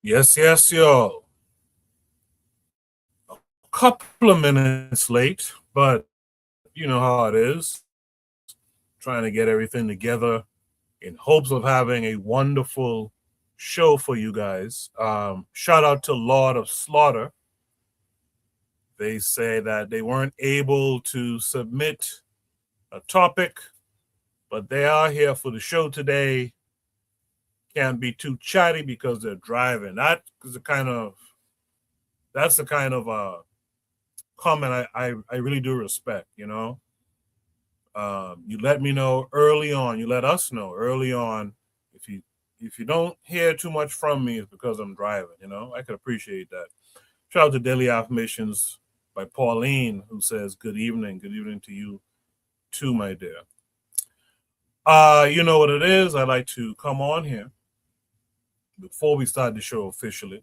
Yes, yo. A couple of minutes late, but you know how it is. Trying to get everything together in hopes of having a wonderful show for you guys. Shout out to Lord of Slaughter. They say that they weren't able to submit a topic, but they are here for the show today. Can't be too chatty because they're driving. That's the kind of comment I really do respect. You let me know early on. You let us know early on if you don't hear too much from me, it's because I'm driving. I could appreciate that. Shout out to Daily Affirmations by Pauline, who says, "Good evening, good evening to you too, my dear." You know what it is. I like to come on here before we start the show officially.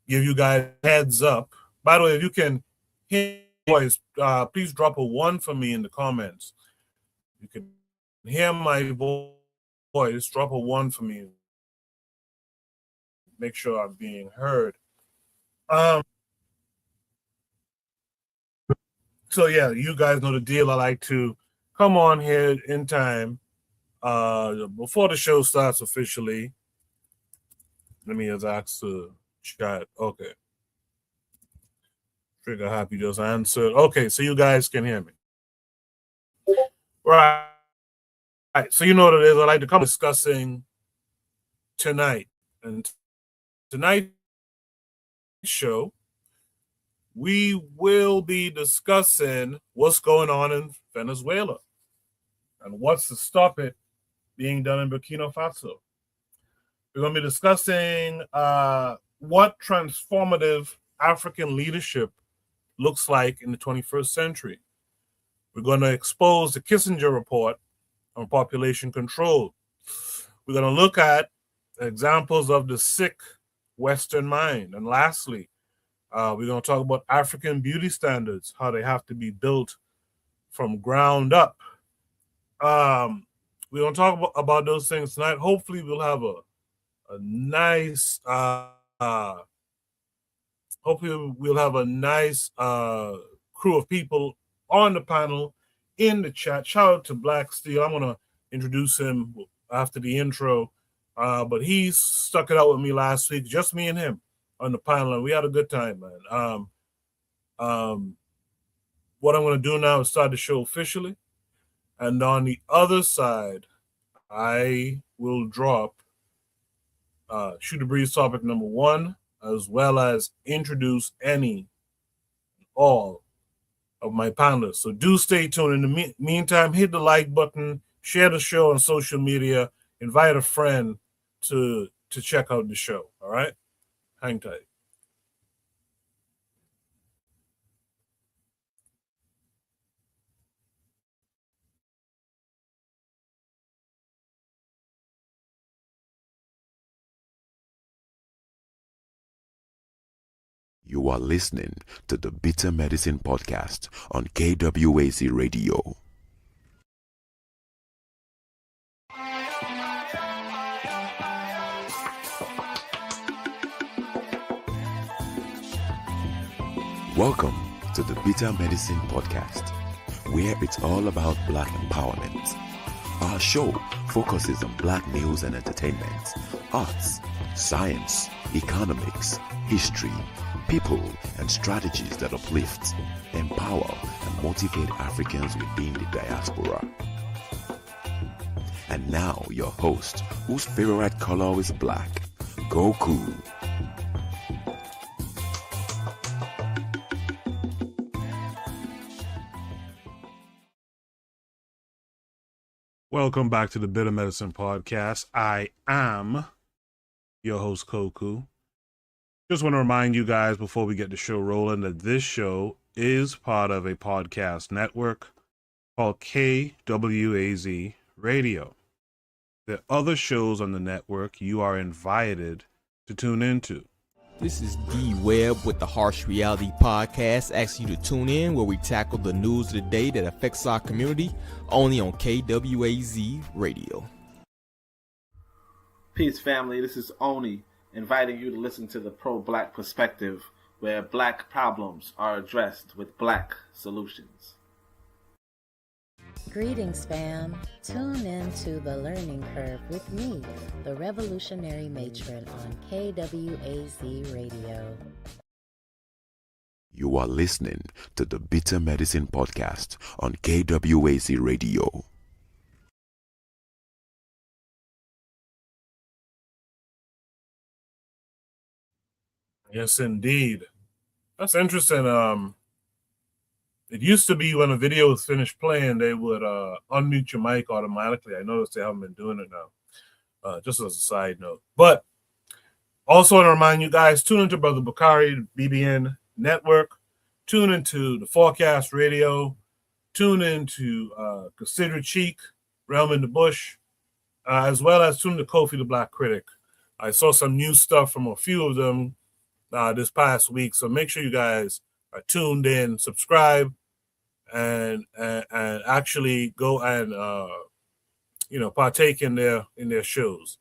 Give you guys heads up. By the way, if you can hear my voice, please drop a 1 for me in the comments. You can hear my voice, drop a 1 for me. Make sure I'm being heard. So yeah, you guys know the deal. I like to come on here in time before the show starts officially. Let me just ask the chat. Okay. Trigger Happy just answered. Okay, so you guys can hear me. Right. So you know what it is. I like to come discussing tonight. And tonight's show, we will be discussing what's going on in Venezuela and what's to stop it being done in Burkina Faso. We're going to be discussing what transformative African leadership looks like in the 21st century. We're going to expose the Kissinger report on population control. We're going to look at examples of the sick Western mind. And lastly, we're going to talk about African beauty standards, how they have to be built from ground up. We're going to talk about those things tonight. Hopefully, we'll have a nice crew of people on the panel in the chat. Shout out to Black Steel. I'm gonna introduce him after the intro, but he stuck it out with me last week, just me and him on the panel, and we had a good time, man. What I'm gonna do now is start the show officially, and on the other side, I will drop Shoot the Breeze topic number 1, as well as introduce all of my panelists. So do stay tuned. In the meantime, hit the like button, share the show on social media, invite a friend to check out the show. All right? Hang tight. You are listening to the Bitter Medicine Podcast on KWAC Radio. Welcome to the Bitter Medicine Podcast, where it's all about Black empowerment. Our show focuses on Black news and entertainment, arts, science, economics, history, people, and strategies that uplift, empower, and motivate Africans within the diaspora. And now your host, whose favorite color is black, Goku. Welcome back to the Bitter Medicine Podcast. I am your host, Koku. Just want to remind you guys before we get the show rolling that this show is part of a podcast network called KWAZ Radio. There are other shows on the network you are invited to tune into. This is D Webb with the Harsh Reality Podcast, asking you to tune in where we tackle the news of the day that affects our community, only on KWAZ Radio. Peace, family. This is Oni, inviting you to listen to the pro-Black perspective, where Black problems are addressed with Black solutions. Greetings, fam. Tune in to The Learning Curve with me, the Revolutionary Matron on KWAZ Radio. You are listening to the Bitter Medicine Podcast on KWAZ Radio. Yes, indeed. That's interesting. It used to be when a video was finished playing, they would unmute your mic automatically. I noticed they haven't been doing it now, just as a side note. But also want to remind you guys, tune into Brother Bakari, BBN Network, tune into the Forecast Radio, tune into Consider Cheek, Realm in the Bush, as well as tune to Kofi the Black Critic. I saw some new stuff from a few of them this past week, so make sure you guys are tuned in, subscribe, and actually go and partake in their shows.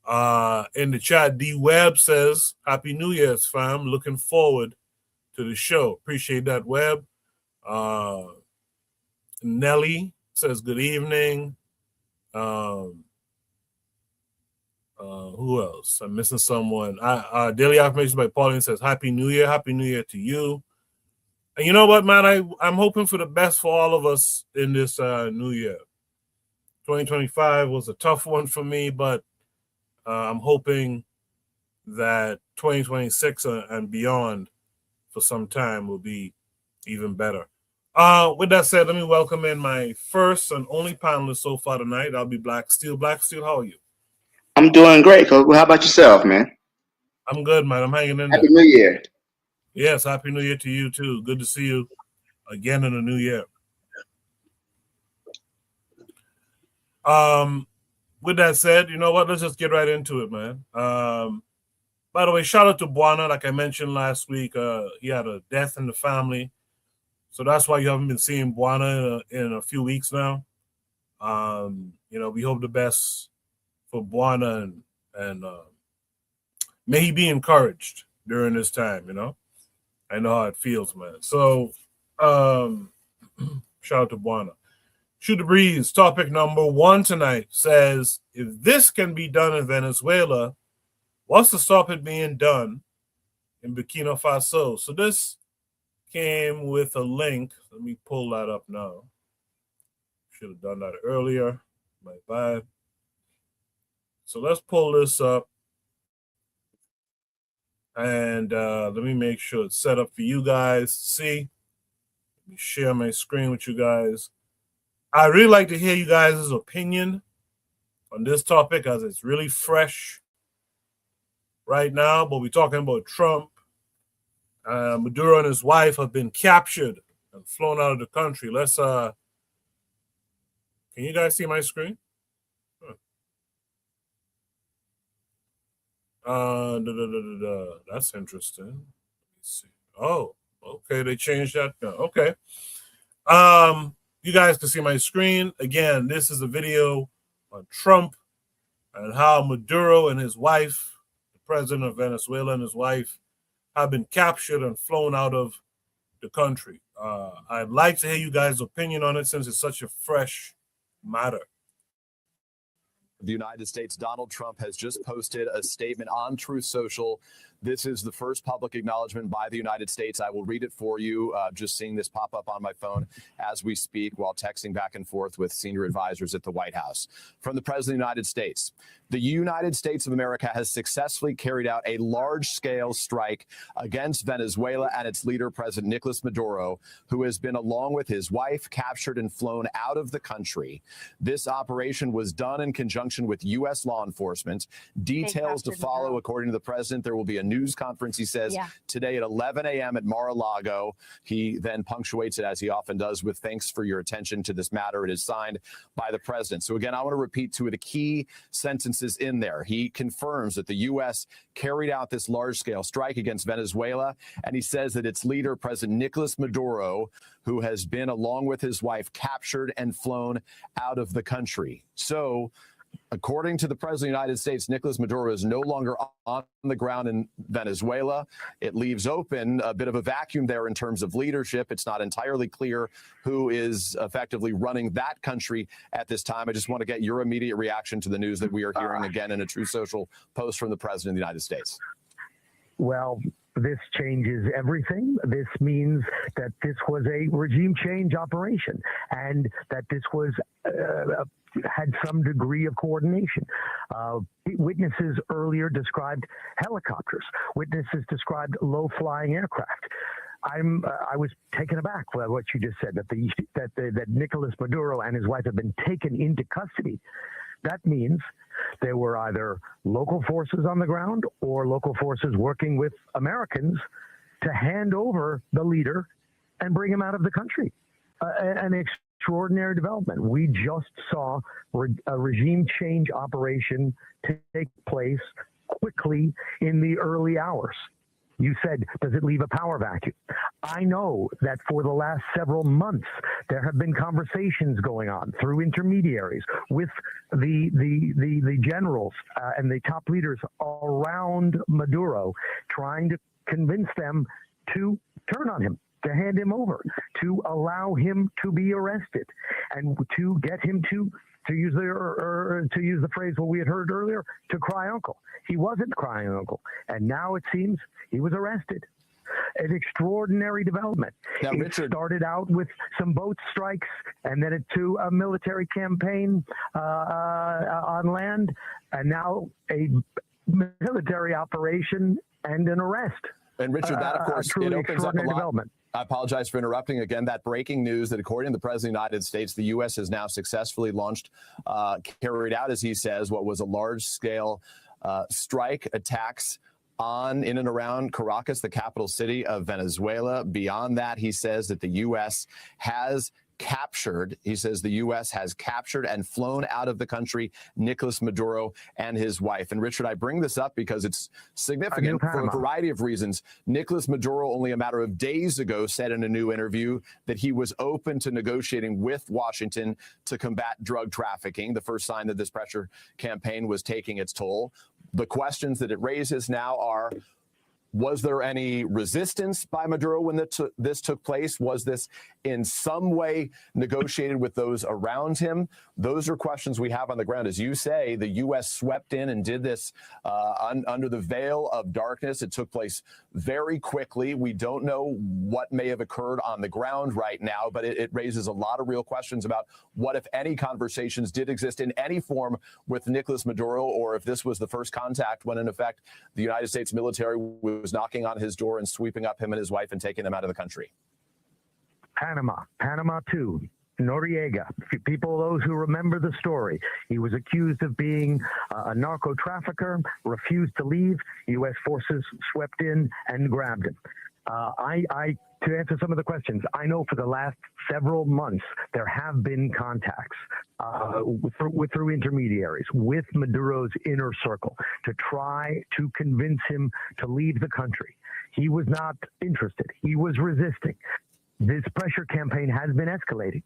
In the chat, D Webb says, "Happy New Year's, fam. Looking forward to the show." Appreciate that, Webb. Nelly says, "Good evening." Who else? I'm missing someone. Daily Affirmation by Pauline says, "Happy New Year. Happy New Year to you." And you know what, man? I'm hoping for the best for all of us in this new year. 2025 was a tough one for me, but I'm hoping that 2026 and beyond for some time will be even better. With that said, let me welcome in my first and only panelist so far tonight. I'll be Black Steel. Black Steel, how are you? I'm doing great, Coach. How about yourself, man? I'm good, man. I'm hanging in there. Happy New Year. Yes, Happy New Year to you, too. Good to see you again in the new year. With that said, you know what? Let's just get right into it, man. By the way, shout out to Buana. Like I mentioned last week, he had a death in the family. So that's why you haven't been seeing Buana in a few weeks now. We hope the best for Buana and may he be encouraged during this time, I know how it feels, man. So shout out to Buana. Shoot the Breeze, topic number 1 tonight says, if this can be done in Venezuela, what's to stop it being done in Burkina Faso? So this came with a link. Let me pull that up now. Should have done that earlier. My bad. So let's pull this up. And let me make sure it's set up for you guys to see. Let me share my screen with you guys. I really like to hear you guys' opinion on this topic as it's really fresh right now. But we're talking about Trump. Maduro and his wife have been captured and flown out of the country. Let's can you guys see my screen? That's interesting. Let me see. Oh, okay. They changed that now. Okay. You guys can see my screen. Again, this is a video on Trump and how Maduro and his wife, the president of Venezuela and his wife, have been captured and flown out of the country. I'd like to hear you guys' opinion on it since it's such a fresh matter. The United States, Donald Trump has just posted a statement on Truth Social. This is the first public acknowledgement by the United States. I will read it for you, just seeing this pop up on my phone as we speak while texting back and forth with senior advisors at the White House. From the President of the United States, the United States of America has successfully carried out a large-scale strike against Venezuela and its leader, President Nicolas Maduro, who has been, along with his wife, captured and flown out of the country. This operation was done in conjunction with U.S. law enforcement. Details to follow, according to the president. There will be a news conference, he says, today at 11 a.m. at Mar-a-Lago. He then punctuates it, as he often does, with thanks for your attention to this matter. It is signed by the president. So again, I want to repeat two of the key sentences in there. He confirms that the U.S. carried out this large-scale strike against Venezuela, and he says that its leader, President Nicolas Maduro, who has been, along with his wife, captured and flown out of the country. So According to the President of the United States, Nicolas Maduro is no longer on the ground in Venezuela. It leaves open a bit of a vacuum there in terms of leadership. It's not entirely clear who is effectively running that country at this time. I just want to get your immediate reaction to the news that we are hearing again in a Truth Social post from the President of the United States. Well, this changes everything. This means that this was a regime change operation and that this was had some degree of coordination. Witnesses earlier described helicopters. Witnesses described low-flying aircraft. I was taken aback by what you just said, that Nicolas Maduro and his wife have been taken into custody. That means there were either local forces on the ground or local forces working with Americans to hand over the leader and bring him out of the country. An extraordinary development. We just saw a regime change operation take place quickly in the early hours. You said, does it leave a power vacuum? I know that for the last several months, there have been conversations going on through intermediaries with the generals and the top leaders around Maduro, trying to convince them to turn on him, to hand him over, to allow him to be arrested, and to get him to use the phrase what we had heard earlier, to cry uncle. He wasn't crying uncle, and now it seems he was arrested. An extraordinary development. Now, it Richard, started out with some boat strikes, and then it to a military campaign on land, and now a military operation and an arrest. And Richard, that of course, it opens up a lot. Development. I apologize for interrupting again. That breaking news that according to the President of the United States, the U.S. has now successfully launched, carried out, as he says, what was a large-scale strike attacks in and around Caracas, the capital city of Venezuela. Beyond that, he says that the U.S. has captured and flown out of the country Nicolas Maduro and his wife. And Richard, I bring this up because it's significant for a variety of reasons. Nicolas Maduro, only a matter of days ago, said in a new interview that he was open to negotiating with Washington to combat drug trafficking, the first sign that this pressure campaign was taking its toll. The questions that it raises now are, was there any resistance by Maduro when this took place? Was this in some way negotiated with those around him? Those are questions we have on the ground. As you say, the U.S. swept in and did this under the veil of darkness. It took place very quickly. We don't know what may have occurred on the ground right now, but it raises a lot of real questions about what, if any, conversations did exist in any form with Nicolas Maduro, or if this was the first contact when, in effect, the United States military was knocking on his door and sweeping up him and his wife and taking them out of the country. Panama 2, Noriega. People, those who remember the story, he was accused of being a narco trafficker, refused to leave. U.S. forces swept in and grabbed him. To answer some of the questions, I know for the last several months there have been contacts through intermediaries with Maduro's inner circle to try to convince him to leave the country. He was not interested. He was resisting. This pressure campaign has been escalating.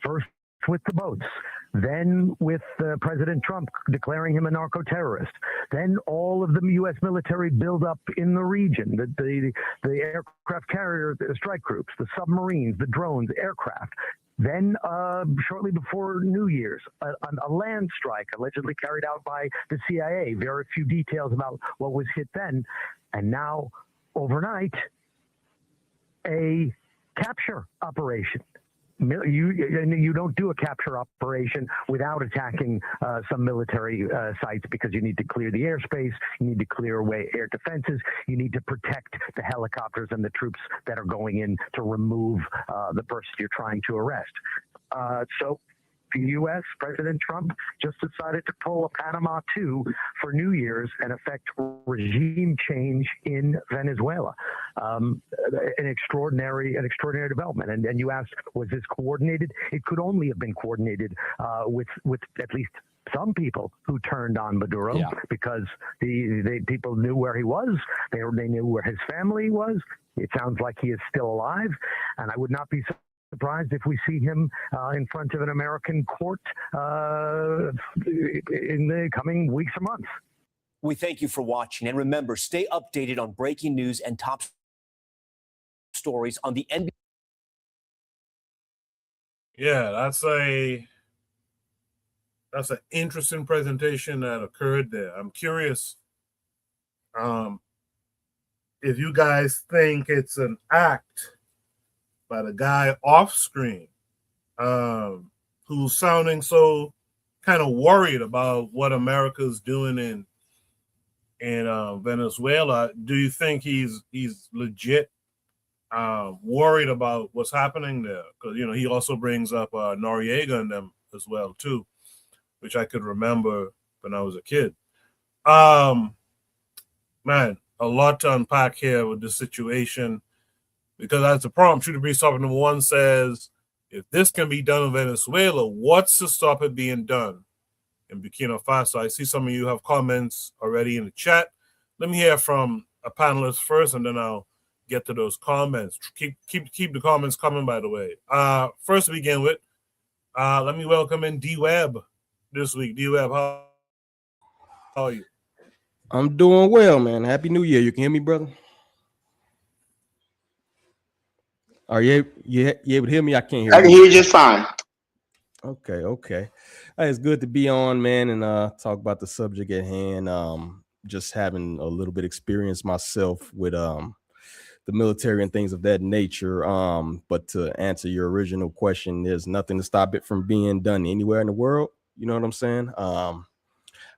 First with the boats, then with President Trump declaring him a narco-terrorist, then all of the U.S. military buildup in the region, the aircraft carrier strike groups, the submarines, the drones, aircraft. Then shortly before New Year's, a land strike allegedly carried out by the CIA. Very few details about what was hit then. And now, overnight, a capture operation. You don't do a capture operation without attacking some military sites, because you need to clear the airspace, you need to clear away air defenses, you need to protect the helicopters and the troops that are going in to remove the person you're trying to arrest. So the U.S., President Trump just decided to pull a Panama 2 for New Year's and effect regime change in Venezuela. An extraordinary development. And you asked, was this coordinated? It could only have been coordinated with at least some people who turned on Maduro, because the people knew where he was. They knew where his family was. It sounds like he is still alive, and I would not be surprised if we see him in front of an American court in the coming weeks or months. We thank you for watching, and remember, stay updated on breaking news and top stories on the NBC. Yeah, that's an interesting presentation that occurred there. I'm curious if you guys think it's an act by the guy off screen who's sounding so kind of worried about what America's doing in Venezuela. Do you think he's legit worried about what's happening there? Because he also brings up Noriega and them as well too, which I could remember when I was a kid. Man, a lot to unpack here with this situation, because that's the problem. Shooter Breeze topic number 1 says, if this can be done in Venezuela, what's to stop it being done in Burkina Faso? I see some of you have comments already in the chat. Let me hear from a panelist first, and then I'll get to those comments. Keep the comments coming, by the way. First to begin with, let me welcome in D-Web this week. D-Web, how are you? I'm doing well, man. Happy New Year. You can hear me, brother? Are you able to hear me? I can't hear you. I can hear you just fine. Okay. It's good to be on, man, and talk about the subject at hand. Just having a little bit experience myself with the military and things of that nature. But to answer your original question, there's nothing to stop it from being done anywhere in the world. You know what I'm saying?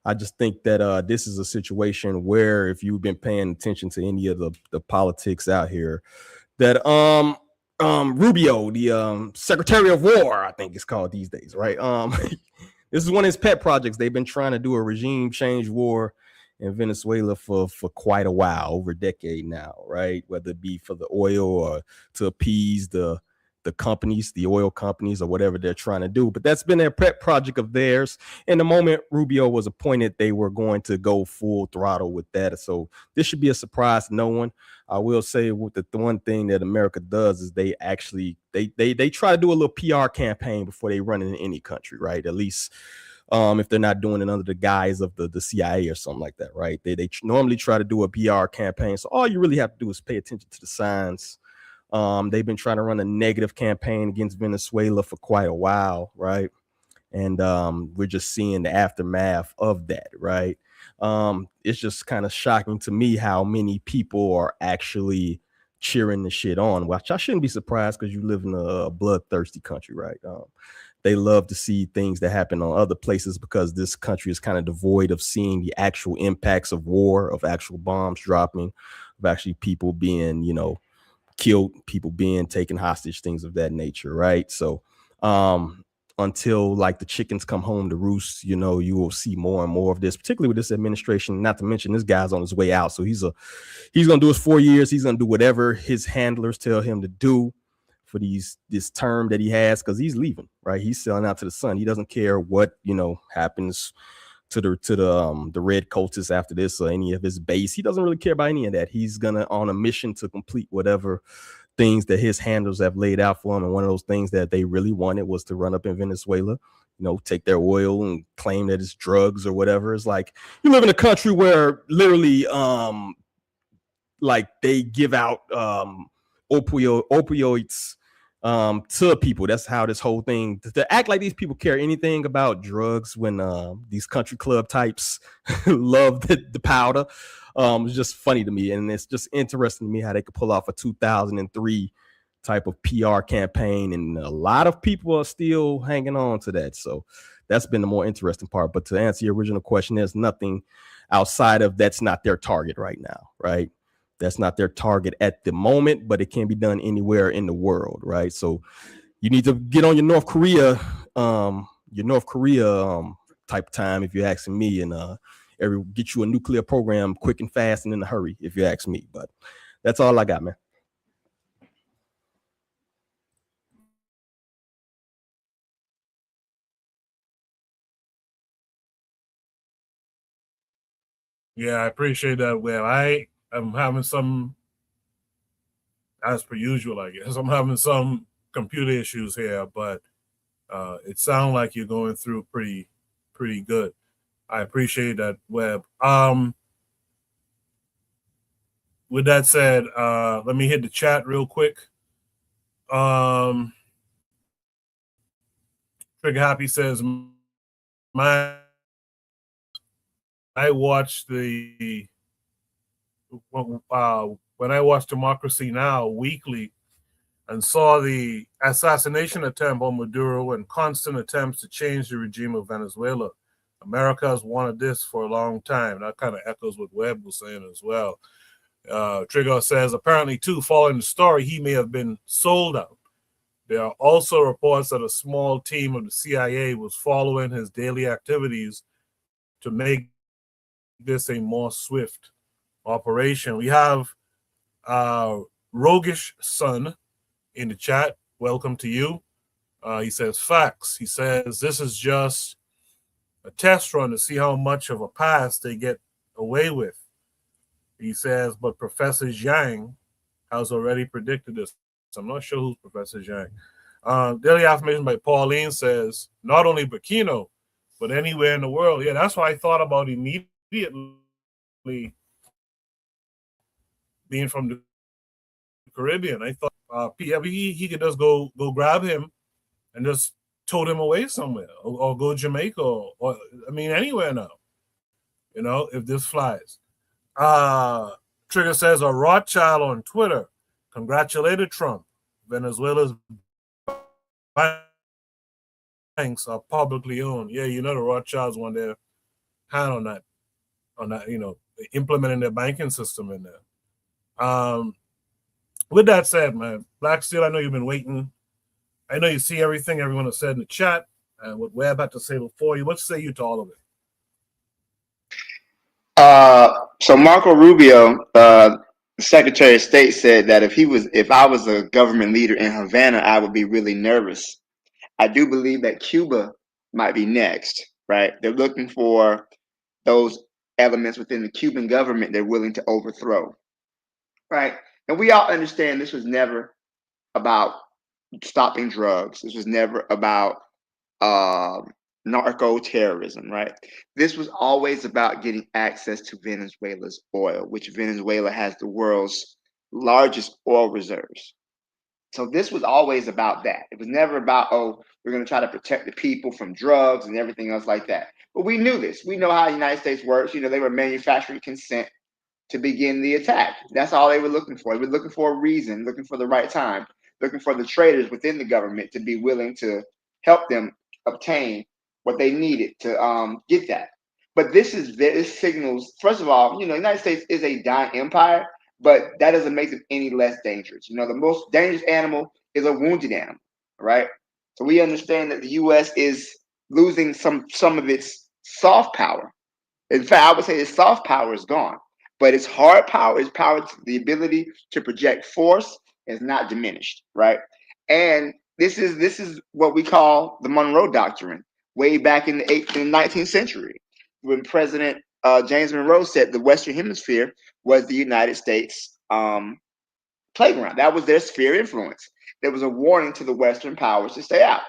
I just think that this is a situation where, if you've been paying attention to any of the politics out here, that Rubio, the Secretary of War, I think it's called these days, right? This is one of his pet projects. They've been trying to do a regime change war in Venezuela for quite a while, over a decade now, right? Whether it be for the oil or to appease the companies, the oil companies, or whatever they're trying to do. But that's been a pet project of theirs. And the moment Rubio was appointed, they were going to go full throttle with that. So this should be a surprise to no one. I will say with the one thing that America does is they actually they try to do a little PR campaign before they run in any country, right? At least if they're not doing it under the guise of the CIA or something like that, right? They normally try to do a PR campaign. So all you really have to do is pay attention to the signs. They've been trying to run a negative campaign against Venezuela for quite a while, right? And we're just seeing the aftermath of that, right? It's just kind of shocking to me how many people are actually cheering the shit on, which I shouldn't be surprised, because you live in a bloodthirsty country, right? They love to see things that happen on other places, because this country is kind of devoid of seeing the actual impacts of war, of actual bombs dropping, of actually people being, killed, people being taken hostage, things of that nature, right? So until like the chickens come home to roost, you will see more and more of this, particularly with this administration. Not to mention, this guy's on his way out, so he's gonna do his 4 years. He's gonna do whatever his handlers tell him to do for this term that he has, because he's leaving, right? He's selling out to the sun. He doesn't care what happens to the red cultists after this, or any of his base. He doesn't really care about any of that. He's gonna on a mission to complete whatever things that his handlers have laid out for him. And one of those things that they really wanted was to run up in Venezuela, take their oil and claim that it's drugs or whatever. It's like, you live in a country where literally like they give out opioids to people. That's how this whole thing, to act like these people care anything about drugs when these country club types love the powder. It's just funny to me, and it's just interesting to me how they could pull off a 2003 type of PR campaign, and a lot of people are still hanging on to that. So that's been the more interesting part. But to answer your original question, there's nothing outside of that's not their target right now, right? That's not their target at the moment, but it can be done anywhere in the world, right? So you need to get on your North Korea type of time, if you're asking me, and get you a nuclear program quick and fast and in a hurry, if you ask me. But that's all I got, man. Yeah, I appreciate that, Web. I'm having some, as per usual, I guess, I'm having some computer issues here, but it sounds like you're going through pretty good. I appreciate that, Webb. With that said, let me hit the chat real quick. Trigger Happy says, I watched when I watched Democracy Now! Weekly and saw the assassination attempt on Maduro and constant attempts to change the regime of Venezuela. America has wanted this for a long time. That kind of echoes what Webb was saying as well. Trigger says, apparently, too, following the story, he may have been sold out. There are also reports that a small team of the CIA was following his daily activities to make this a more swift operation. We have Roguish Son in the chat. Welcome to you. He says, facts. He says, this is just a test run to see how much of a pass they get away with. He says, but Professor Zhang has already predicted this. So I'm not sure who's Professor Zhang. Daily Affirmation by Pauline says, not only Burkina, but anywhere in the world. Yeah, that's what I thought about immediately, being from the Caribbean. I thought he could just go grab him and just tote him away somewhere, or go Jamaica, or I mean anywhere now. You know, if this flies. Trigger says, a Rothschild on Twitter congratulated Trump. Venezuela's banks are publicly owned. Yeah, you know the Rothschilds want their hand on that, you know, implementing their banking system in there. With that said, man, Black Steel, I know you've been waiting. I know you see everything everyone has said in the chat and what Webb had to say before you. What say you to all of it? So Marco Rubio, the Secretary of State, said that if I was a government leader in Havana, I would be really nervous. I do believe that Cuba might be next, right? They're looking for those elements within the Cuban government they're willing to overthrow, right? And we all understand this was never about stopping drugs. This was never about narco terrorism, right? This was always about getting access to Venezuela's oil, which Venezuela has the world's largest oil reserves. So this was always about that. It was never about, oh, we're going to try to protect the people from drugs and everything else like that. But we knew this. We know how the United States works. You know, they were manufacturing consent to begin the attack. That's all they were looking for. They were looking for a reason, looking for the right time, looking for the traitors within the government to be willing to help them obtain what they needed to get that. But this signals, first of all, you know, the United States is a dying empire, but that doesn't make them any less dangerous. You know, the most dangerous animal is a wounded animal, right? So we understand that the U.S. is losing some of its soft power. In fact, I would say its soft power is gone, but its hard power, the ability to project force, is not diminished, right? And this is what we call the Monroe Doctrine, way back in the 19th century, when President James Monroe said the Western Hemisphere was the United States playground. That was their sphere of influence. There was a warning to the Western powers to stay out.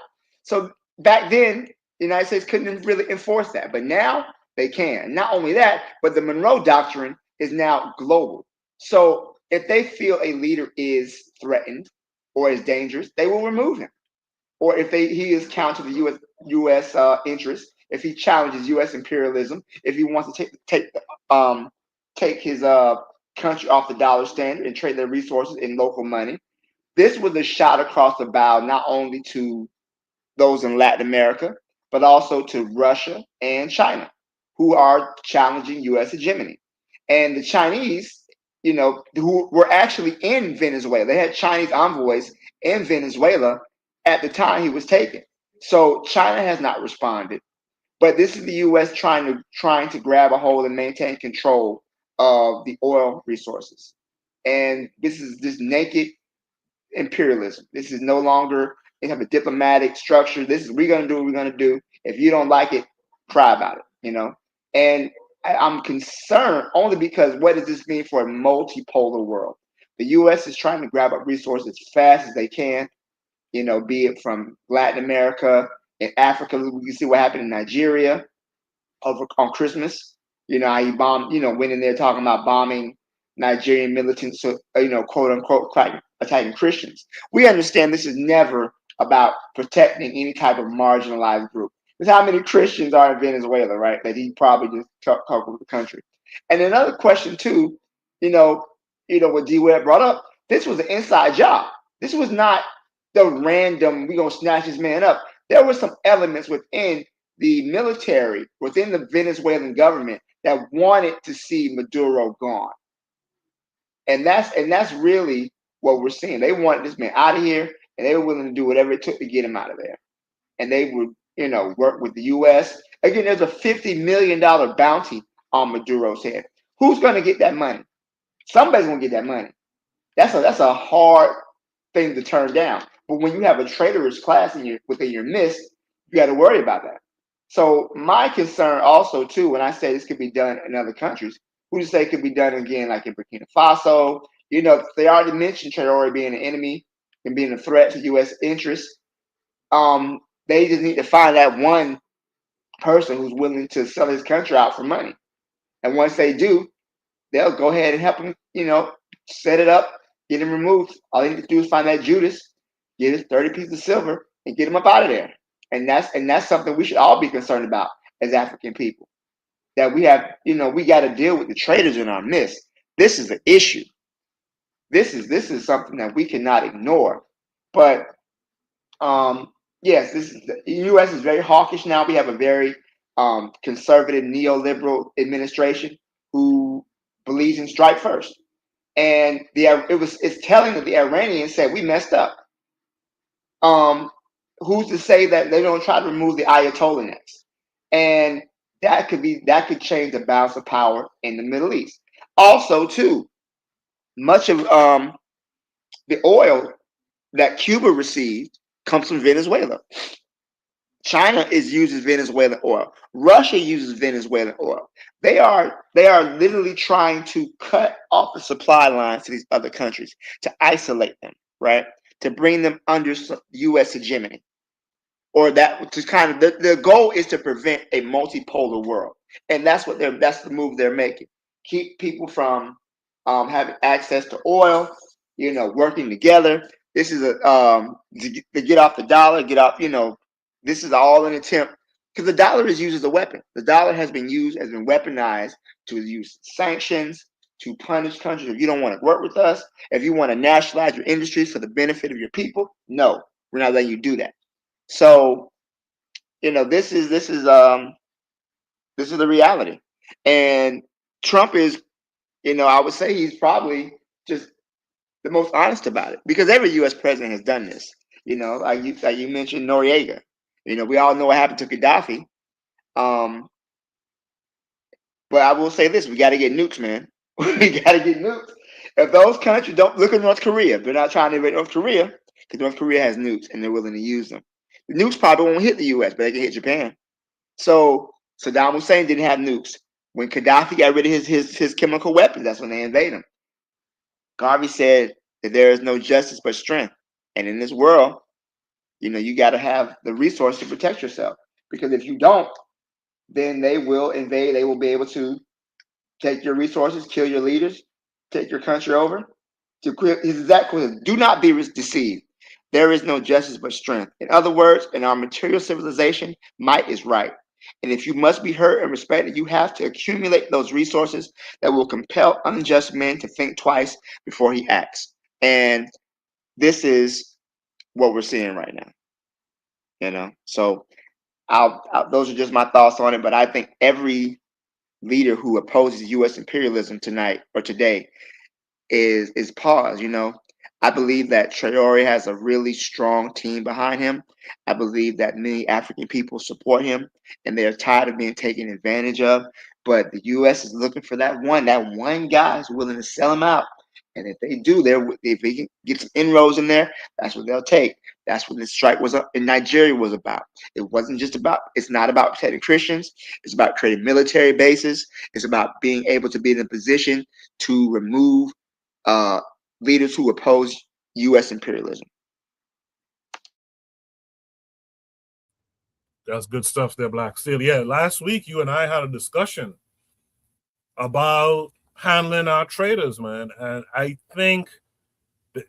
So back then, the United States couldn't really enforce that, but now they can. Not only that, but the Monroe Doctrine is now global. So if they feel a leader is threatened or is dangerous, they will remove him. Or if he is counter to the U.S. Interests, if he challenges U.S. imperialism, if he wants to take his country off the dollar standard and trade their resources in local money, this was a shot across the bow not only to those in Latin America, but also to Russia and China, who are challenging U.S. hegemony. And the Chinese, you know, who were actually in Venezuela, they had Chinese envoys in Venezuela at the time he was taken. So China has not responded, but this is the U.S. trying to grab a hold and maintain control of the oil resources. And this is this naked imperialism. This is no longer they have a diplomatic structure. This is we're gonna do what we're gonna do. If you don't like it, cry about it, you know. And I'm concerned only because what does this mean for a multipolar world? The U.S. is trying to grab up resources as fast as they can, be it from Latin America and Africa. We can see what happened in Nigeria on Christmas. How he bombed, went in there talking about bombing Nigerian militants, quote unquote, attacking Christians. We understand this is never about protecting any type of marginalized group. Because how many Christians are in Venezuela, right? That he probably just covered the country. And another question too, what D Webb brought up, this was an inside job. This was not the random, we're gonna snatch this man up. There were some elements within the military, within the Venezuelan government, that wanted to see Maduro gone. And that's really what we're seeing. They wanted this man out of here, and they were willing to do whatever it took to get him out of there. And they would, work with the US. Again, there's a $50 million bounty on Maduro's head. Who's gonna get that money? Somebody's gonna get that money. That's a hard thing to turn down. But when you have a traitorous class within your midst, you got to worry about that. So my concern also too, when I say this could be done in other countries, who to say it could be done again, like in Burkina Faso? They already mentioned Traore being an enemy and being a threat to U.S. interests. They just need to find that one person who's willing to sell his country out for money. And once they do, they'll go ahead and help him, set it up, get him removed. All they need to do is find that Judas, get his 30 pieces of silver, and get him up out of there. And that's something we should all be concerned about as African people. That we have, we got to deal with the traitors in our midst. This is an issue. This is something that we cannot ignore. But yes, the U.S. is very hawkish now. We have a very conservative neoliberal administration who believes in strike first. And it's telling that the Iranians said we messed up. Who's to say that they don't try to remove the Ayatollah next? And that could change the balance of power in the Middle East. Also, too, much of the oil that Cuba received comes from Venezuela. China uses Venezuelan oil. Russia uses Venezuelan oil. They are literally trying to cut off the supply lines to these other countries, to isolate them, right? To bring them under U.S. hegemony. Or that to kind of the goal is to prevent a multipolar world. And that's the move they're making. Keep people from having access to oil, working together. This is to get off the dollar, this is all an attempt, because the dollar is used as a weapon. The dollar has been weaponized to use sanctions, to punish countries. If you don't want to work with us, if you want to nationalize your industries for the benefit of your people, no, we're not letting you do that. So, this is the reality. And Trump is, I would say he's probably just the most honest about it, because every U.S. president has done this. Like you mentioned Noriega. We all know what happened to Gaddafi. But I will say this: we got to get nukes, man. We got to get nukes. If those countries don't look at North Korea, they're not trying to invade North Korea because North Korea has nukes and they're willing to use them. The nukes probably won't hit the U.S., but they can hit Japan. So Saddam Hussein didn't have nukes. When Gaddafi got rid of his chemical weapons, that's when they invade him. Garvey said that there is no justice but strength. And in this world, you got to have the resource to protect yourself. Because if you don't, then they will invade. They will be able to take your resources, kill your leaders, take your country over. His exact quote: "Do not be deceived. There is no justice but strength." In other words, in our material civilization, might is right. And if you must be heard and respected, you have to accumulate those resources that will compel unjust men to think twice before he acts. And this is what we're seeing right now. So those are just my thoughts on it. But I think every leader who opposes U.S. imperialism tonight or today is paused. I believe that Traore has a really strong team behind him. I believe that many African people support him, and they're tired of being taken advantage of. But the U.S. is looking for that one guy who's willing to sell him out. And if they do, if they can get some inroads in there, that's what they'll take. That's what the strike in Nigeria was about. It's not about protecting Christians. It's about creating military bases. It's about being able to be in a position to remove leaders who oppose U.S. imperialism. That's good stuff there, Black Steel. Yeah, last week you and I had a discussion about handling our traders, man. And I think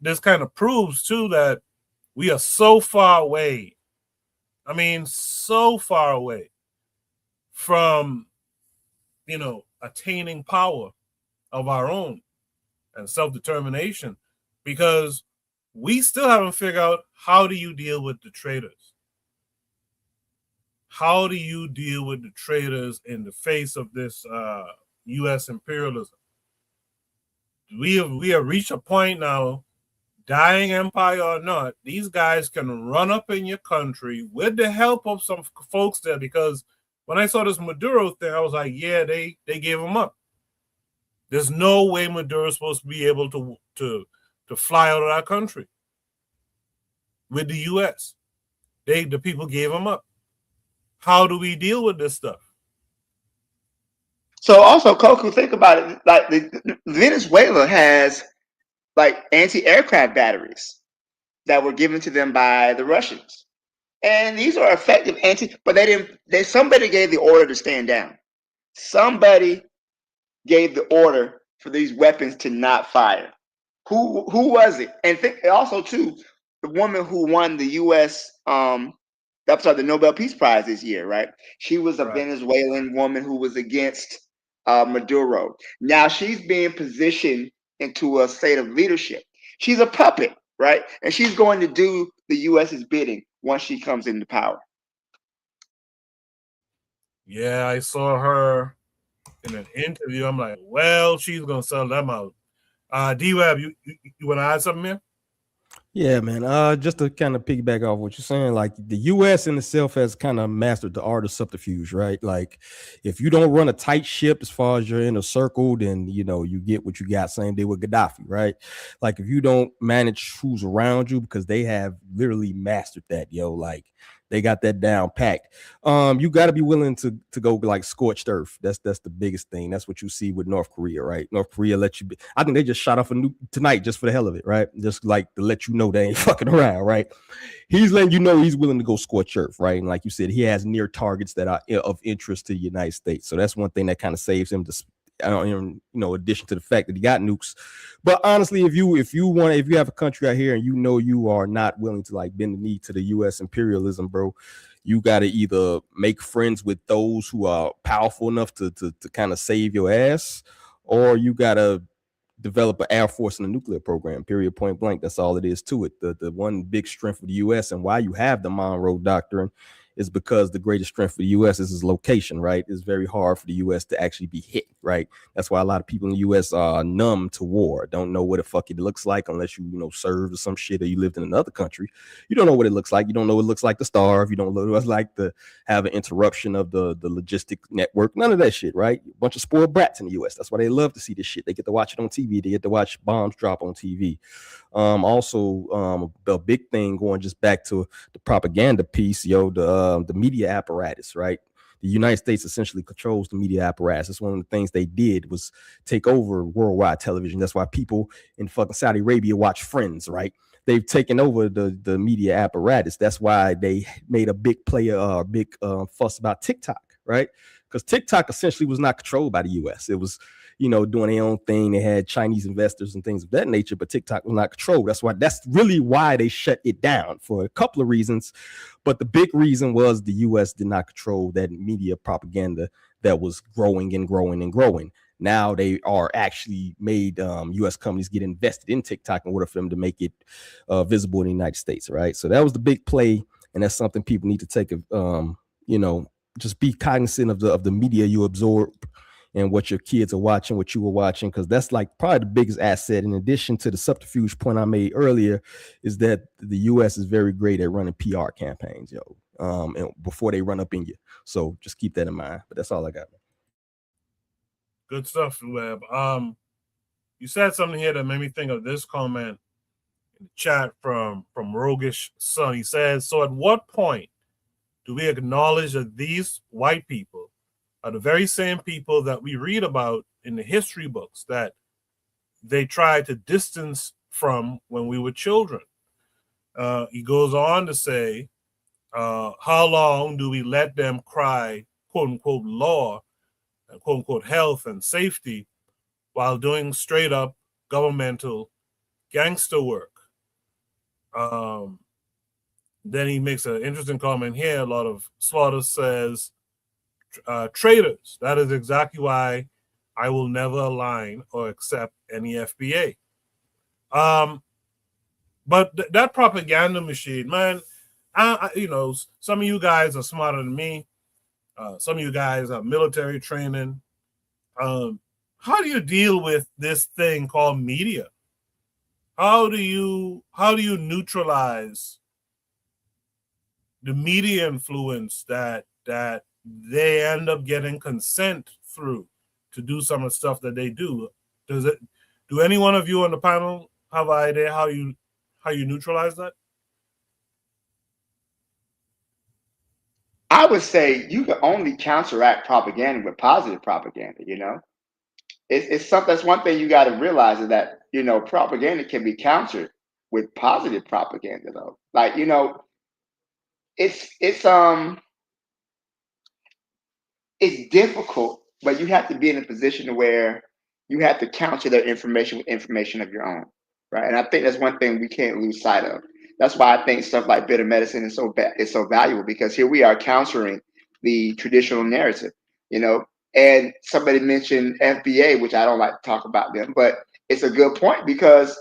this kind of proves, too, that we are so far away. I mean, so far away from, attaining power of our own and self-determination, because we still haven't figured out how do you deal with the traders. How do you deal with the traders in the face of this U.S. imperialism? We have reached a point now, dying empire or not, these guys can run up in your country with the help of some folks there, because when I saw this Maduro thing, I was like, yeah, they gave him up. There's no way Maduro's supposed to be able to fly out of our country with the U.S. The people gave him up. How do we deal with this stuff? So also, Coco, think about it. Like Venezuela has like anti-aircraft batteries that were given to them by the Russians, and these are effective but they didn't. Somebody gave the order to stand down. Somebody gave the order for these weapons to not fire. Who was it? And think also too, the woman who won the U.S. The Nobel Peace Prize this year, right? She was a Venezuelan woman who was against Maduro. Now she's being positioned into a state of leadership. She's a puppet, right? And she's going to do the U.S.'s bidding once she comes into power. Yeah, I saw her in an interview. I'm like, well, she's gonna sell them out. D-Web, you want to add something here? Yeah, man. Just to kind of piggyback off what you're saying, like the U.S. in itself has kind of mastered the art of subterfuge, right? Like, if you don't run a tight ship as far as you're in a circle, then you get what you got. Same day with Gaddafi, right? Like, if you don't manage who's around you, because they have literally mastered that, like they got that down packed. You got to be willing to go like scorched earth. That's the biggest thing. That's what you see with North Korea, right? North Korea let you be. I think they just shot off a nuke tonight just for the hell of it, right? Just like to let you know they ain't fucking around, right? He's letting you know he's willing to go scorched earth, right? And like you said, he has near targets that are of interest to the United States. So that's one thing that kind of saves him addition to the fact that he got nukes. But honestly, if you have a country out here and you are not willing to like bend the knee to the U.S. imperialism, bro, you got to either make friends with those who are powerful enough to kind of save your ass, or you got to develop an air force and a nuclear program, period, point blank. That's all it is to it. The one big strength of the U.S. and why you have the Monroe Doctrine is because the greatest strength for the U.S. is its location, right? It's very hard for the U.S. to actually be hit, right? That's why a lot of people in the U.S. are numb to war, don't know what the fuck it looks like unless you served or some shit, or you lived in another country. You don't know what it looks like. You don't know what it looks like to starve. You don't know what it's like to have an interruption of the logistic network. None of that shit, right? A bunch of spoiled brats in the U.S. That's why they love to see this shit. They get to watch it on TV. They get to watch bombs drop on TV. Also, the big thing going just back to the propaganda piece, the media apparatus, right? The United States essentially controls the media apparatus. That's one of the things they did was take over worldwide television. That's why people in fucking Saudi Arabia watch Friends, right? They've taken over the media apparatus. That's why they made a big fuss about TikTok, right? Because TikTok essentially was not controlled by the U.S. It was doing their own thing. They had Chinese investors and things of that nature, but TikTok was not controlled. That's really why they shut it down, for a couple of reasons. But the big reason was the U.S. did not control that media propaganda that was growing and growing and growing. Now they are actually made U.S. companies get invested in TikTok in order for them to make it visible in the United States, right? So that was the big play, and that's something people need to take just be cognizant of the media you absorb and what your kids are watching, what you were watching, because that's like probably the biggest asset. In addition to the subterfuge point I made earlier, is that the U.S. is very great at running PR campaigns, and before they run up in you. So just keep that in mind. But that's all I got. Good stuff, Web. You said something here that made me think of this comment in the chat from Roguish Son. He says, so at what point do we acknowledge that these white people are the very same people that we read about in the history books that they tried to distance from when we were children? He goes on to say, How long do we let them cry, quote unquote, law and quote unquote health and safety while doing straight up governmental gangster work? Then he makes an interesting comment here. A lot of Slaughter says, traitors. That is exactly why I will never align or accept any FBA. But that propaganda machine, man, some of you guys are smarter than me. Some of you guys have military training. How do you deal with this thing called media? How do you neutralize the media influence that they end up getting consent through to do some of the stuff that they do? Do any one of you on the panel have an idea how you neutralize that? I would say you can only counteract propaganda with positive propaganda. It's something. That's one thing you got to realize, is that propaganda can be countered with positive propaganda, though. Like it's difficult, but you have to be in a position where you have to counter their information with information of your own, right? And I think that's one thing we can't lose sight of. That's why I think stuff like bitter medicine is so valuable, because here we are countering the traditional narrative, And somebody mentioned FBA, which I don't like to talk about them, but it's a good point, because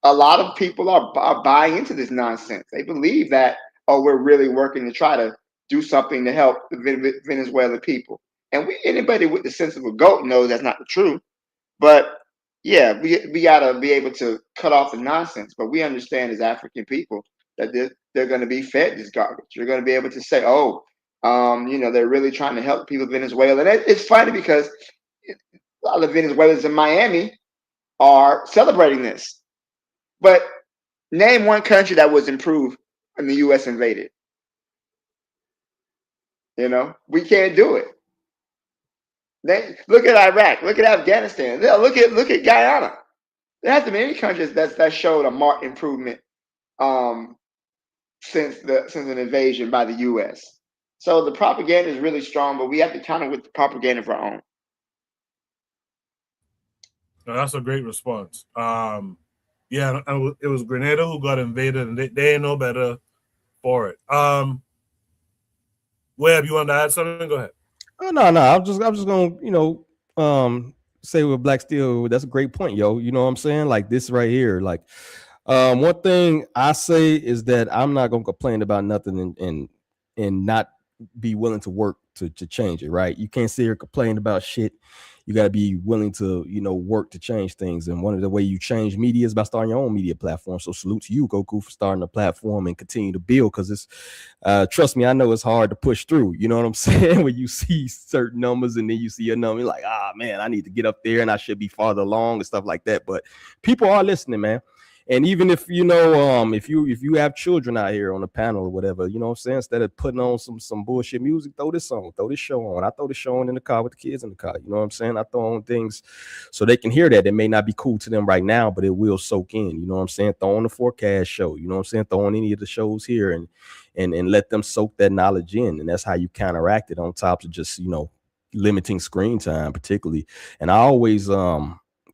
a lot of people are buying into this nonsense. They believe that, oh, we're really working to try to do something to help the Venezuelan people. And anybody with the sense of a goat knows that's not the truth. But yeah, we gotta be able to cut off the nonsense. But we understand as African people that they're going to be fed this garbage. You're going to be able to say, oh, they're really trying to help people in Venezuela. And it's funny because a lot of Venezuelans in Miami are celebrating this. But name one country that was improved when the U.S. invaded. We can't do it. Look at Iraq. Look at Afghanistan. Look at Guyana. There hasn't been any countries that showed a marked improvement since an invasion by the U.S. So the propaganda is really strong, but we have to counter with the propaganda of our own. No, that's a great response. Yeah, it was Grenada who got invaded, and they ain't no better for it. Webb, you want to add something? Go ahead. Oh, no. I'm just gonna, say with Black Steel, that's a great point, yo. You know what I'm saying? Like this right here. Like, one thing I say is that I'm not gonna complain about nothing and not be willing to work to change it, right? You can't sit here complain about shit. You got to be willing to, work to change things. And one of the way you change media is by starting your own media platform. So salute to you, Goku, for starting a platform and continue to build, because it's trust me, I know it's hard to push through. You know what I'm saying? When you see certain numbers and then you see a number, you're like, man, I need to get up there and I should be farther along and stuff like that. But people are listening, man. And even if if you have children out here on the panel or whatever, you know what I'm saying, instead of putting on some bullshit music, throw this show on. I throw the show on in the car with the kids in the car. You know what I'm saying? I throw on things so they can hear that. It may not be cool to them right now, but it will soak in. You know what I'm saying? Throw on the forecast show. You know what I'm saying? Throw on any of the shows here and let them soak that knowledge in. And that's how you counteract it, on top of just limiting screen time, particularly. And I always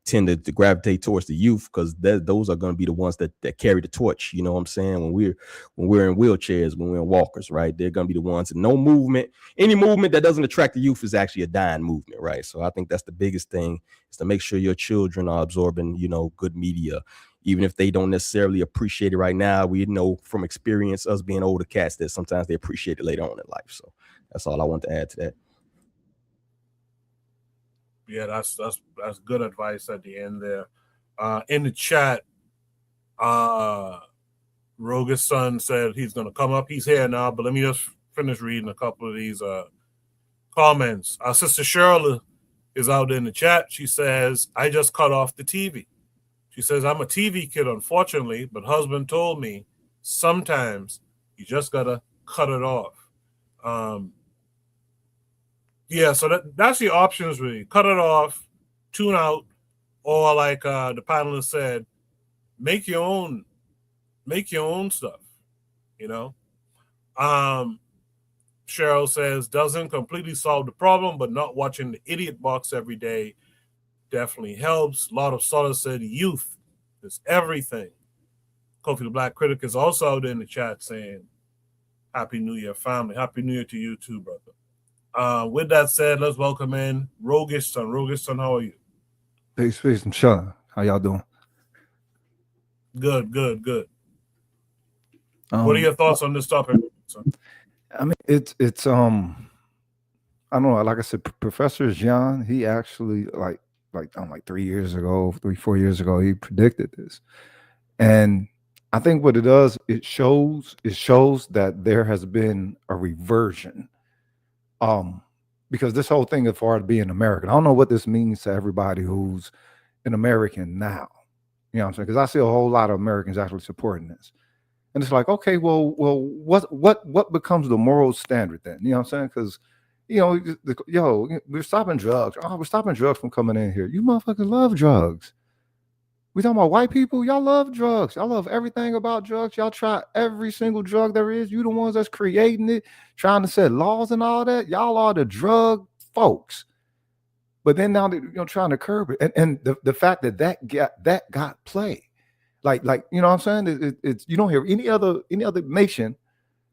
tend to gravitate towards the youth, because those are going to be the ones that carry the torch. You know what I'm saying? When we're in wheelchairs, when we're in walkers, right? They're going to be the ones. And any movement that doesn't attract the youth is actually a dying movement, right? So I think that's the biggest thing, is to make sure your children are absorbing, good media, even if they don't necessarily appreciate it right now. We know from experience, us being older cats, that sometimes they appreciate it later on in life. So that's all I want to add to that. Yeah, that's good advice at the end there. In the chat, Rogus' son said he's going to come up. He's here now, but let me just finish reading a couple of these comments. Our sister Cheryl is out in the chat. She says, I just cut off the TV. She says, I'm a TV kid, unfortunately, but husband told me sometimes you just got to cut it off. Yeah, so that's the options, really. Cut it off, tune out, or like the panelist said, make your own stuff, Cheryl says, doesn't completely solve the problem, but not watching the idiot box every day definitely helps. A lot of solace said youth is everything. Kofi the Black Critic is also out there in the chat saying, Happy New Year, family. Happy New Year to you too, brother. With that said, let's welcome in Rogish Son. Rogish Son, how are you? Peace, I'm chilling. How y'all doing? Good. What are your thoughts on this topic, son? I mean, it's I don't know. Like I said, Professor Jean, he actually like 3 years ago, 4 years ago, he predicted this. And I think what it does, it shows that there has been a reversion. Because this whole thing as far as being American, I don't know what this means to everybody who's an American now. You know what I'm saying? Because I see a whole lot of Americans actually supporting this. And it's like, okay, well, what becomes the moral standard then? You know what I'm saying? Because, we're stopping drugs. Oh, we're stopping drugs from coming in here. You motherfuckers love drugs. We talking about white people? Y'all love drugs. Y'all love everything about drugs. Y'all try every single drug there is. You the ones that's creating it, trying to set laws and all that. Y'all are the drug folks. But then now they're trying to curb it. And the fact that got play. Like you know what I'm saying? It's you don't hear any other nation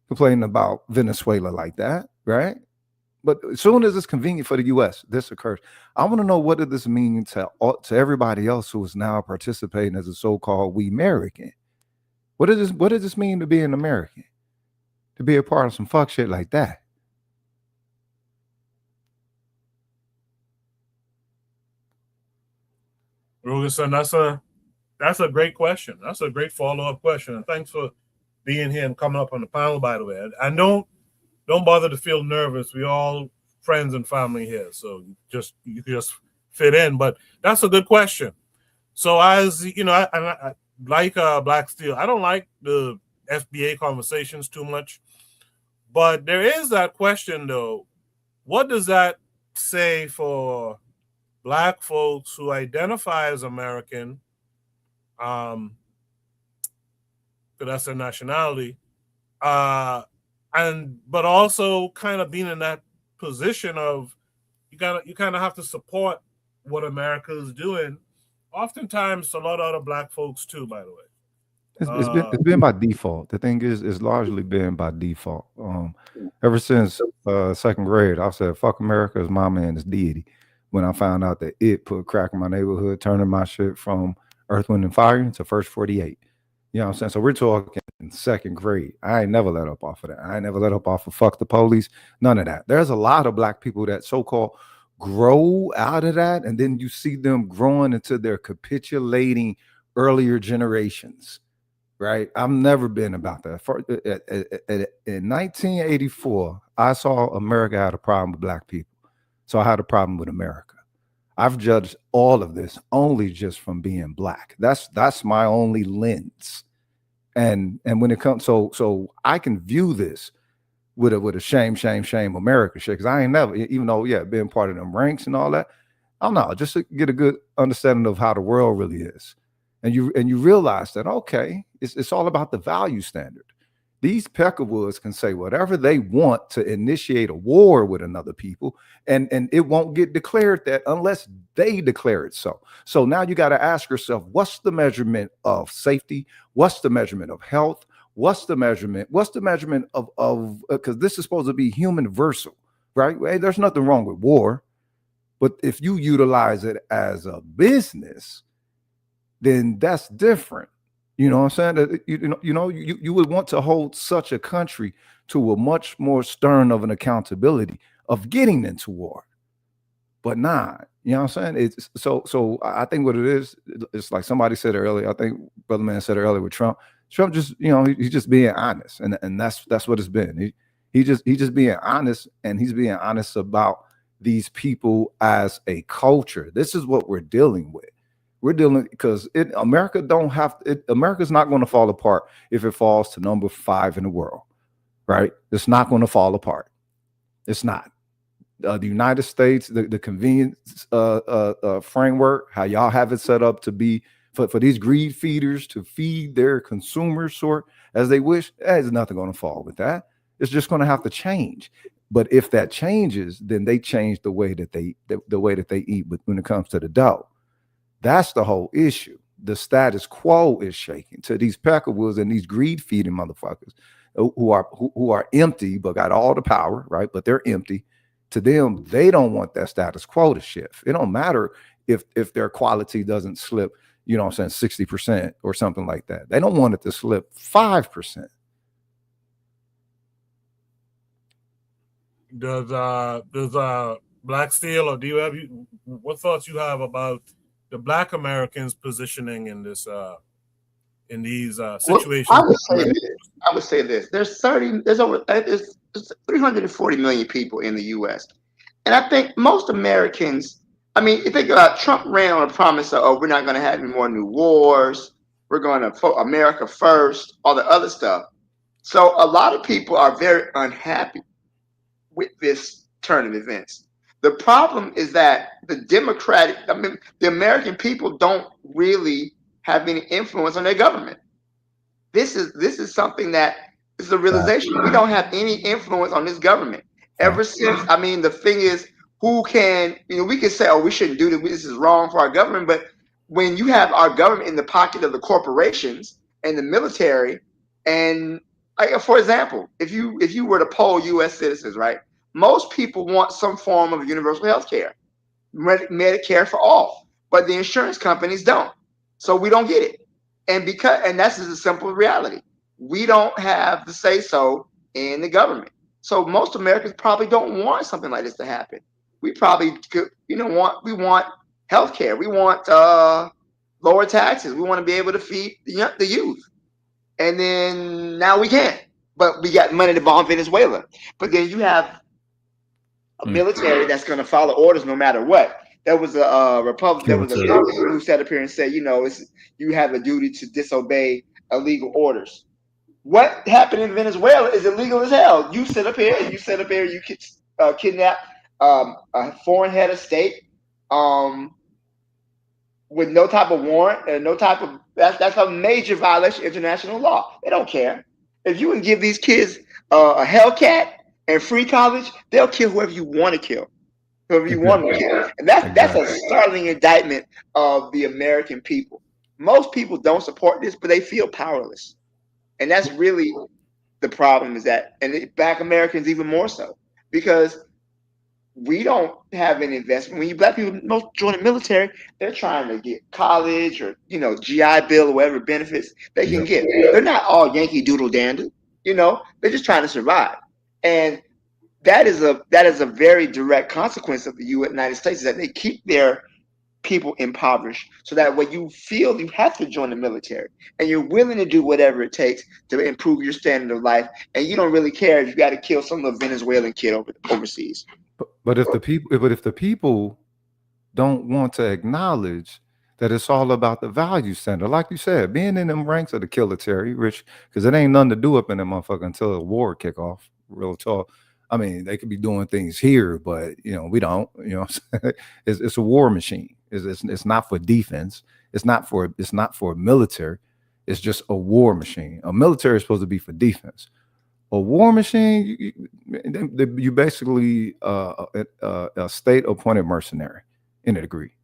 complaining about Venezuela like that, right? But as soon as it's convenient for the U.S., this occurs. I want to know, what did this mean to everybody else who is now participating as a so-called we American? What does this mean to be an American? To be a part of some fuck shit like that? Rogerson, that's a great question. That's a great follow-up question. And thanks for being here and coming up on the panel, by the way. And don't bother to feel nervous. We all friends and family here. So you can just fit in. But that's a good question. So as you know, I like Black Steel. I don't like the FBA conversations too much. But there is that question though. What does that say for Black folks who identify as American? Because that's their nationality, but also kind of being in that position of you kind of have to support what America is doing. Oftentimes, a lot of other Black folks too. By the way, it's been by default. The thing is, it's largely been by default. Ever since second grade, I've said "fuck America" is my man, is deity. When I found out that it put crack in my neighborhood, turning my shit from Earth, Wind, and Fire to First 48. You know what I'm saying? So we're talking second grade. I ain't never let up off of that. I ain't never let up off of fuck the police. None of that. There's a lot of Black people that so-called grow out of that, and then you see them growing into their capitulating earlier generations, right? I've never been about that. In 1984, I saw America had a problem with Black people. So I had a problem with America. I've judged all of this only just from being Black. That's my only lens. And when it comes, so I can view this with a shame America shit. Because I ain't never, even though, being part of them ranks and all that, I don't know, just to get a good understanding of how the world really is. And you realize that, okay, it's all about the value standard. These Peckerwoods can say whatever they want to initiate a war with another people, and it won't get declared that unless they declare it so. So now you got to ask yourself, what's the measurement of safety? What's the measurement of health? What's the measurement of because this is supposed to be universal, right? Hey, there's nothing wrong with war, but if you utilize it as a business, then that's different. You know what I'm saying? You would want to hold such a country to a much more stern of an accountability of getting into war. But nah, you know what I'm saying? It's so I think what it is, it's like somebody said earlier, I think Brother Man said earlier with Trump just, he's just being honest. And that's what it's been. He just being honest, and he's being honest about these people as a culture. This is what we're dealing with. We're dealing because America's not going to fall apart if it falls to number 5 in the world, right? It's not going to fall apart. It's not. The United States, the convenience framework, how y'all have it set up to be for these greed feeders to feed their consumers sort as they wish, there's nothing going to fall with that. It's just going to have to change. But if that changes, then they change the way that they eat when it comes to the dough. That's the whole issue. The status quo is shaking to these peckerwoods and these greed feeding motherfuckers who are empty but got all the power, right? But they're empty. To them, they don't want that status quo to shift. It don't matter if their quality doesn't slip, you know what I'm saying, 60% or something like that. They don't want it to slip 5%. Does Black Steel, or do you have what thoughts you have about the Black Americans positioning in this in these situations? Well, I would say this. There's 340 million people in the U.S. And I think most Americans, I mean, you think about Trump ran on a promise of, we're not going to have any more new wars. We're going to America first, all the other stuff. So a lot of people are very unhappy with this turn of events. The problem is that the American people don't really have any influence on their government. This is something that is a realization. We don't have any influence on this government. Ever since, I mean, the thing is, who can, we can say, oh, we shouldn't do this is wrong for our government. But when you have our government in the pocket of the corporations and the military, and for example, if you were to poll U.S. citizens, right, most people want some form of universal health care, Medicare for all, but the insurance companies don't. So we don't get it. And that's just a simple reality. We don't have the say so in the government. So most Americans probably don't want something like this to happen. We probably want health care. We want lower taxes. We want to be able to feed the youth. And then now we can't. But we got money to bomb Venezuela. But then you have a military that's going to follow orders no matter what. There was a Republican who sat up here and said, you have a duty to disobey illegal orders. What happened in Venezuela is illegal as hell. You sit up here, you kidnap a foreign head of state with no type of warrant and no type of that's a major violation of international law. They don't care. If you can give these kids a Hellcat and free college, they'll kill whoever you want to kill. Whoever you want to kill. And that's a startling indictment of the American people. Most people don't support this, but they feel powerless. And that's really the problem, is that, and Black Americans even more so, because we don't have an investment. When Black people most join the military, they're trying to get college or GI Bill or whatever benefits they can get. They're not all Yankee Doodle Dandy, they're just trying to survive. And that is a very direct consequence of the United States, is that they keep their people impoverished, so that when you feel you have to join the military and you're willing to do whatever it takes to improve your standard of life, and you don't really care if you got to kill some little Venezuelan kid overseas. But if the people don't want to acknowledge that it's all about the value center, like you said, being in them ranks of the kilitary, Rich, because it ain't nothing to do up in that motherfucker until a war kick off. Real talk. I mean, they could be doing things here, but we don't. It's a war machine. It's not for defense. It's not for military. It's just a war machine. A military is supposed to be for defense. A war machine, you basically a state-appointed mercenary in a degree.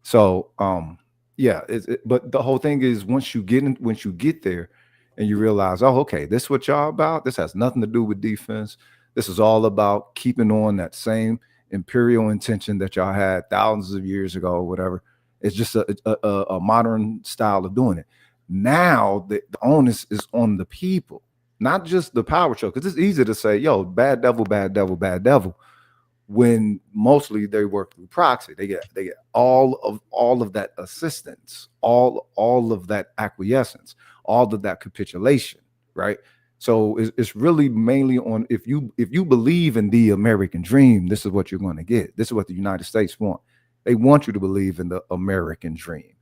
So but the whole thing is, once you get there and you realize, oh, okay, this is what y'all about. This has nothing to do with defense. This is all about keeping on that same imperial intention that y'all had thousands of years ago or whatever. It's just a modern style of doing it. Now the onus is on the people, not just the power show, because it's easy to say, yo, bad devil, bad devil, bad devil, when mostly they work through proxy. They get all of that assistance, all of that acquiescence, all of that capitulation, right? So it's really mainly on, if you believe in the American dream, this is what you're going to get. This is what the United States want. They want you to believe in the American dream.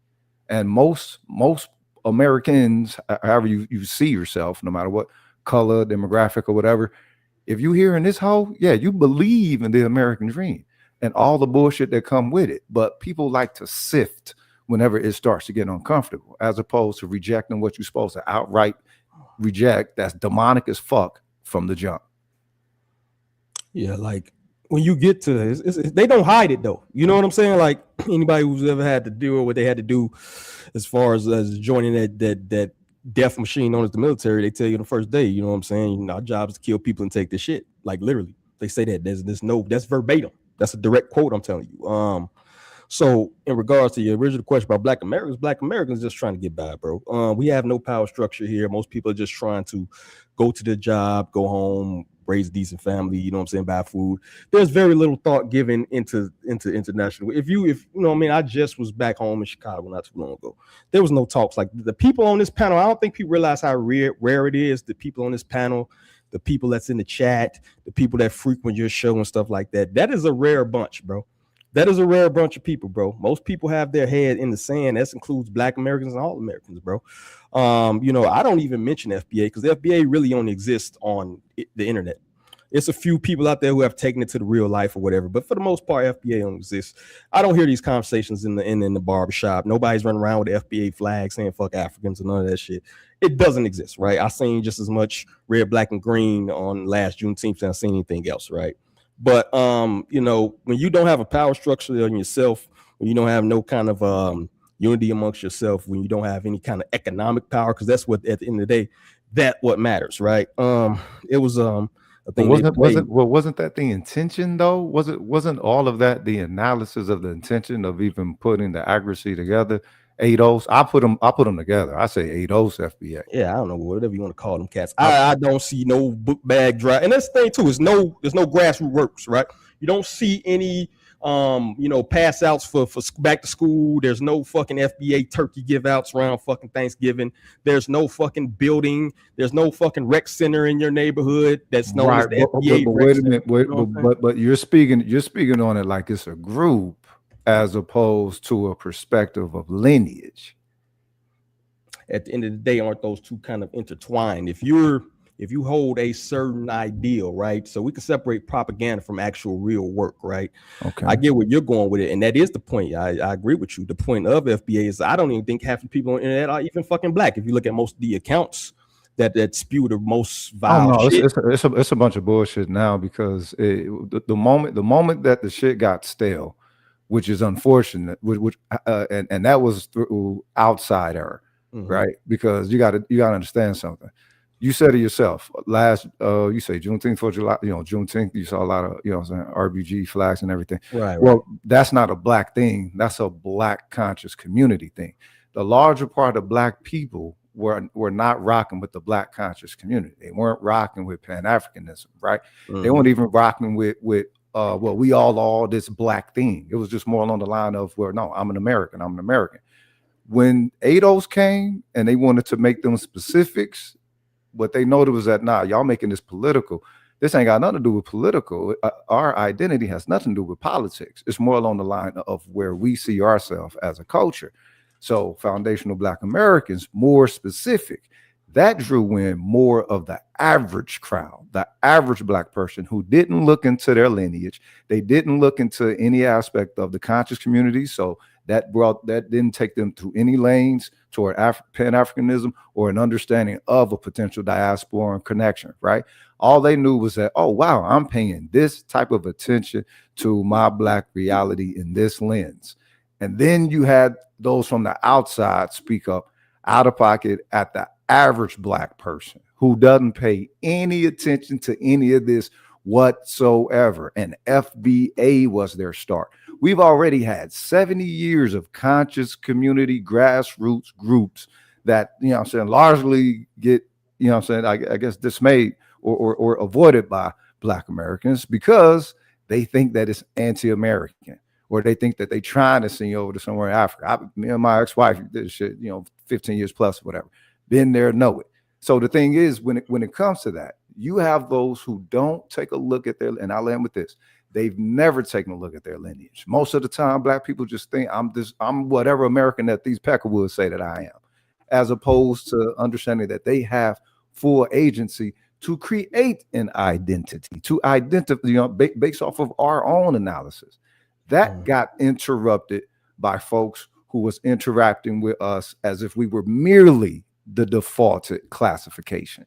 And most Americans, however you see yourself, no matter what color, demographic, or whatever, if you hear in this hole, yeah, you believe in the American dream and all the bullshit that come with it. But people like to sift whenever it starts to get uncomfortable, as opposed to rejecting what you're supposed to outright reject. That's demonic as fuck from the jump. Yeah, like when you get to they don't hide it though. You know what I'm saying? Like anybody who's ever had to do what they had to do as far as joining that death machine known as the military, they tell you the first day, you know what I'm saying? You know, our job is to kill people and take the shit. Like literally. They say that. There's no, that's verbatim. That's a direct quote I'm telling you. So in regards to your original question about Black Americans just trying to get by, bro. We have no power structure here. Most people are just trying to go to their job, go home, raise a decent family, you know what I'm saying, buy food. There's very little thought given into international. If you know what I mean, I just was back home in Chicago not too long ago. There was no talks. Like the people on this panel, I don't think people realize how rare it is. The people on this panel, the people that's in the chat, the people that frequent your show and stuff like that. That is a rare bunch, bro. That is a rare bunch of people, bro. Most people have their head in the sand. That includes Black Americans and all Americans, bro. You know, I don't even mention FBA because the FBA really only exists on the internet. It's a few people out there who have taken it to the real life or whatever, but for the most part, FBA don't exist. I don't hear these conversations in the barbershop. Nobody's running around with the FBA flag saying fuck Africans and none of that shit. It doesn't exist, right? I seen just as much red, black, and green on last Juneteenth than I seen anything else, right? But you know, when you don't have a power structure on yourself, when you don't have no kind of unity amongst yourself, when you don't have any kind of economic power, because that's what at the end of the day, that what matters, right? It was a thing. Wasn't that the intention though? Wasn't all of that the analysis of the intention of even putting the accuracy together? 8-0s. I put them together. I say 8-0s FBA. Yeah, I don't know, whatever you want to call them cats. I don't see no book bag drive, and that's the thing too. There's no grassroots works, right? You don't see any you know, pass outs for back to school. There's no fucking FBA turkey give outs around fucking Thanksgiving. There's no fucking building. There's no fucking rec center in your neighborhood that's known as the FBA. But wait a minute, but you're speaking on it like it's a group as opposed to a perspective of lineage. At the end of the day, aren't those two kind of intertwined? If you hold a certain ideal, right? So we can separate propaganda from actual real work, right? Okay. I get where you're going with it, and that is the point. I agree with you. The point of FBA is I don't even think half the people on the internet are even fucking Black. If you look at most of the accounts that spew the most vile shit. It's a bunch of bullshit now because the moment that the shit got stale, which is unfortunate, and that was through outside error, right? Because you got to understand something. You said it yourself last. You say Juneteenth, 4th of July. You know, Juneteenth. You saw a lot of RBG flags and everything. Right. Well, that's not a Black thing. That's a Black conscious community thing. The larger part of Black people were not rocking with the Black conscious community. They weren't rocking with Pan-Africanism, right? They weren't even rocking with well, we all this Black thing. It was just more along the line of, well, no, I'm an American. When 8-0s came and they wanted to make them specifics, what they noted was that, nah, y'all making this political. This ain't got nothing to do with political. Our identity has nothing to do with politics. It's more along the line of where we see ourselves as a culture. So foundational Black Americans, more specific, that drew in more of the average crowd, the average Black person who didn't look into their lineage. They didn't look into any aspect of the conscious community. So that didn't take them through any lanes toward Pan-Africanism or an understanding of a potential diaspora and connection, right? All they knew was that, oh, wow, I'm paying this type of attention to my Black reality in this lens. And then you had those from the outside speak up out of pocket at the average Black person who doesn't pay any attention to any of this whatsoever. And FBA was their start. We've already had 70 years of conscious community grassroots groups that, you know what I'm saying, largely get, you know what I'm saying, I guess dismayed or avoided by Black Americans because they think that it's anti-American, or they think that they trying to send you over to somewhere in Africa. Me and my ex-wife did this shit, 15 years plus, whatever. Been there, know it. So the thing is, when it comes to that, you have those who don't take a look at their, and I'll end with this. They've never taken a look at their lineage. Most of the time, Black people just think I'm whatever American that these Peckerwoods say that I am, as opposed to understanding that they have full agency to create an identity, to identify, based off of our own analysis. That got interrupted by folks who was interacting with us as if we were merely the defaulted classification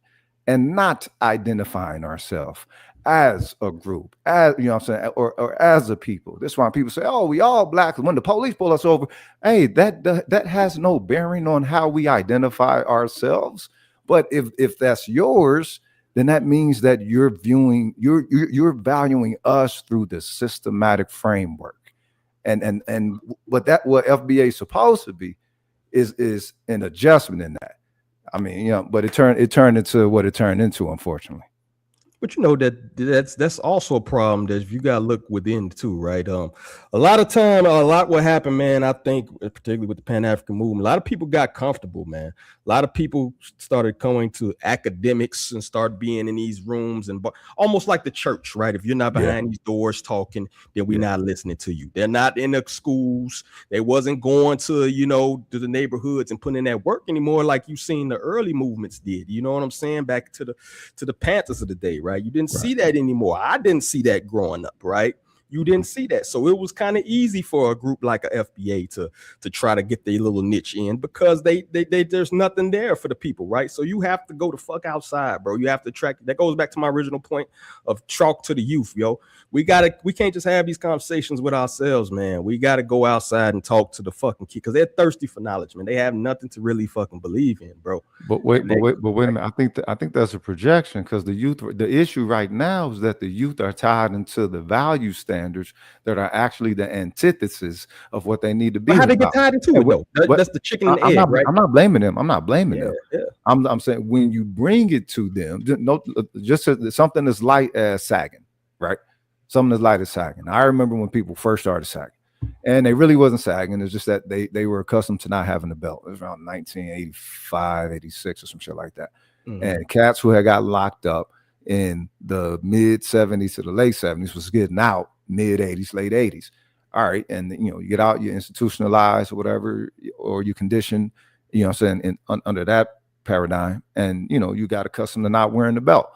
and not identifying ourselves as a group, as you know what I'm saying, or as a people. That's why people say, oh, we all black. When the police pull us over, hey, that has no bearing on how we identify ourselves. But if that's yours, then that means that you're valuing us through the systematic framework. And what FBA is supposed to be is an adjustment in that. I mean, you know, but it turned into what it turned into, unfortunately. But you know that's also a problem that you gotta look within too, right? A lot of time, a lot what happened, man. I think particularly with the Pan-African movement, a lot of people got comfortable, man. A lot of people started going to academics and start being in these rooms and almost like the church, right? If you're not behind these doors talking, then we're not listening to you. They're not in the schools. They wasn't going to, you know, to the neighborhoods and putting in that work anymore, like you seen the early movements did. You know what I'm saying? Back to the Panthers of the day, right? You didn't see that anymore. I didn't see that growing up, right? You didn't see that. So it was kind of easy for a group like a FBA to try to get their little niche in because they there's nothing there for the people, right? So you have to go the fuck outside, bro. You have to track. That goes back to my original point of talk to the youth, yo. We can't just have these conversations with ourselves, man. We got to go outside and talk to the fucking kid because they're thirsty for knowledge, man. They have nothing to really fucking believe in, bro. But wait a minute. I think that's a projection because the issue right now is that the youth are tied into the value standards that are actually the antithesis of what they need to be. But how they get tied into it though? That's the chicken and the egg, right? I'm not blaming them. I'm not blaming them. Yeah. I'm saying when you bring it to them, just something as light as sagging, right? Something as light as sagging. I remember when people first started sagging, and they really wasn't sagging. It's just that they were accustomed to not having a belt. It was around 1985, 86 or some shit like that. Mm-hmm. And cats who had got locked up in the mid 70s to the late 70s was getting out mid 80s, late 80s. All right. And you know, you get out, you institutionalize or whatever, or you condition, you know what I'm saying, under that paradigm. And you know, you got accustomed to not wearing the belt.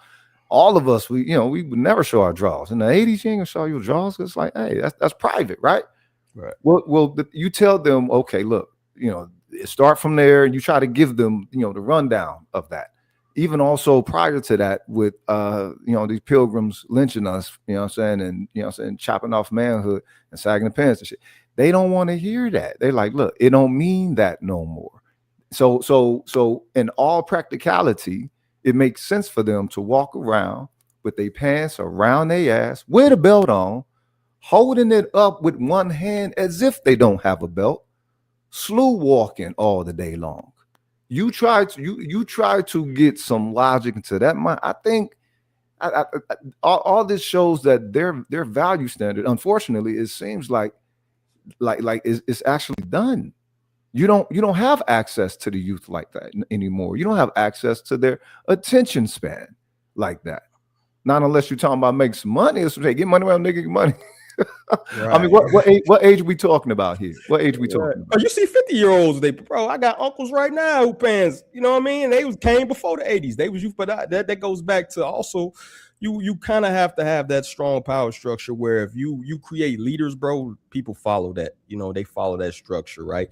All of us, we would never show our draws. In the 80s, you ain't gonna show your draws. It's like, hey, that's private, right? Right. Well, you tell them, okay, look, you know, start from there, and you try to give them, you know, the rundown of that. Even also prior to that, with you know, these pilgrims lynching us, you know what I'm saying, and you know what I'm saying, chopping off manhood and sagging the pants and shit. They don't want to hear that. They're like, look, it don't mean that no more. So in all practicality, it makes sense for them to walk around with their pants around their ass, with a belt on, holding it up with one hand as if they don't have a belt, slew walking all the day long. You try to get some logic into that mind. I think all this shows that their value standard, unfortunately, it seems like it's actually done. You don't have access to the youth like that anymore. You don't have access to their attention span like that. Not unless you're talking about make some money or something. Get money around, nigga, get money. Right. I mean, what age are we talking about here? What age are we talking about? Oh, you see 50-year-olds, bro. I got uncles right now who pants, you know what I mean? They came before the 80s. They was youth, but that goes back to also you kind of have to have that strong power structure where if you create leaders, bro, people follow that. You know, they follow that structure, right?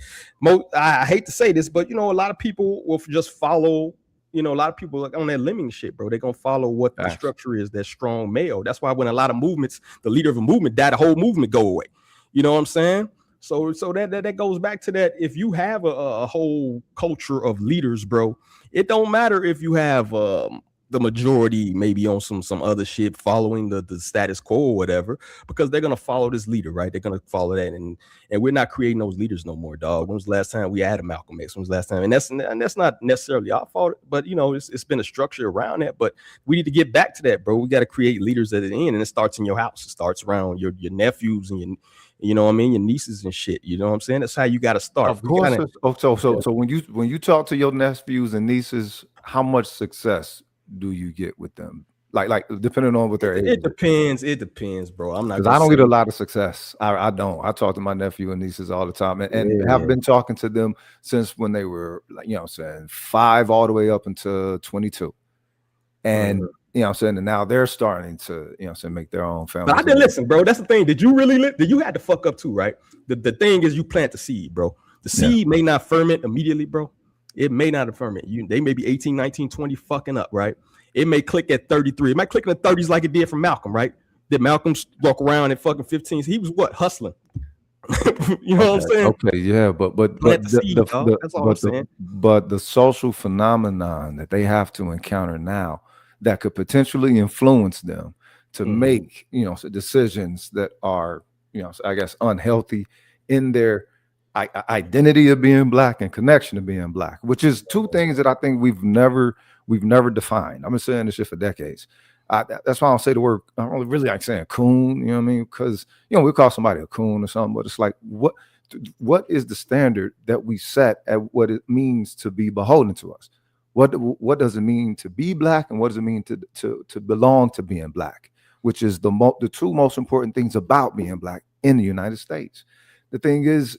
I hate to say this, but you know, a lot of people will just follow. You know, a lot of people like on that lemming shit, bro. They're gonna follow what the structure is, that strong male. That's why when a lot of movements, the leader of a movement die, the whole movement go away. You know what I'm saying? So that goes back to that. If you have a whole culture of leaders, bro, it don't matter if you have the majority maybe on some other shit following the status quo or whatever, because they're gonna follow this leader, right? They're gonna follow that, and we're not creating those leaders no more, dog. When was the last time we had a Malcolm X? When was the last time? And that's not necessarily our fault, but you know, it's been a structure around that. But we need to get back to that, bro. We got to create leaders at the end, and it starts in your house. It starts around your nephews and you know what I mean, your nieces and shit. You know what I'm saying? That's how you got to start. Of course. So when you talk to your nephews and nieces, how much success do you get with them? Like depending on what their age. It depends, bro. I'm not, because I don't get a lot of success. I don't. I talk to my nephew and nieces all the time, and have been talking to them since when they were, like, you know what I'm saying, 5 all the way up until 22. And you know what I'm saying, and now they're starting to, you know what I'm saying, make their own family. But I didn't listen, bro. That's the thing. Did you really you had to fuck up too, right? The thing is, you plant the seed, bro. The seed may not ferment immediately, bro. It may not ferment. They may be 18, 19, 20 fucking up, right? It may click at 33. It might click in the 30s like it did for Malcolm, right? Did Malcolm walk around at fucking 15? He was what, hustling? You know what I'm saying? Okay, yeah, but Plant the seed, dog. That's all I'm saying. But the social phenomenon that they have to encounter now that could potentially influence them to make, you know, decisions that are, you know, I guess unhealthy in their identity of being black and connection to being black, which is two things that I think we've never defined. I've been saying this shit for decades. That's why I don't say the word. I don't really like saying coon. You know what I mean? Because, you know, we call somebody a coon or something, but it's like, what is the standard that we set at what it means to be beholden to us? What does it mean to be black, and what does it mean to belong to being black? Which is the two most important things about being black in the United States. The thing is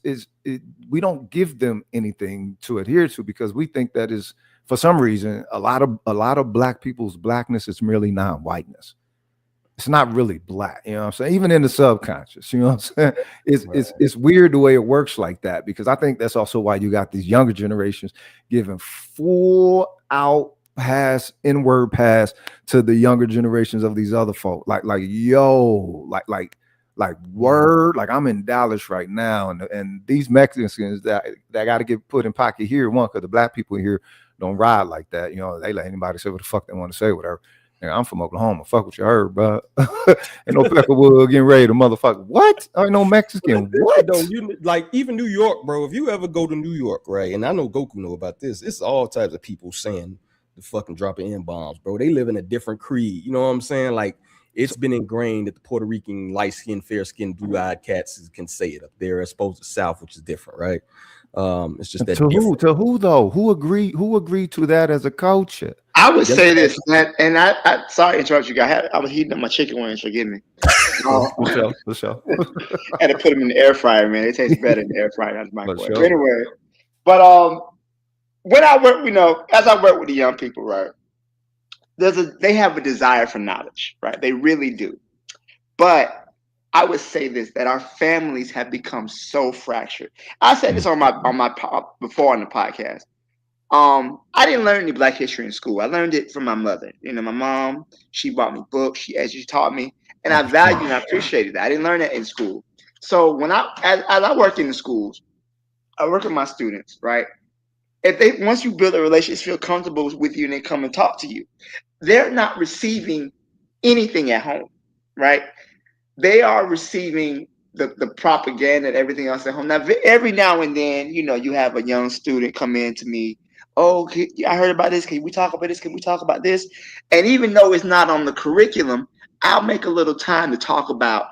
we don't give them anything to adhere to because we think that is, for some reason, a lot of black people's blackness is merely non-whiteness. It's not really black, you know what I'm saying? Even in the subconscious, you know what I'm saying? It's weird the way it works like that, because I think that's also why you got these younger generations giving full out pass, N-word pass to the younger generations of these other folk. Like word, like I'm in Dallas right now, and these Mexicans that got to get put in pocket here, one, because the black people here don't ride like that. You know, they let anybody say what the fuck they want to say, whatever. And I'm from Oklahoma. Fuck what you heard, bro. Ain't no Peckerwood getting ready to motherfucker. What? I ain't no Mexican. What? Though, you like even New York, bro. If you ever go to New York, right? And I know Goku know about this. It's all types of people saying the fucking dropping N-bombs, bro. They live in a different creed. You know what I'm saying? Like, it's been ingrained that the Puerto Rican, light-skinned, fair-skinned, blue-eyed cats can say it up there as opposed to South, which is different, right? It's just that to who though? Who agreed to that as a culture? I would say this, and I sorry to interrupt you guys. I was heating up my chicken wings. Forgive me. For sure. Had to put them in the air fryer, man. It tastes better in the air fryer than the microwave. Sure. Anyway, but when I work, you know, as I work with the young people, right? They have a desire for knowledge, right? They really do. But I would say this, that our families have become so fractured. I said this on my before on the podcast. I didn't learn any Black history in school. I learned it from my mother. You know, my mom, she bought me books, she taught me, and I valued and I appreciated that. I didn't learn that in school. So when as I work in the schools, I work with my students, right? If once you build a relationship, feel comfortable with you, and they come and talk to you, they're not receiving anything at home, right? They are receiving the propaganda and everything else at home. Now, every now and then, you know, you have a young student come in to me. Oh, I heard about this. Can we talk about this? Can we talk about this? And even though it's not on the curriculum, I'll make a little time to talk about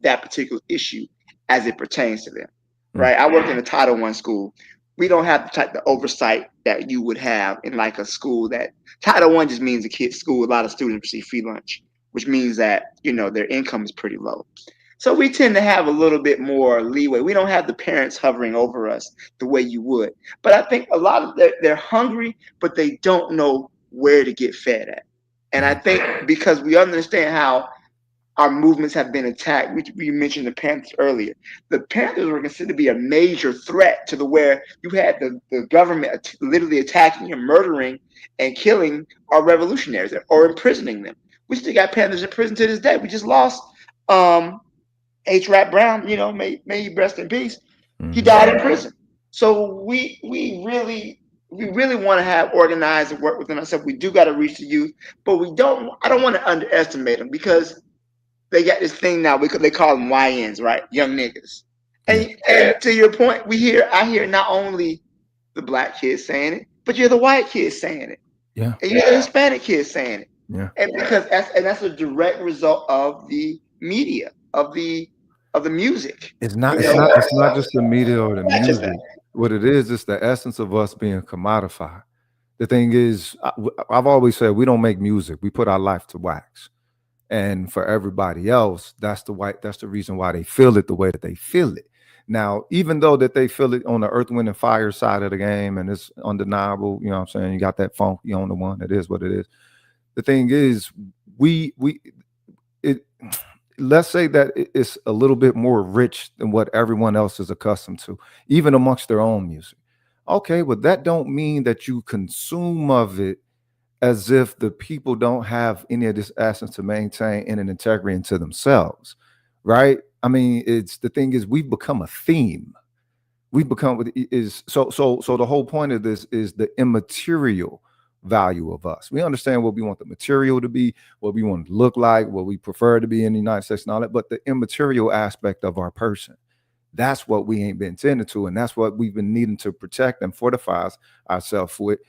that particular issue as it pertains to them, right? I work in a Title I school. We don't have the type of oversight that you would have in like a school that Title I just means a kid's school. A lot of students receive free lunch, which means that, you know, their income is pretty low. So we tend to have a little bit more leeway. We don't have the parents hovering over us the way you would. But I think a lot of they're hungry, but they don't know where to get fed at. And I think because we understand how our movements have been attacked. We mentioned the Panthers earlier. The Panthers were considered to be a major threat to where you had the government literally attacking and murdering and killing our revolutionaries or imprisoning them. We still got Panthers in prison to this day. We just lost H. Rap Brown, you know, may he rest in peace. He died in prison. So we really want to have organized and work with them. I said we do got to reach the youth, but I don't want to underestimate them, because they got this thing now they call them YNs, right? Young niggas. And to your point, I hear not only the Black kids saying it, but you're the white kids saying it. Yeah. And you're the Hispanic kids saying it. Yeah. And because that's a direct result of the media, of the music. It's not just the media or the music. What it is the essence of us being commodified. The thing is, I've always said we don't make music, we put our life to wax. And for everybody else, that's the reason why they feel it the way that they feel it. Now, even though that they feel it on the Earth, Wind, and Fire side of the game, and it's undeniable, you know what I'm saying? You got that funky on the one. It is what it is. The thing is, let's say that it's a little bit more rich than what everyone else is accustomed to, even amongst their own music. Okay, but that don't mean that you consume of it as if the people don't have any of this essence to maintain in an integrity into themselves, right? I mean, it's the thing is we've become a theme. We've become is so the whole point of this is the immaterial value of us. We understand what we want the material to be, what we want to look like, what we prefer to be in the United States and all that, but the immaterial aspect of our person, that's what we ain't been tended to, and that's what we've been needing to protect and fortify ourselves with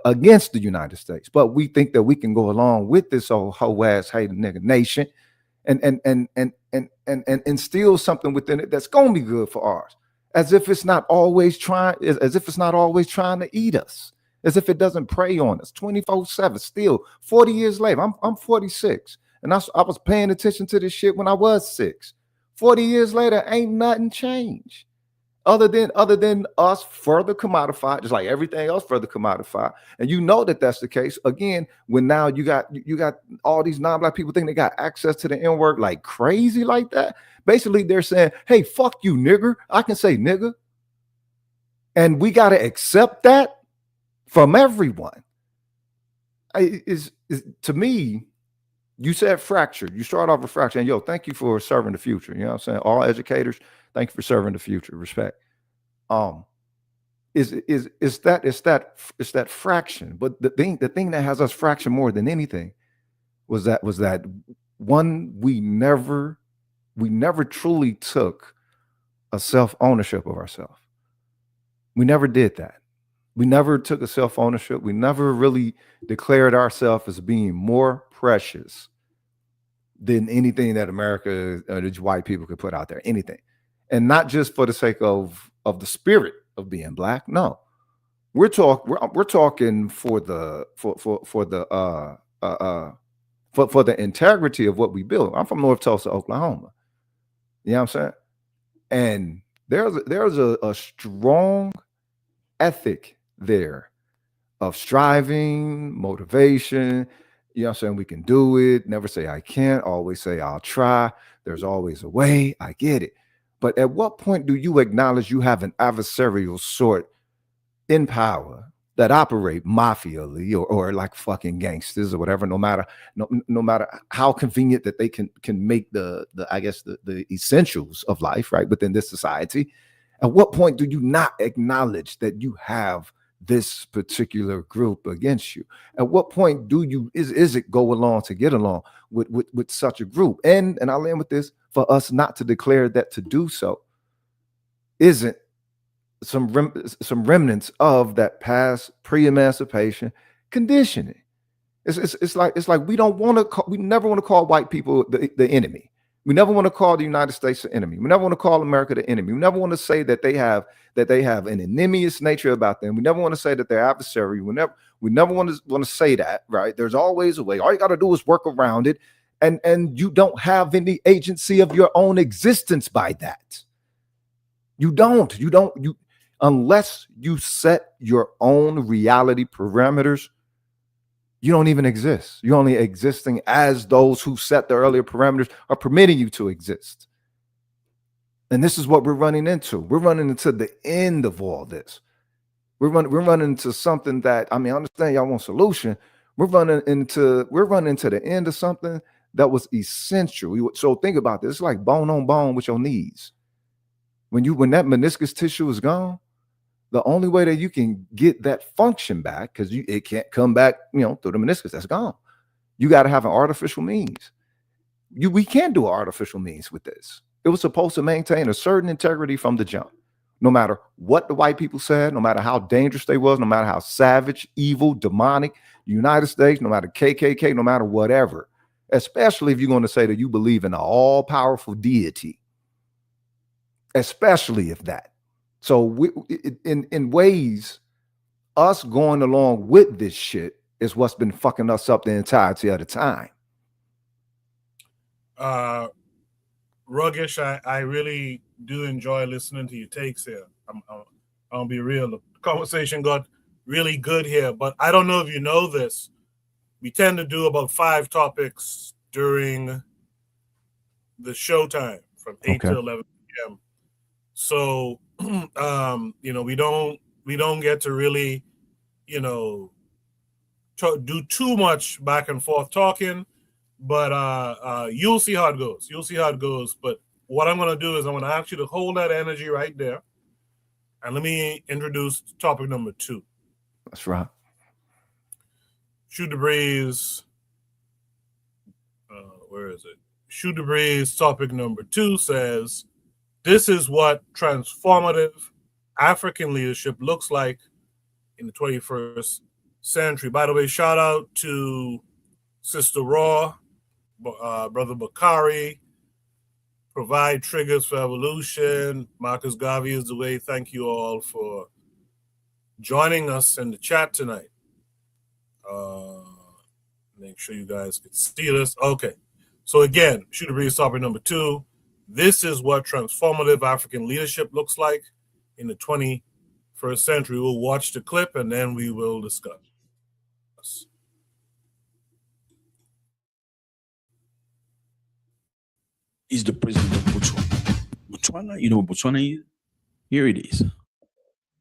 against the United States. But we think that we can go along with this old hoe ass hating nigga nation and instill something within it that's gonna be good for ours, as if it's not always trying, as if it's not always trying to eat us, as if it doesn't prey on us 24/7. Still, 40 years later, I'm 46, and I was paying attention to this shit when I was 6. 40 years later, ain't nothing changed. Other than us further commodified, just like everything else further commodified. And you know that that's the case. Again, when now you got all these non-black people think they got access to the N-word like crazy like that. Basically, they're saying, hey, fuck you, nigger. I can say nigger. And we got to accept that from everyone. To me, you said fracture. You start off with fracture. And yo, thank you for serving the future. You know what I'm saying? All educators, thank you for serving the future. Respect. Is that fraction. But the thing that has us fraction more than anything was that one, we never truly took a self-ownership of ourselves. We never did that. We never took a self-ownership. We never really declared ourselves as being more precious than anything that America or these white people could put out there, anything. And not just for the sake of the spirit of being black. No, we're talking for the integrity of what we build. I'm from North Tulsa, Oklahoma. You know what I'm saying? And there's a strong ethic there of striving, motivation. You know what I'm saying? We can do it. Never say I can't. Always say I'll try. There's always a way. I get it. But at what point do you acknowledge you have an adversarial sort in power that operate mafially or like fucking gangsters or whatever, no matter how convenient that they can make the I guess the essentials of life, right, within this society? At what point do you not acknowledge that you have this particular group against you? At what point do you is it go along to get along with such a group? And I'll end with this: for us not to declare that to do so isn't some remnants of that past pre-emancipation conditioning. It's like we never want to call white people the enemy. We never want to call the United States the enemy. We never want to call America the enemy. We never want to say that they have an enemious nature about them. We never want to say that they're adversary. We never want to say that, right? There's always a way. All you got to do is work around it, and you don't have any agency of your own existence by that. You don't unless you set your own reality parameters. You don't even exist. You're only existing as those who set the earlier parameters are permitting you to exist. And this is what we're running into. We're running into the end of all this. We're running into something that, I mean, I understand y'all want solution. We're running into the end of something that was essential. So think about this. It's like bone on bone with your knees. When that meniscus tissue is gone, the only way that you can get that function back, because it can't come back, through the meniscus, that's gone. You got to have an artificial means. We can't do artificial means with this. It was supposed to maintain a certain integrity from the jump. No matter what the white people said, no matter how dangerous they was, no matter how savage, evil, demonic, the United States, no matter KKK, no matter whatever, especially if you're going to say that you believe in an all-powerful deity, especially if that. So in ways, us going along with this shit is what's been fucking us up the entirety of the time. Ruggish, I really do enjoy listening to your takes here. I'll be real. The conversation got really good here, but I don't know if you know this. We tend to do about 5 topics during the showtime from 8 to 11 p.m. So, we don't get to really, do too much back and forth talking, but you'll see how it goes. You'll see how it goes. But what I'm going to do is I'm going to ask you to hold that energy right there. And let me introduce topic number 2. That's right. Shoot the Breeze. Where is it? Shoot the Breeze topic number 2 says, this is what transformative African leadership looks like in the 21st century. By the way, shout out to Sister Raw, Brother Bakari, Provide Triggers for Evolution, Marcus Garvey is the way. Thank you all for joining us in the chat tonight. Make sure you guys can see this. Okay. So again, Shoot the Breeze topic number 2. This is what transformative African leadership looks like in the 21st century. We'll watch the clip and then we will discuss. He's the president of Botswana. Botswana, you know what Botswana is? Here it is.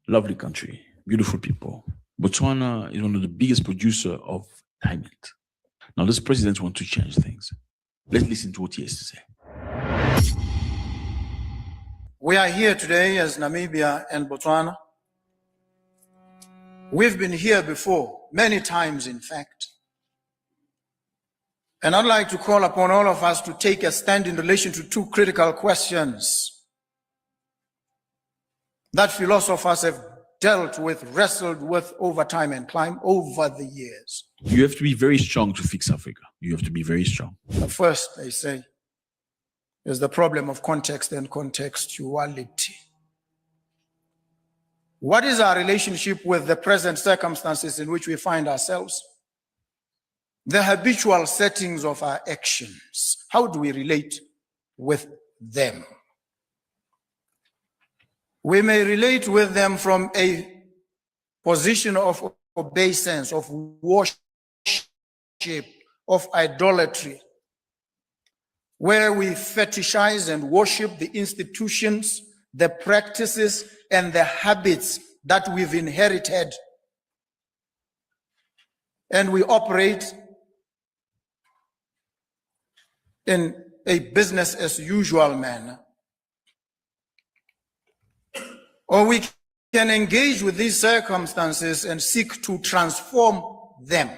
Lovely country, beautiful people. Botswana is one of the biggest producers of diamond. Now, this president wants to change things. Let's listen to what he has to say. We are here today as Namibia and Botswana. We've been here before, many times in fact. And I'd like to call upon all of us to take a stand in relation to 2 critical questions that philosophers have dealt with, wrestled with over time and climbed over the years. You have to be very strong to fix Africa. You have to be very strong. The first, they say, is the problem of context and contextuality. What is our relationship with the present circumstances in which we find ourselves? The habitual settings of our actions. How do we relate with them? We may relate with them from a position of obeisance, of worship, of idolatry, where we fetishize and worship the institutions, the practices, and the habits that we've inherited. And we operate in a business as usual manner. Or we can engage with these circumstances and seek to transform them.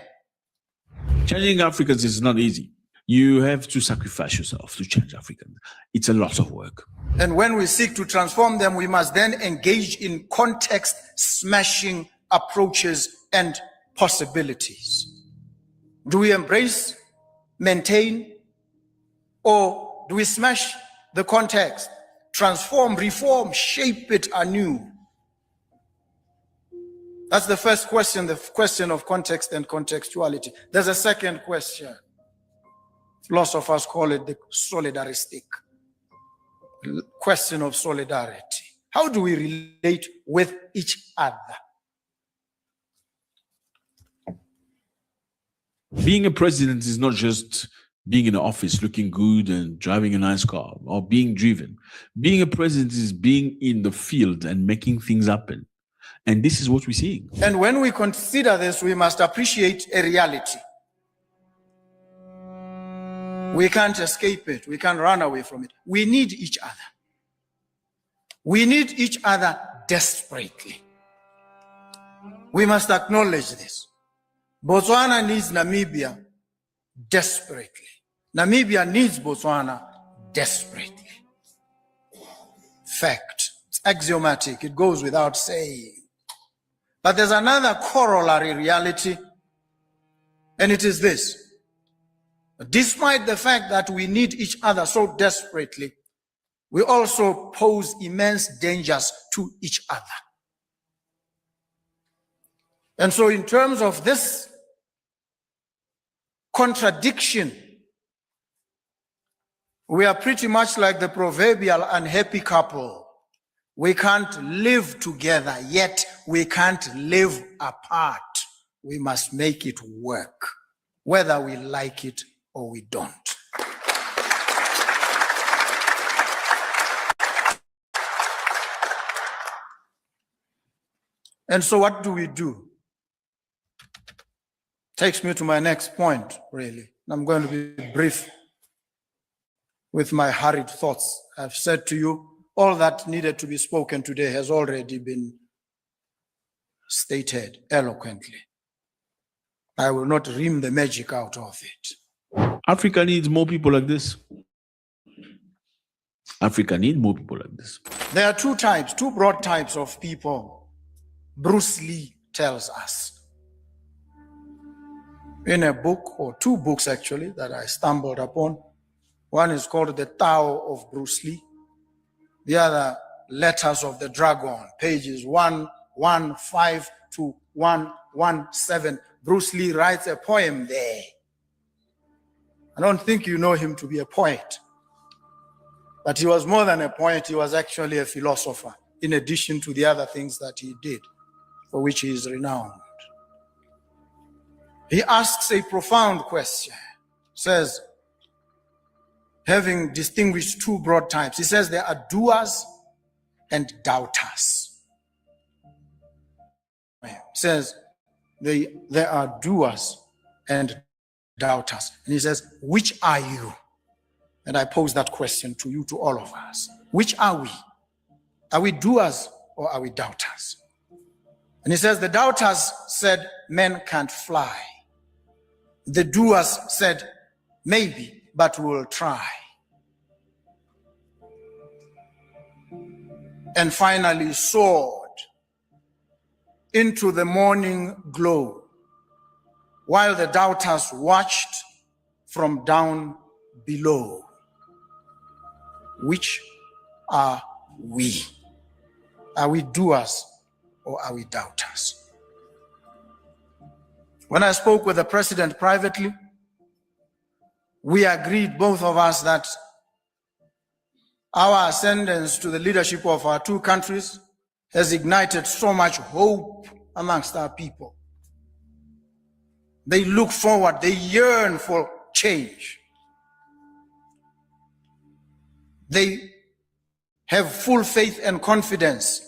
Changing Africans is not easy. You have to sacrifice yourself to change Africans. It's a lot of work. And when we seek to transform them, we must then engage in context-smashing approaches and possibilities. Do we embrace, maintain, or do we smash the context, transform, reform, shape it anew? That's the first question, the question of context and contextuality. There's a second question. Philosophers call it the solidaristic question of solidarity. How do we relate with each other? Being a president is not just being in the office looking good and driving a nice car or being driven. Being a president is being in the field and making things happen. And this is what we're seeing. And when we consider this, we must appreciate a reality. We can't escape it. We can't run away from it. We need each other. We need each other desperately. We must acknowledge this. Botswana needs Namibia desperately. Namibia needs Botswana desperately. Fact. It's axiomatic. It goes without saying. But there's another corollary reality, and it is this. Despite the fact that we need each other so desperately, we also pose immense dangers to each other. And so in terms of this contradiction, we are pretty much like the proverbial unhappy couple. We can't live together, yet we can't live apart. We must make it work, whether we like it or we don't. And so what do we do? Takes me to my next point, really. I'm going to be brief with my hurried thoughts. I've said to you, all that needed to be spoken today has already been stated eloquently. I will not ream the magic out of it. Africa needs more people like this. Africa needs more people like this. There are two broad types of people, Bruce Lee tells us. In a book, or two books actually, that I stumbled upon. One is called The Tao of Bruce Lee. The other, Letters of the Dragon, pages 115 to 117. Bruce Lee writes a poem there. I don't think you know him to be a poet, but he was more than a poet. He was actually a philosopher, in addition to the other things that he did, for which he is renowned. He asks a profound question, says, having distinguished two broad types, he says there are doers and doubters. He says there are doers and doubters. And he says, which are you? And I pose that question to you, to all of us. Which are we? Are we doers or are we doubters? And he says the doubters said men can't fly. The doers said, maybe, but we'll try. And finally soared into the morning glow while the doubters watched from down below. Which are we? Are we doers or are we doubters? When I spoke with the president privately, we agreed, both of us, that our ascendance to the leadership of our two countries has ignited so much hope amongst our people. They look forward, they yearn for change. They have full faith and confidence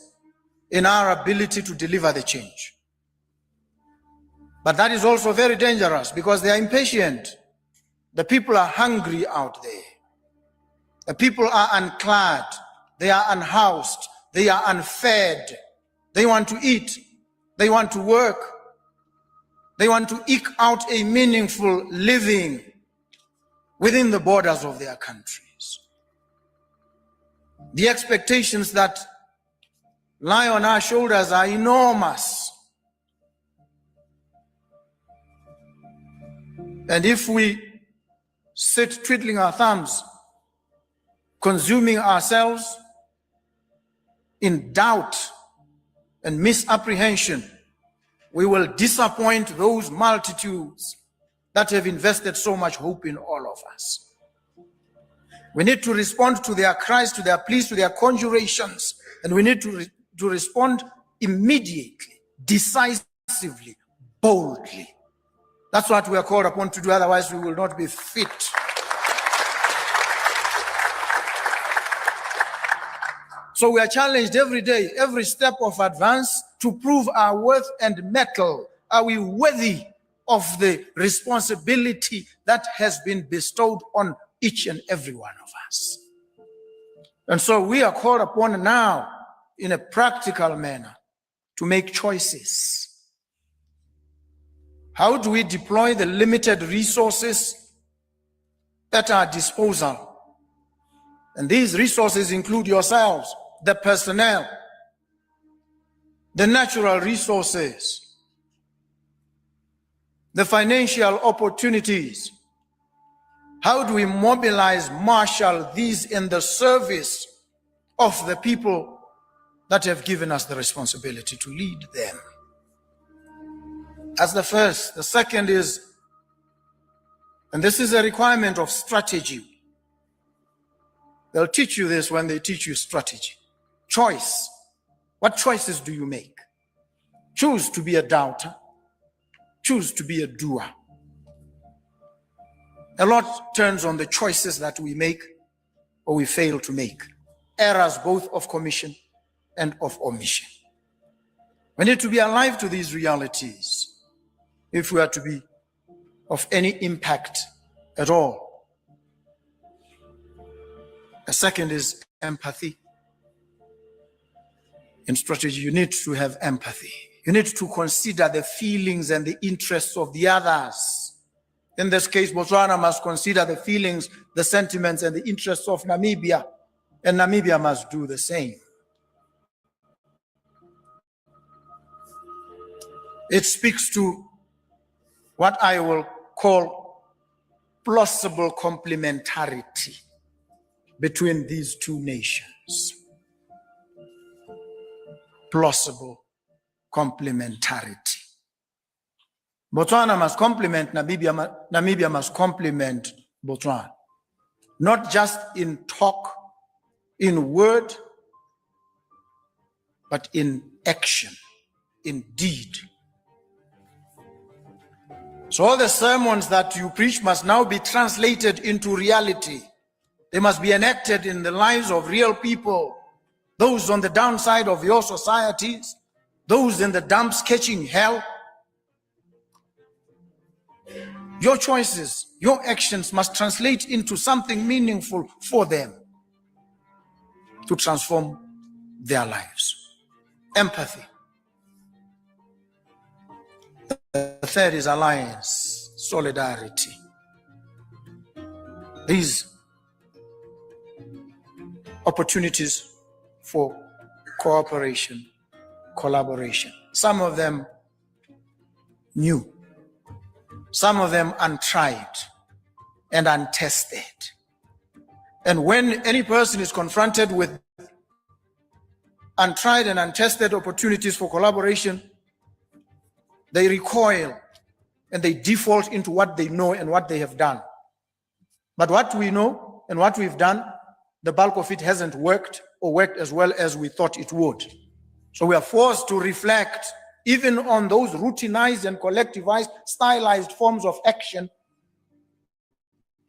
in our ability to deliver the change. But that is also very dangerous because they are impatient. The people are hungry out there. The people are unclad. They are unhoused. They are unfed. They want to eat. They want to work. They want to eke out a meaningful living within the borders of their countries. The expectations that lie on our shoulders are enormous. And if we sit twiddling our thumbs, consuming ourselves in doubt and misapprehension, we will disappoint those multitudes that have invested so much hope in all of us. We need to respond to their cries, to their pleas, to their conjurations, and we need to respond immediately, decisively, boldly. That's what we are called upon to do, otherwise we will not be fit. So we are challenged every day, every step of advance, to prove our worth and mettle. Are we worthy of the responsibility that has been bestowed on each and every one of us? And so we are called upon now, in a practical manner, to make choices. How do we deploy the limited resources at our disposal? And these resources include yourselves, the personnel, the natural resources, the financial opportunities. How do we mobilize, marshal these in the service of the people that have given us the responsibility to lead them? That's the first. The second is, and this is a requirement of strategy. They'll teach you this when they teach you strategy. Choice. What choices do you make? Choose to be a doubter. Choose to be a doer. A lot turns on the choices that we make or we fail to make. Errors both of commission and of omission. We need to be alive to these realities if we are to be of any impact at all. The second is empathy. In strategy, you need to have empathy. You need to consider the feelings and the interests of the others. In this case, Botswana must consider the feelings, the sentiments, and the interests of Namibia, and Namibia must do the same. It speaks to what I will call plausible complementarity between these two nations. Plausible complementarity. Botswana must complement Namibia, Namibia must complement Botswana. Not just in talk, in word, but in action, in deed. So all the sermons that you preach must now be translated into reality. They must be enacted in the lives of real people, those on the downside of your societies, those in the dumps catching hell. Your choices, your actions must translate into something meaningful for them to transform their lives. Empathy. The third is alliance, solidarity. These opportunities for cooperation, collaboration. Some of them new, some of them untried and untested. And when any person is confronted with untried and untested opportunities for collaboration, they recoil and they default into what they know and what they have done. But what we know and what we've done, the bulk of it hasn't worked or worked as well as we thought it would. So we are forced to reflect even on those routinized and collectivized, stylized forms of action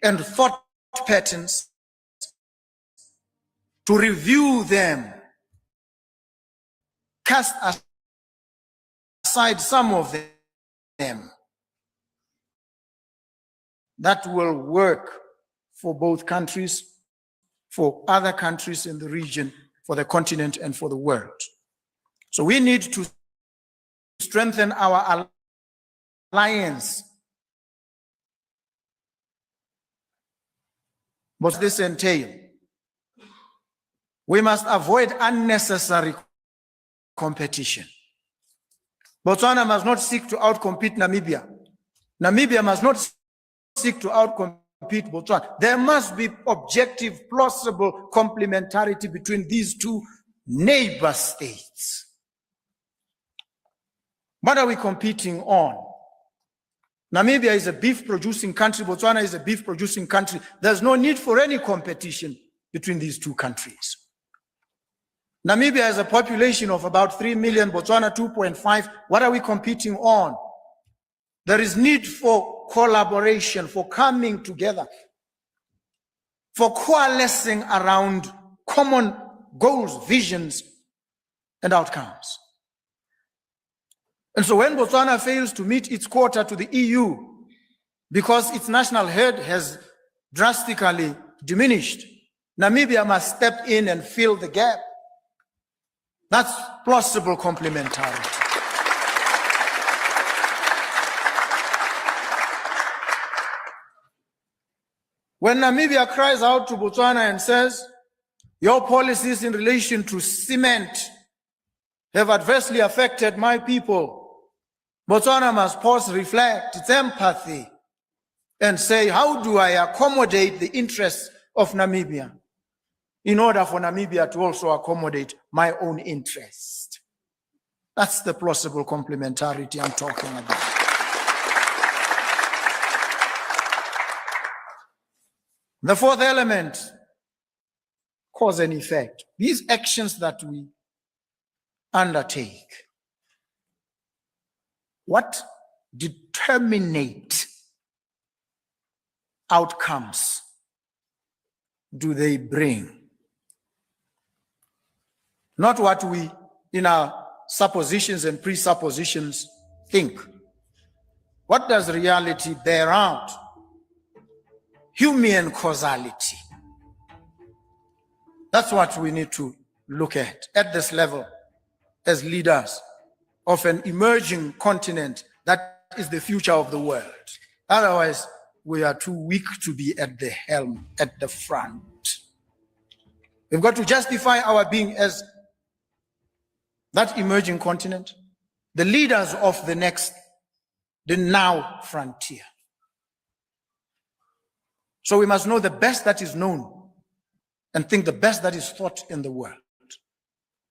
and thought patterns, to review them, cast aside some of them that will work for both countries, for other countries in the region, for the continent, and for the world. So we need to strengthen our alliance. What does this entail? We must avoid unnecessary competition. Botswana must not seek to outcompete Namibia. Namibia must not seek to outcompete Botswana. There must be objective, plausible complementarity between these two neighbor states. What are we competing on? Namibia is a beef-producing country. Botswana is a beef-producing country. There's no need for any competition between these two countries. Namibia has a population of about 3 million, Botswana 2.5. What are we competing on? There is need for collaboration, for coming together, for coalescing around common goals, visions, and outcomes. And so when Botswana fails to meet its quota to the EU because its national herd has drastically diminished, Namibia must step in and fill the gap. That's plausible complementarity. When Namibia cries out to Botswana and says, your policies in relation to cement have adversely affected my people, Botswana must pause, reflect, its empathy, and say, how do I accommodate the interests of Namibia in order for Namibia to also accommodate my own interest? That's the plausible complementarity I'm talking about. The fourth element, cause and effect. These actions that we undertake, what determinate outcomes do they bring? Not what we, in our suppositions and presuppositions, think What does reality bear out? Human causality. That's what we need to look at this level as leaders of an emerging continent that is the future of the world. Otherwise, we are too weak to be at the helm, at the front. We've got to justify our being as that emerging continent, the leaders of the now frontier. So we must know the best that is known and think the best that is thought in the world.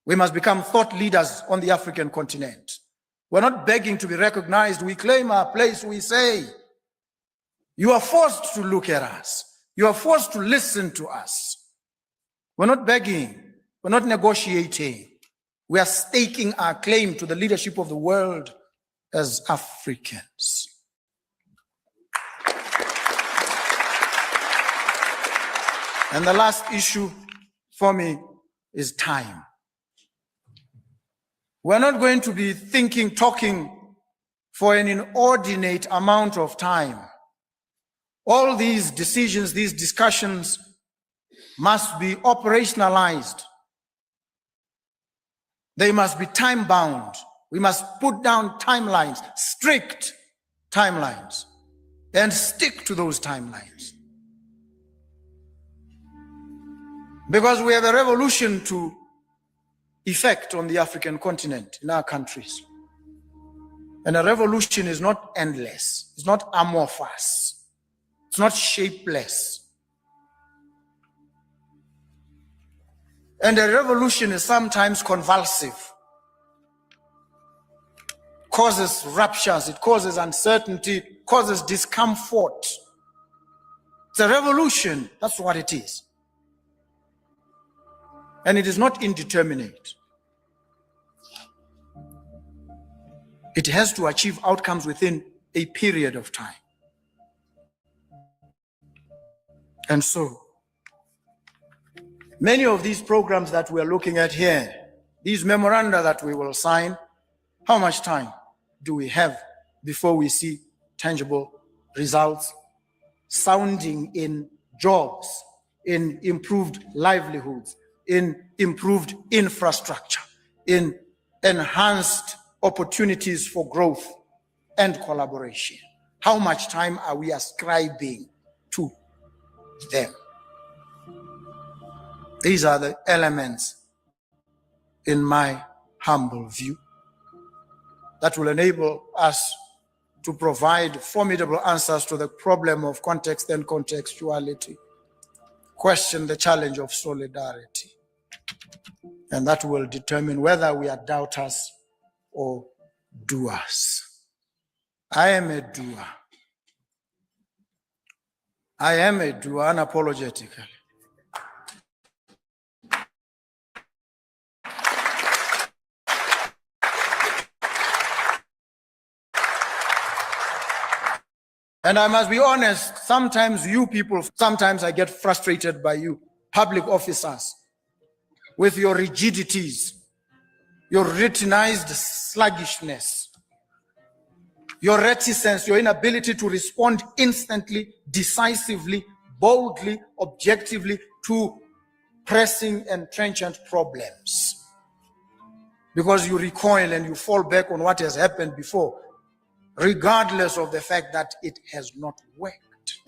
We must become thought leaders on the African continent. We're not begging to be recognized. We claim our place. We say, you are forced to look at us. You are forced to listen to us. We're not begging. We're not negotiating. We are staking our claim to the leadership of the world as Africans. And the last issue for me is time. We're not going to be talking for an inordinate amount of time. All these decisions, these discussions must be operationalized. They must be time-bound. We must put down timelines, strict timelines, and stick to those timelines. Because we have a revolution to effect on the African continent, in our countries. And a revolution is not endless. It's not amorphous. It's not shapeless. And a revolution is sometimes convulsive. It causes ruptures, it causes uncertainty, it causes discomfort. It's a revolution, that's what it is. And it is not indeterminate. It has to achieve outcomes within a period of time. And so, many of these programs that we are looking at here, these memoranda that we will sign, how much time do we have before we see tangible results sounding in jobs, in improved livelihoods, in improved infrastructure, in enhanced opportunities for growth and collaboration? How much time are we ascribing to them? These are the elements, in my humble view, that will enable us to provide formidable answers to the problem of context and contextuality, question the challenge of solidarity, and that will determine whether we are doubters or doers. I am a doer. I am a doer unapologetically. And I must be honest, sometimes you people, sometimes I get frustrated by you, public officers, with your rigidities, your routinized sluggishness, your reticence, your inability to respond instantly, decisively, boldly, objectively to pressing and trenchant problems. Because you recoil and you fall back on what has happened before, regardless of the fact that it has not worked.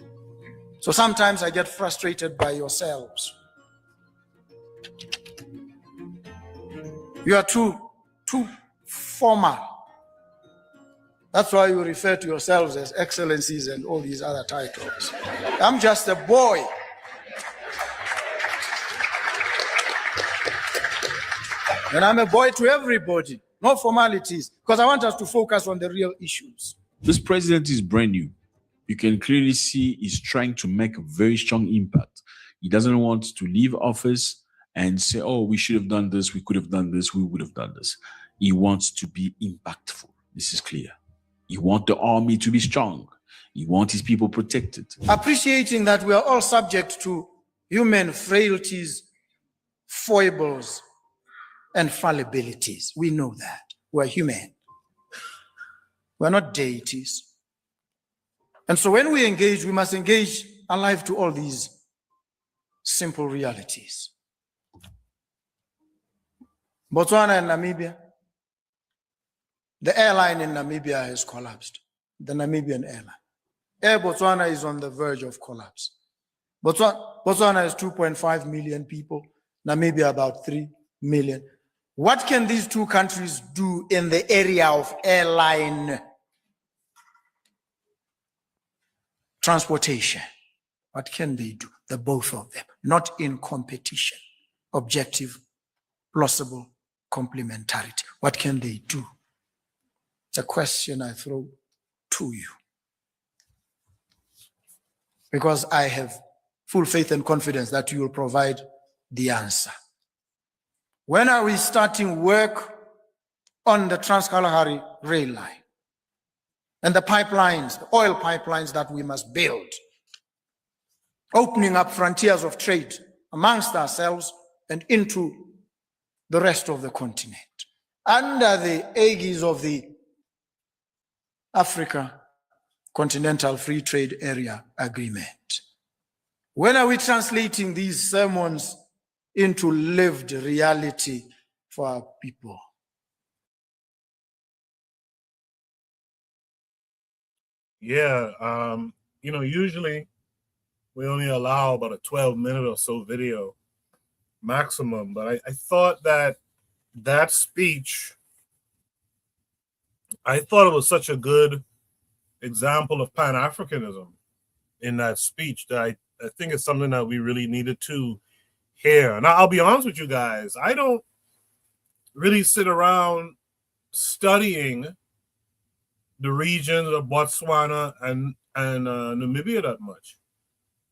So sometimes I get frustrated by yourselves. You are too formal. That's why you refer to yourselves as excellencies and all these other titles. I'm just a boy. And I'm a boy to everybody. No formalities, because I want us to focus on the real issues. This president is brand new. You can clearly see he's trying to make a very strong impact. He doesn't want to leave office and say, oh, we should have done this, we could have done this, we would have done this. He wants to be impactful. This is clear. He wants the army to be strong. He wants his people protected. Appreciating that we are all subject to human frailties, foibles, and fallibilities. We know that. We're human. We're not deities. And so when we engage, we must engage alive to all these simple realities. Botswana and Namibia, the airline in Namibia has collapsed, the Namibian airline. Air Botswana is on the verge of collapse. Botswana has 2.5 million people, Namibia about 3 million. What can these two countries do in the area of airline transportation? What can they do? The both of them, not in competition, objective, plausible complementarity. What can they do? It's a question I throw to you, because I have full faith and confidence that you will provide the answer. When are we starting work on the Trans-Kalahari rail line and the pipelines, the oil pipelines that we must build, opening up frontiers of trade amongst ourselves and into the rest of the continent under the aegis of the Africa Continental Free Trade Area Agreement? When are we translating these sermons into lived reality for our people? Yeah, usually we only allow about a 12-minute or so video maximum, but I thought that speech, I thought it was such a good example of Pan-Africanism in that speech that I think it's something that we really needed to hear. And I'll be honest with you guys, I don't really sit around studying the regions of Botswana and Namibia that much.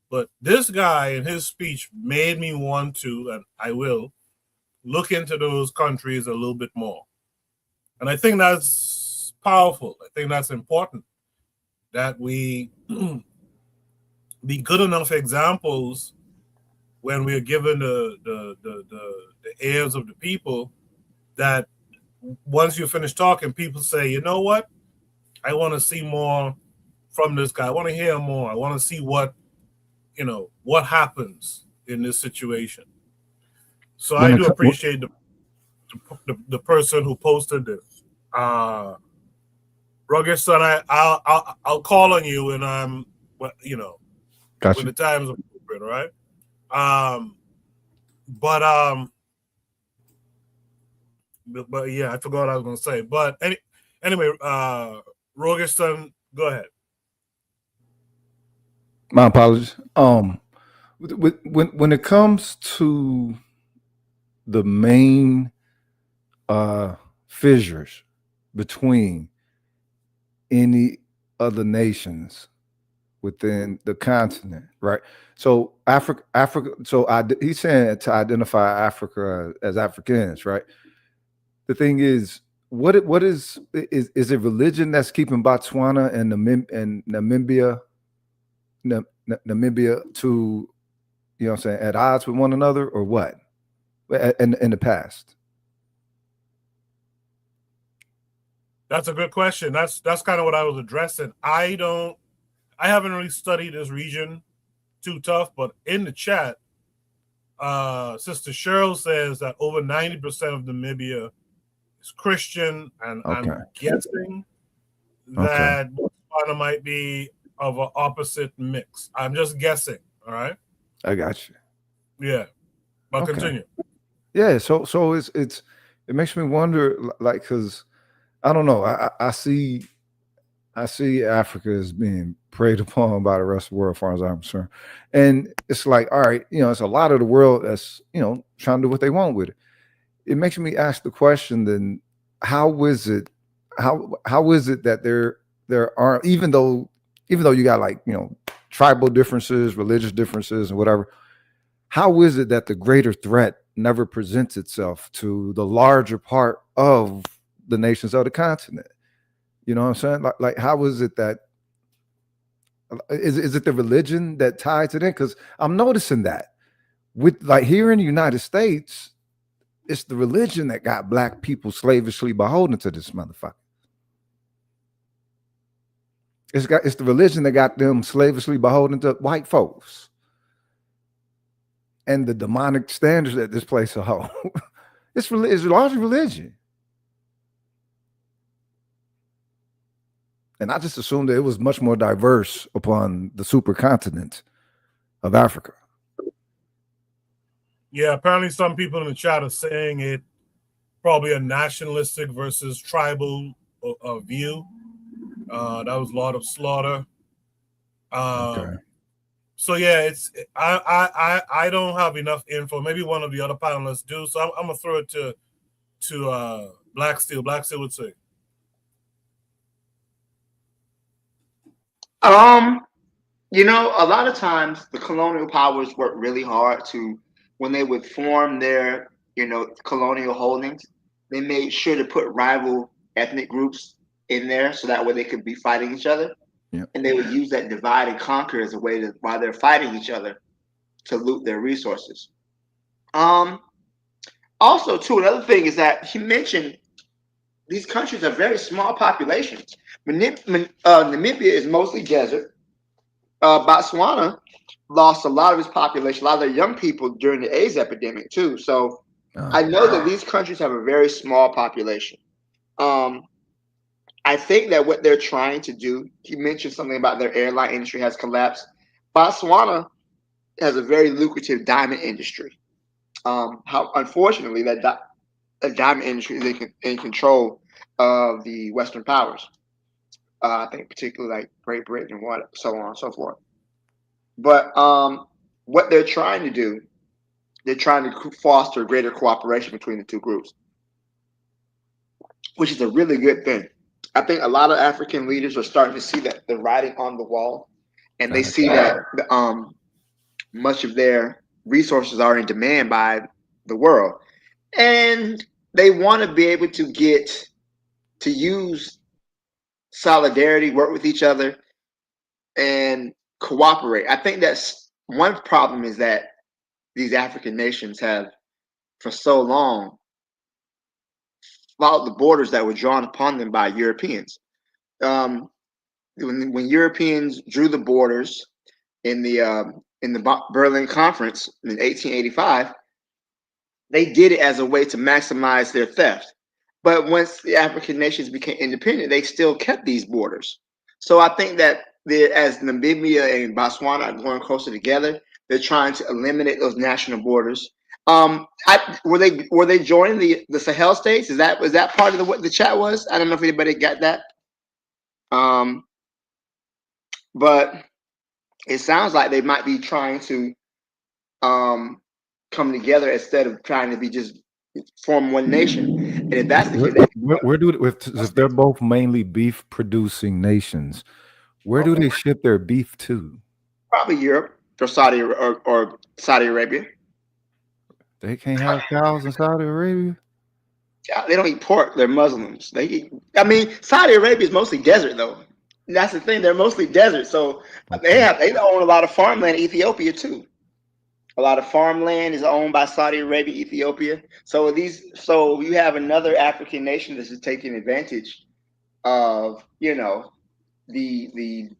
But this guy in his speech made me want to, and I will, look into those countries a little bit more. And I think that's powerful. I think that's important, that we be good enough examples when we're given the ears of the people, that once you finish talking, people say, you know what? I want to see more from this guy. I want to hear more. I want to see what happens in this situation. So I do appreciate the person who posted this. Rugged son, I'll call on you when I'm, Gotcha. when the time is appropriate, all right? But yeah, I forgot what I was going to say. But anyway, Rugged son, go ahead. My apologies. When it comes to the main fissures between any other nations within the continent, right? So Africa. So he's saying to identify Africa as Africans, right? The thing is, what is it religion that's keeping Botswana and Namibia to, what I'm saying, at odds with one another, or what? In the past. That's a good question. That's kind of what I was addressing. I haven't really studied this region too tough, but in the chat, Sister Cheryl says that over 90% of Namibia is Christian, and Okay. I'm guessing that Botswana might be of an opposite mix. I'm just guessing. All right. I got you. Yeah, but continue. Yeah. So it makes me wonder, like, because I don't know. I see Africa as being preyed upon by the rest of the world, as far as I'm concerned. And it's like, all right, it's a lot of the world that's, trying to do what they want with it. It makes me ask the question, then, how is it that there aren't, even though you got, like, tribal differences, religious differences, and whatever, how is it that the greater threat never presents itself to the larger part of the nations of the continent? You know what I'm saying? Like how is it that, is it the religion that ties it in? Because I'm noticing that with, like, here in the United States, it's the religion that got Black people slavishly beholden to this motherfucker. It's the religion that got them slavishly beholden to white folks. And the demonic standards that this place hold. It's largely religion. And I just assumed that it was much more diverse upon the supercontinent of Africa. Yeah, apparently some people in the chat are saying it probably a nationalistic versus tribal view. That was Lord of Slaughter. Okay. So yeah, I don't have enough info. Maybe one of the other panelists do. So I'm gonna throw it to Black Steel. Black Steel would say. You know, a lot of times the colonial powers work really hard to, when they would form their, colonial holdings, they made sure to put rival ethnic groups in there so that way they could be fighting each other. Yeah. And they would use that divide and conquer as a way to, while they're fighting each other, to loot their resources. Also, too, another thing is that he mentioned these countries are very small populations. Namibia is mostly desert. Botswana lost a lot of its population, a lot of their young people during the AIDS epidemic too. So I know that these countries have a very small population. I think that what they're trying to do, he mentioned something about their airline industry has collapsed. Botswana has a very lucrative diamond industry. How unfortunately that diamond industry is in control of the Western powers. I think particularly like Great Britain and so on and so forth. But what they're trying to do, they're trying to foster greater cooperation between the two groups, which is a really good thing. I think a lot of African leaders are starting to see that the writing on the wall, and they see that much of their resources are in demand by the world, and they want to be able to get to use solidarity, work with each other, and cooperate. I think that's one problem, is that these African nations have for so long followed the borders that were drawn upon them by Europeans. When Europeans drew the borders in the Berlin Conference in 1885, they did it as a way to maximize their theft. But once the African nations became independent, they still kept these borders. So I think that as Namibia and Botswana are going closer together, they're trying to eliminate those national borders. Were they joining the Sahel states? Was that part of what the chat was? I don't know if anybody got that. But it sounds like they might be trying to come together instead of trying to be just form one nation. And if that's the case, if they're both mainly beef producing nations, where do they ship their beef to? Probably Europe or Saudi Arabia. They can't have cows in Saudi Arabia. Yeah, they don't eat pork. They're Muslims. Saudi Arabia is mostly desert, though. That's the thing. They're mostly desert, so they own a lot of farmland in Ethiopia too. A lot of farmland is owned by Saudi Arabia, Ethiopia. So you have another African nation that's just taking advantage of the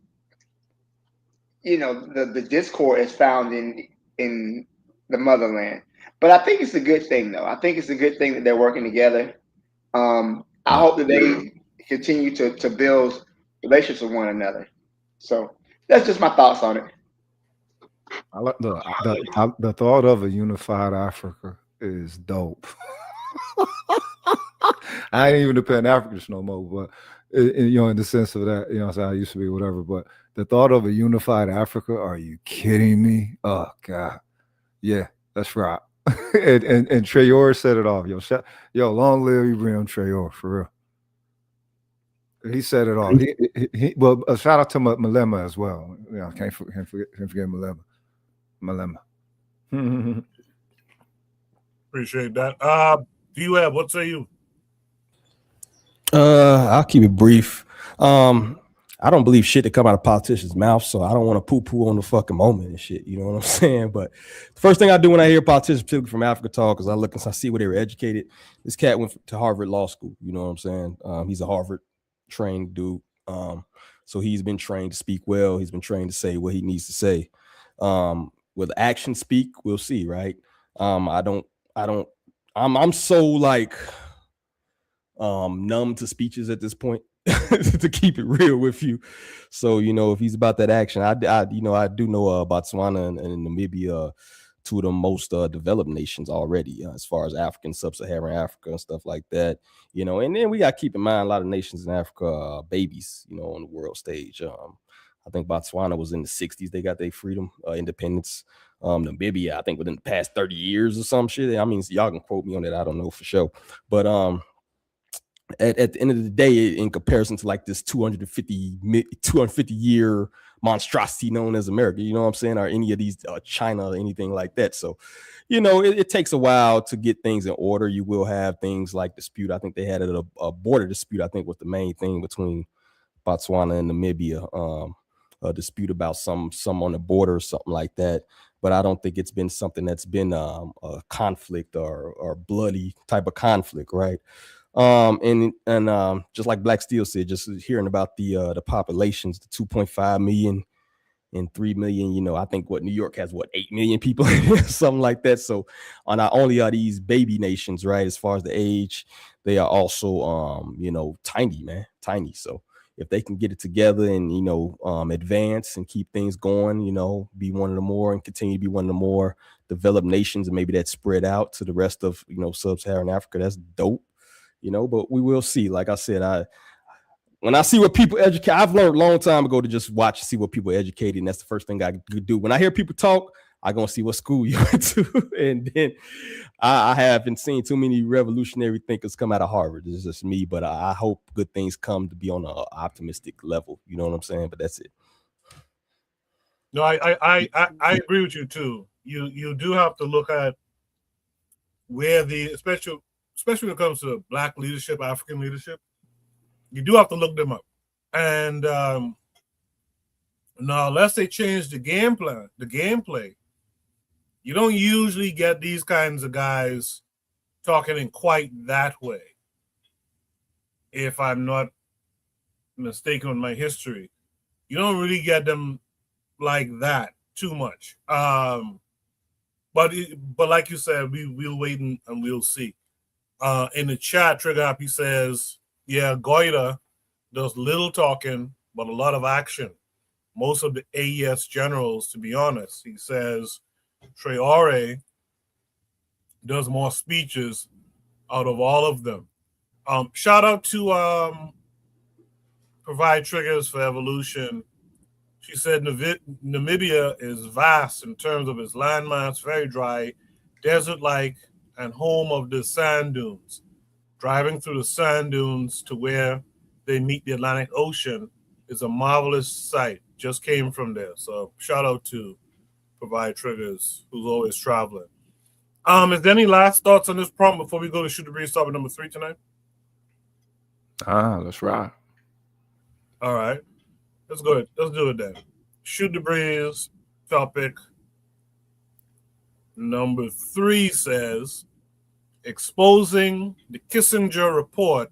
discord is found in the motherland. But I think it's a good thing, though. I think it's a good thing that they're working together. I hope that they continue to build relationships with one another. So that's just my thoughts on it. I like the thought of a unified Africa is dope. I ain't even a Pan Africanist no more, but in the sense of that, I'm saying I used to be whatever. But the thought of a unified Africa, are you kidding me? Oh God, yeah, that's right. and Trayor said it all. Yo, long live Ibrahim Trayor, for real. He said it all. Well, a shout out to Malema as well. Can't forget Malema. Appreciate that. VWeb, what say you? I'll keep it brief. I don't believe shit that come out of politicians' mouths, so I don't want to poo-poo on the fucking moment and shit. You know what I'm saying? But the first thing I do when I hear politicians, particularly from Africa, talk, is I look and I see where they were educated. This cat went to Harvard Law School. You know what I'm saying? He's a Harvard-trained dude. So he's been trained to speak well. He's been trained to say what he needs to say. Will action speak? We'll see, right? I'm so like numb to speeches at this point to keep it real with you. So, if he's about that action, I do know Botswana and Namibia, two of the most developed nations already, as far as African, sub-Saharan Africa and stuff like that, and then we got to keep in mind a lot of nations in Africa, babies, on the world stage. I think Botswana was in the 60s. They got their freedom, independence. Namibia, I think within the past 30 years or some shit. I mean, y'all can quote me on that. I don't know for sure. But at the end of the day, in comparison to like this 250 year monstrosity known as America, you know what I'm saying, or any of these China or anything like that. So, it takes a while to get things in order. You will have things like dispute. I think they had a border dispute, I think, was the main thing between Botswana and Namibia, a dispute about some on the border or something like that. But I don't think it's been something that's been a conflict or bloody type of conflict, right? And just like Black Steel said, just hearing about the populations, the 2.5 million and 3 million, I think New York has 8 million people, something like that. So not only are these baby nations, right, as far as the age, they are also tiny. So if they can get it together and advance and keep things going, be one of the more and continue to be one of the more developed nations, and maybe that spread out to the rest of sub-Saharan Africa, that's dope. But we will see. Like I said, when I see what people educate, I've learned a long time ago to just watch and see what people are educated, and that's the first thing I do. When I hear people talk, I go and see what school you went to, and then I haven't seen too many revolutionary thinkers come out of Harvard. It's just me, but I hope good things come to be on an optimistic level. You know what I'm saying? But that's it. No, I agree with you too. You do have to look at where especially when it comes to Black leadership, African leadership, you do have to look them up. And now, unless they change the gameplay, you don't usually get these kinds of guys talking in quite that way. If I'm not mistaken with my history, you don't really get them like that too much. But like you said, we'll wait and we'll see. In the chat, Trigger Happy says, yeah, Goita does little talking, but a lot of action. Most of the AES generals, to be honest, he says Traore does more speeches out of all of them. Shout out to Provide Triggers for Evolution. She said Namibia is vast in terms of its landmass, very dry, desert-like, and home of the sand dunes. Driving through the sand dunes to where they meet the Atlantic Ocean is a marvelous sight. Just came from there. So shout out to Provide Triggers, who's always traveling. Is there any last thoughts on this prompt before we go to Shoot the Breeze topic number 3 tonight? Let's ride. All right. Let's go ahead. Let's do it then. Shoot the Breeze topic number 3 says, exposing the Kissinger report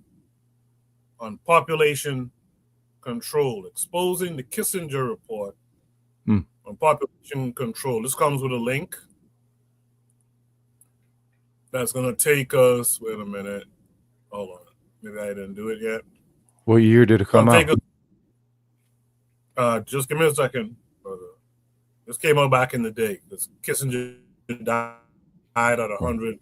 on population control. Exposing the Kissinger report on population control. This comes with a link that's going to take us. Wait a minute. Hold on. Maybe I didn't do it yet. What year did it come out? Just give me a second. This came out back in the day. This Kissinger died at 100.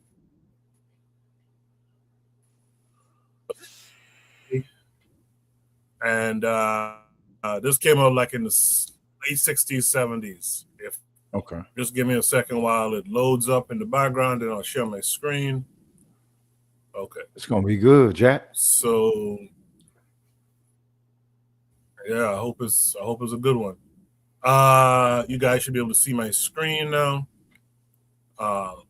And this came out like in the late 60s, 70s. Okay. Just give me a second while it loads up in the background, and I'll share my screen. Okay. It's gonna be good, Jack. So yeah, I hope it's a good one. You guys should be able to see my screen now.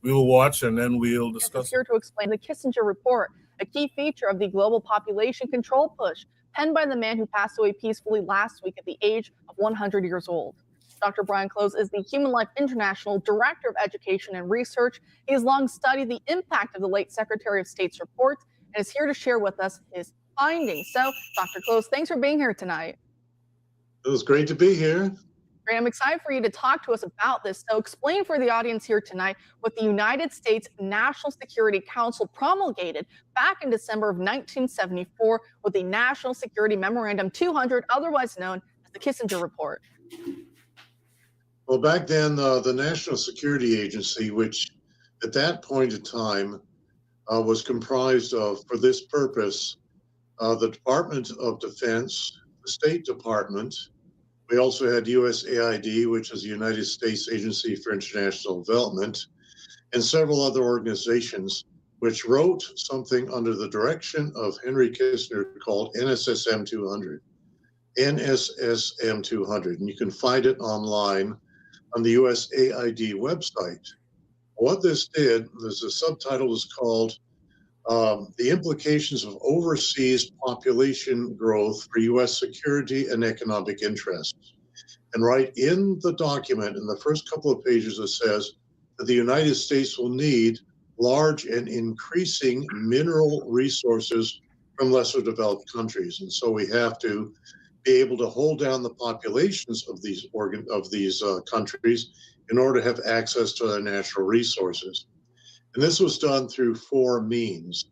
We will watch and then we'll discuss. Here to explain the Kissinger report, a key feature of the global population control push, penned by the man who passed away peacefully last week at the age of 100 years old. Dr. Brian Close is the Human Life International Director of Education and Research. He has long studied the impact of the late Secretary of State's report and is here to share with us his findings. So, Dr. Close, thanks for being here tonight. It was great to be here. Great. I'm excited for you to talk to us about this. So explain for the audience here tonight what the United States National Security Council promulgated back in December of 1974 with the National Security Memorandum 200, otherwise known as the Kissinger Report. Well, back then, the National Security Agency, which at that point in time was comprised of, for this purpose, the Department of Defense, the State Department. We also had USAID, which is the United States Agency for International Development, and several other organizations which wrote something under the direction of Henry Kissinger called NSSM 200. NSSM 200, and you can find it online on the USAID website. What this did, the subtitle is called The Implications of Overseas Population Growth for U.S. Security and Economic Interests. And right in the document, in the first couple of pages, it says that the United States will need large and increasing mineral resources from lesser developed countries. And so we have to be able to hold down the populations of these countries in order to have access to their natural resources. And this was done through four means: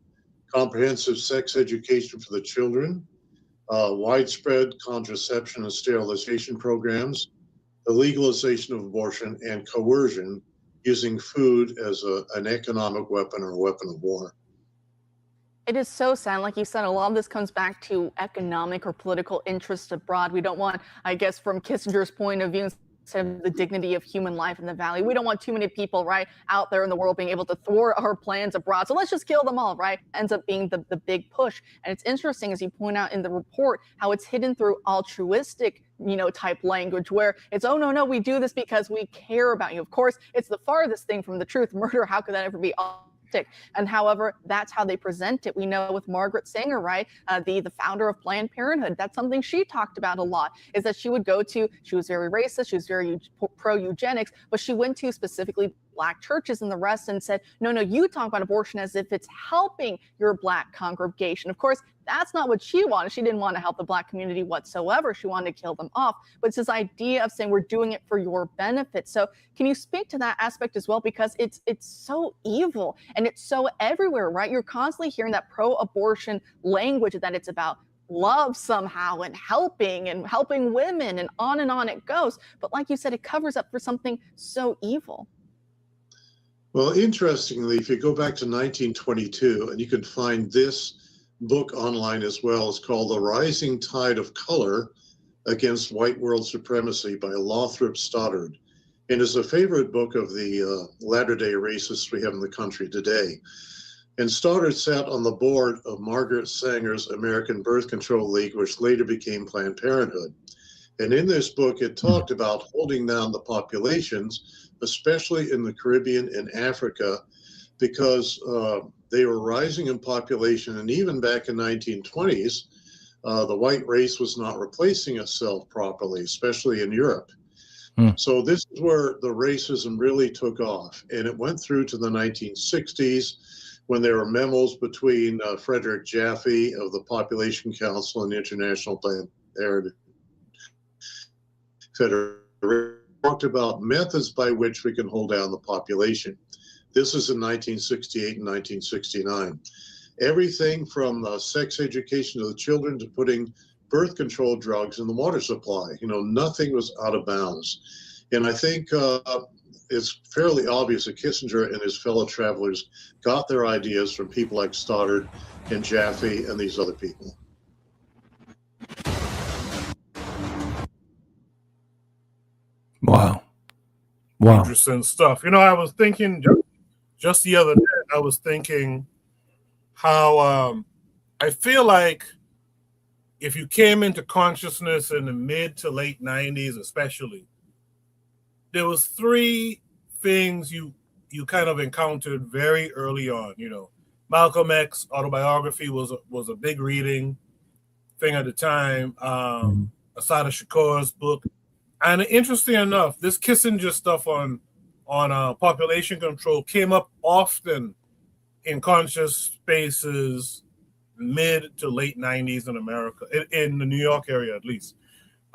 comprehensive sex education for the children, widespread contraception and sterilization programs, the legalization of abortion, and coercion using food as an economic weapon or a weapon of war. It is so sad. Like you said, a lot of this comes back to economic or political interests abroad. We don't want, I guess, from Kissinger's point of view, instead of the dignity of human life in the valley, we don't want too many people, right, out there in the world being able to thwart our plans abroad. So let's just kill them all, right? Ends up being the big push. And it's interesting, as you point out in the report, how it's hidden through altruistic, type language where it's, oh, no, we do this because we care about you. Of course, it's the farthest thing from the truth. Murder, how could that ever be And however, that's how they present it. We know with Margaret Sanger, right, the founder of Planned Parenthood, that's something she talked about a lot, is that she would go to, she was very racist, she was very pro-eugenics, but she went to specifically Black churches and the rest and said, no, you talk about abortion as if it's helping your Black congregation. Of course, that's not what she wanted. She didn't want to help the Black community whatsoever. She wanted to kill them off. But it's this idea of saying we're doing it for your benefit. So can you speak to that aspect as well? Because it's so evil and it's so everywhere, right? You're constantly hearing that pro-abortion language, that it's about love somehow and helping women and on it goes. But like you said, it covers up for something so evil. Well, interestingly, if you go back to 1922, and you can find this book online as well, it's called The Rising Tide of Color Against White World Supremacy by Lothrop Stoddard. And is a favorite book of the latter-day racists we have in the country today. And Stoddard sat on the board of Margaret Sanger's American Birth Control League, which later became Planned Parenthood. And in this book, it talked about holding down the populations, especially in the Caribbean and Africa, because they were rising in population. And even back in 1920s, the white race was not replacing itself properly, especially in Europe. So this is where the racism really took off. And it went through to the 1960s when there were memos between Frederick Jaffe of the Population Council and the International Planned Parenthood talked about methods by which we can hold down the population. This is in 1968 and 1969. Everything from sex education to the children to putting birth control drugs in the water supply. Nothing was out of bounds. And I think it's fairly obvious that Kissinger and his fellow travelers got their ideas from people like Stoddard and Jaffe and these other people. Wow. Interesting stuff. I was thinking just the other day, how I feel like if you came into consciousness in the mid to late 90s, especially, there was three things you kind of encountered very early on. Malcolm X autobiography was a big reading thing at the time. Asada Shakur's book. And interesting enough, this Kissinger stuff on population control came up often in conscious spaces mid to late 90s in America, in the New York area at least.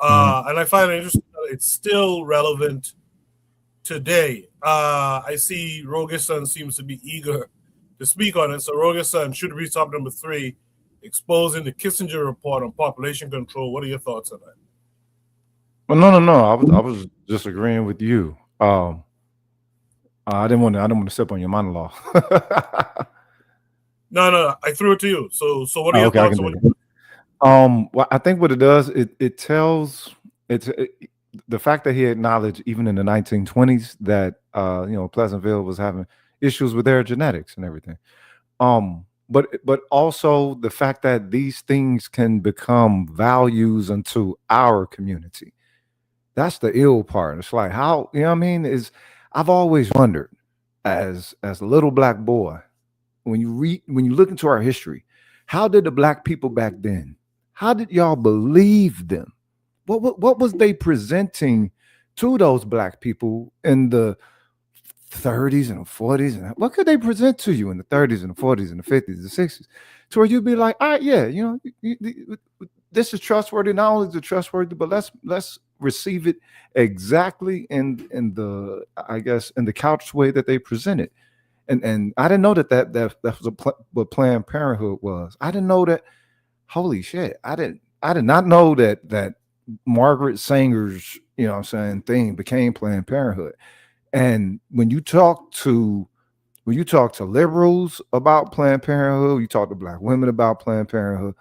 And I find it interesting that it's still relevant today. I see Rogerson seems to be eager to speak on it. So Rogerson, should read topic number 3, exposing the Kissinger report on population control. What are your thoughts on that? Well, no. I was just agreeing with you. I didn't want to step on your monologue. No. I threw it to you. So what are your Okay, I thoughts can on do what? that. Well, I think what it does, it tells the fact that he acknowledged even in the 1920s that Pleasantville was having issues with their genetics and everything. But also the fact that these things can become values unto our community. That's the ill part. It's like how, you know what I mean? I've always wondered as a little black boy, when you look into our history, how did the black people back then, how did y'all believe them? What was they presenting to those black people in the 30s and the 40s? And what could they present to you in the 30s and the 40s and the 50s and the 60s? To where you'd be like, all right, yeah, this is trustworthy. Not only is it trustworthy, but let's receive it exactly in the, I guess, in the couch way that they present it. And I didn't know that was what Planned Parenthood was. I didn't know that. Holy shit! I did not know that Margaret Sanger's, thing became Planned Parenthood. And when you talk to liberals about Planned Parenthood, you talk to black women about Planned Parenthood,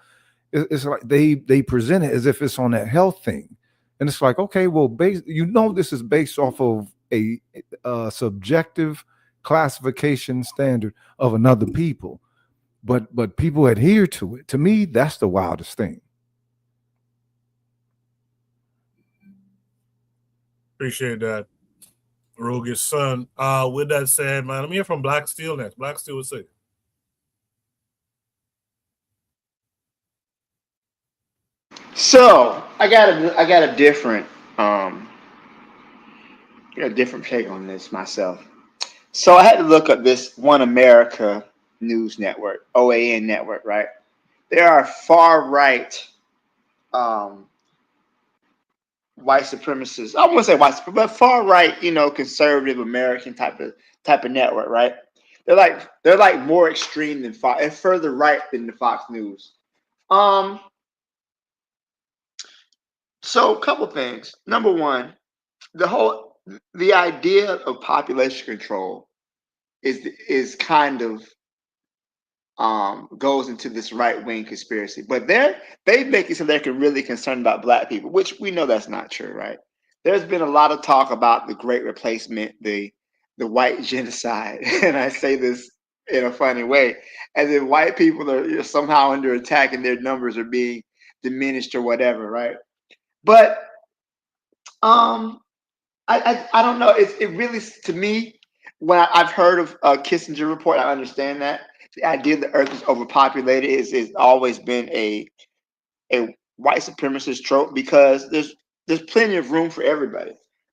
it's like they present it as if it's on that health thing. And it's like, okay, well, this is based off of a subjective classification standard of another people, but people adhere to it. To me, that's the wildest thing. Appreciate that, Roger's son. With that said, man, let me hear from Black Steel next. Black Steel will say. So I got a different take on this myself. So I had to look up this One America News Network, OAN network, right? There are far right white supremacists. I wouldn't say white supremacists, but far right, conservative American type of network, right? They're like more extreme than Fox and further right than the Fox News. So a couple things. Number one, the idea of population control is kind of goes into this right-wing conspiracy, but they make it so they're really concerned about black people, which we know that's not true, right? There's been a lot of talk about the Great Replacement, the white genocide, and I say this in a funny way, as if white people are somehow under attack and their numbers are being diminished or whatever, right? But I don't know. It really, to me, when I've heard of Kissinger report, I understand that the idea that Earth is overpopulated is always been a white supremacist trope, because there's plenty of room for everybody.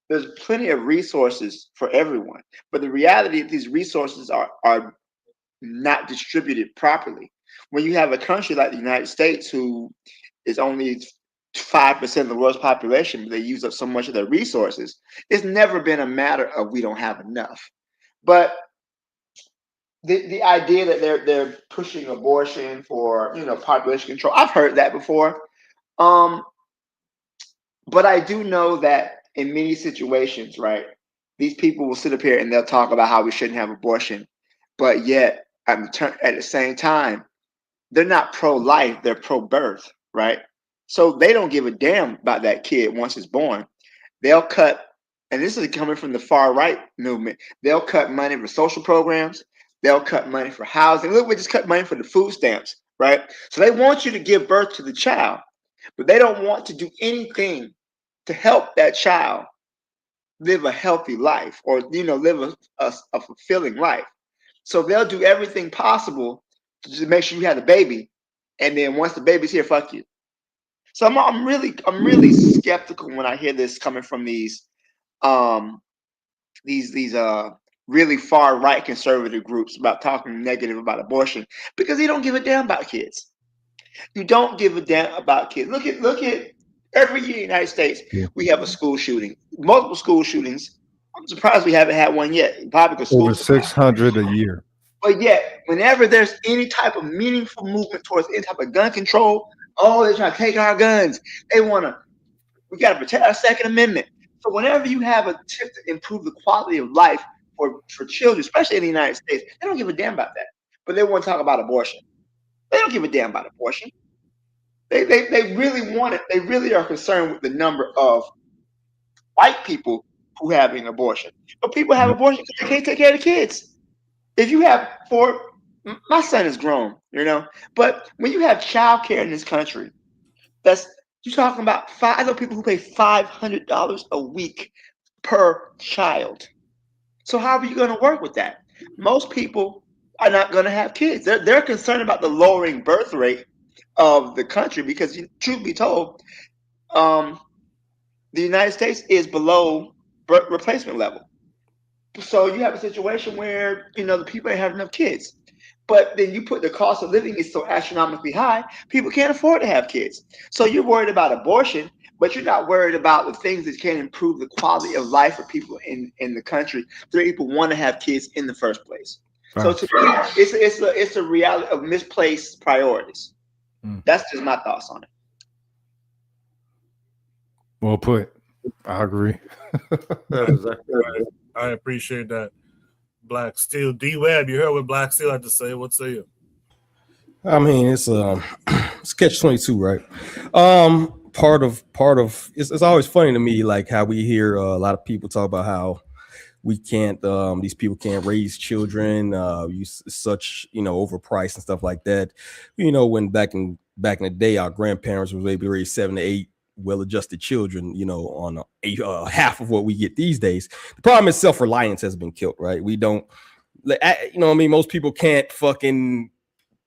There's plenty of resources for everyone, but the reality is these resources are not distributed properly. When you have a country like the United States, who is only 5% of the world's population, but they use up so much of their resources, it's never been a matter of we don't have enough. But the idea that they're pushing abortion for population control, I've heard that before. But I do know that in many situations, right, these people will sit up here and they'll talk about how we shouldn't have abortion, but yet at the same time, they're not pro-life, they're pro-birth, right? So they don't give a damn about that kid once it's born. They'll cut, and this is coming from the far right movement, they'll cut money for social programs, they'll cut money for housing. Look, we just cut money for the food stamps, right? So they want you to give birth to the child, but they don't want to do anything to help that child live a healthy life, or live a fulfilling life. So they'll do everything possible to just make sure you have the baby, and then once the baby's here, fuck you. So I'm really skeptical when I hear this coming from these really far right conservative groups about talking negative about abortion, because you don't give a damn about kids. You don't give a damn about kids. Look at Every year in the United States, Yeah. we have a school shooting, multiple school shootings. I'm surprised we haven't had one yet. Probably because Over schools. 600 a year. But yet, whenever there's any type of meaningful movement towards any type of gun control, oh, they're trying to take our guns. They want to. We got to protect our Second Amendment. So whenever you have a tip to improve the quality of life for children, especially in the United States, they don't give a damn about that. But they want to talk about abortion. They don't give a damn about abortion. They really want it. They really are concerned with the number of white people who have an abortion. But people have abortion because they can't take care of the kids. If you have my son is grown, but when you have child care in this country, you're talking about I know people who pay $500 a week per child. So how are you going to work with that? Most people are not going to have kids. They're concerned about the lowering birth rate of the country because, truth be told, the United States is below birth replacement level. So you have a situation where the people ain't have enough kids. But then you put the cost of living is so astronomically high, people can't afford to have kids. So you're worried about abortion, but you're not worried about the things that can improve the quality of life for people in the country so that people want to have kids in the first place. Right. So to me, it's a reality of misplaced priorities. That's just my thoughts on it. Well put. I agree. Exactly right. I appreciate that. Black Steel. D-Web, you heard what Black Steel had to say. What say you? I mean, it's catch-22, right? Part of it's always funny to me, like how we hear a lot of people talk about how we can't these people can't raise children, such overpriced and stuff like that. When back in the day, our grandparents was able to raise 7 to 8 well-adjusted children, on half of what we get these days. The problem is self-reliance has been killed, right? We don't, most people can't fucking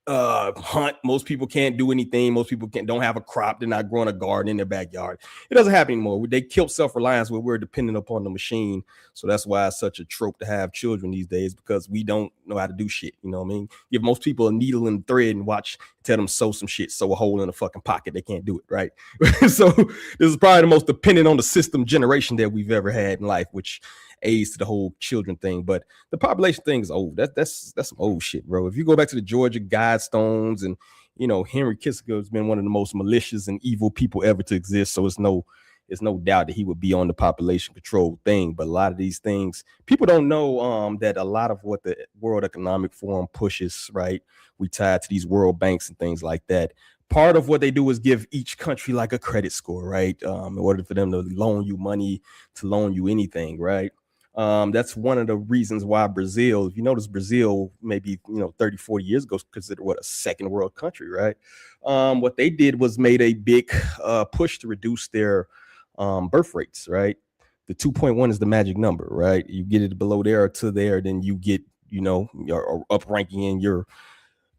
hunt. Most people can't do anything. Most people don't have a crop. They're not growing a garden in their backyard. It doesn't happen anymore. They killed self-reliance where we're dependent upon the machine. So that's why it's such a trope to have children these days, because we don't know how to do shit. Give most people a needle and thread and tell them sew some shit, sew a hole in a fucking pocket. They can't do it, right? So this is probably the most dependent on the system generation that we've ever had in life, which aids to the whole children thing. But the population thing is old. That's some old shit, bro. If you go back to the Georgia Guidestones, and Henry Kissinger has been one of the most malicious and evil people ever to exist. So it's no doubt that he would be on the population control thing. But a lot of these things, people don't know that a lot of what the World Economic Forum pushes, right? We tie to these world banks and things like that. Part of what they do is give each country like a credit score, right? In order for them to loan you money, to loan you anything, right? That's one of the reasons why Brazil, if you notice, Brazil maybe 30, 40 years ago considered a second world country, right? What they did was made a big push to reduce their birth rates, right? The 2.1 is the magic number, right? You get it below there or to there, then you get your up ranking in your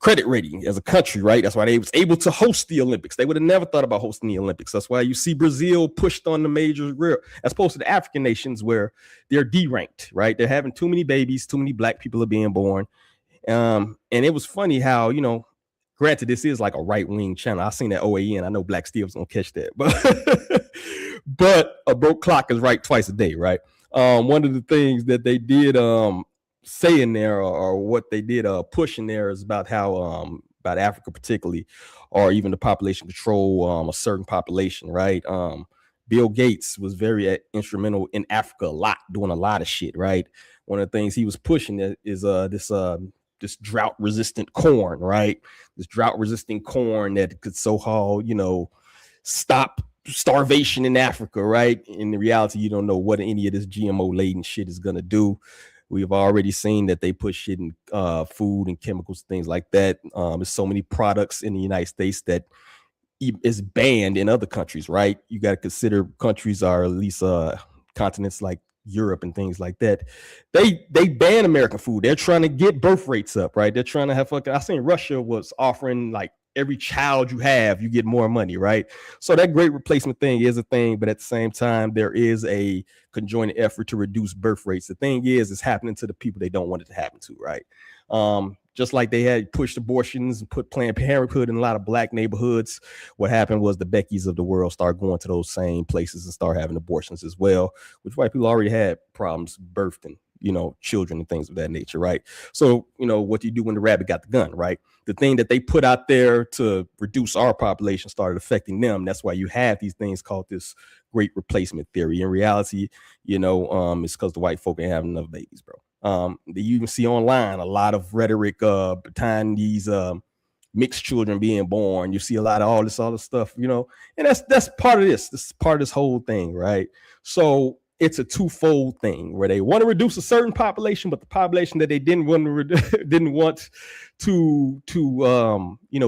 credit rating as a country, right? That's why they was able to host the Olympics. They would have never thought about hosting the Olympics. That's why you see Brazil pushed on the major rear, as opposed to the African nations where they're deranked, right? They're having too many babies, too many black people are being born. And it was funny how, granted, this is like a right-wing channel. I seen that OAN. I know Black Steve's gonna catch that, but a broke clock is right twice a day, right? One of the things that they did say in there, or what they did push in there, is about how about Africa particularly, or even the population control a certain population, right? Bill Gates was very instrumental in Africa a lot, doing a lot of shit, right? One of the things he was pushing is this drought resistant corn, right? This drought resistant corn that could somehow stop starvation in Africa, right? In the reality, you don't know what any of this GMO laden shit is gonna do. We've already seen that they put shit in food and chemicals, things like that. There's so many products in the United States that is banned in other countries, right? You got to consider countries are at least continents like Europe and things like that. They ban American food. They're trying to get birth rates up, right? They're trying to have I seen Russia was offering like every child you have, you get more money, right? So that great replacement thing is a thing, but at the same time, there is a conjoined effort to reduce birth rates. The thing is, it's happening to the people they don't want it to happen to, right? Just like they had pushed abortions and put Planned Parenthood in a lot of black neighborhoods, what happened was the Beckys of the world started going to those same places and start having abortions as well, which white people already had problems birthing, children and things of that nature, right? So, what do you do when the rabbit got the gun, right? The thing that they put out there to reduce our population started affecting them. That's why you have these things called this great replacement theory. In reality, it's because the white folk ain't having enough babies, bro. You even see online a lot of rhetoric behind these mixed children being born. You see a lot of all this other stuff, and that's part of this. This is part of this whole thing, right? So it's a twofold thing where they want to reduce a certain population, but the population that they didn't want to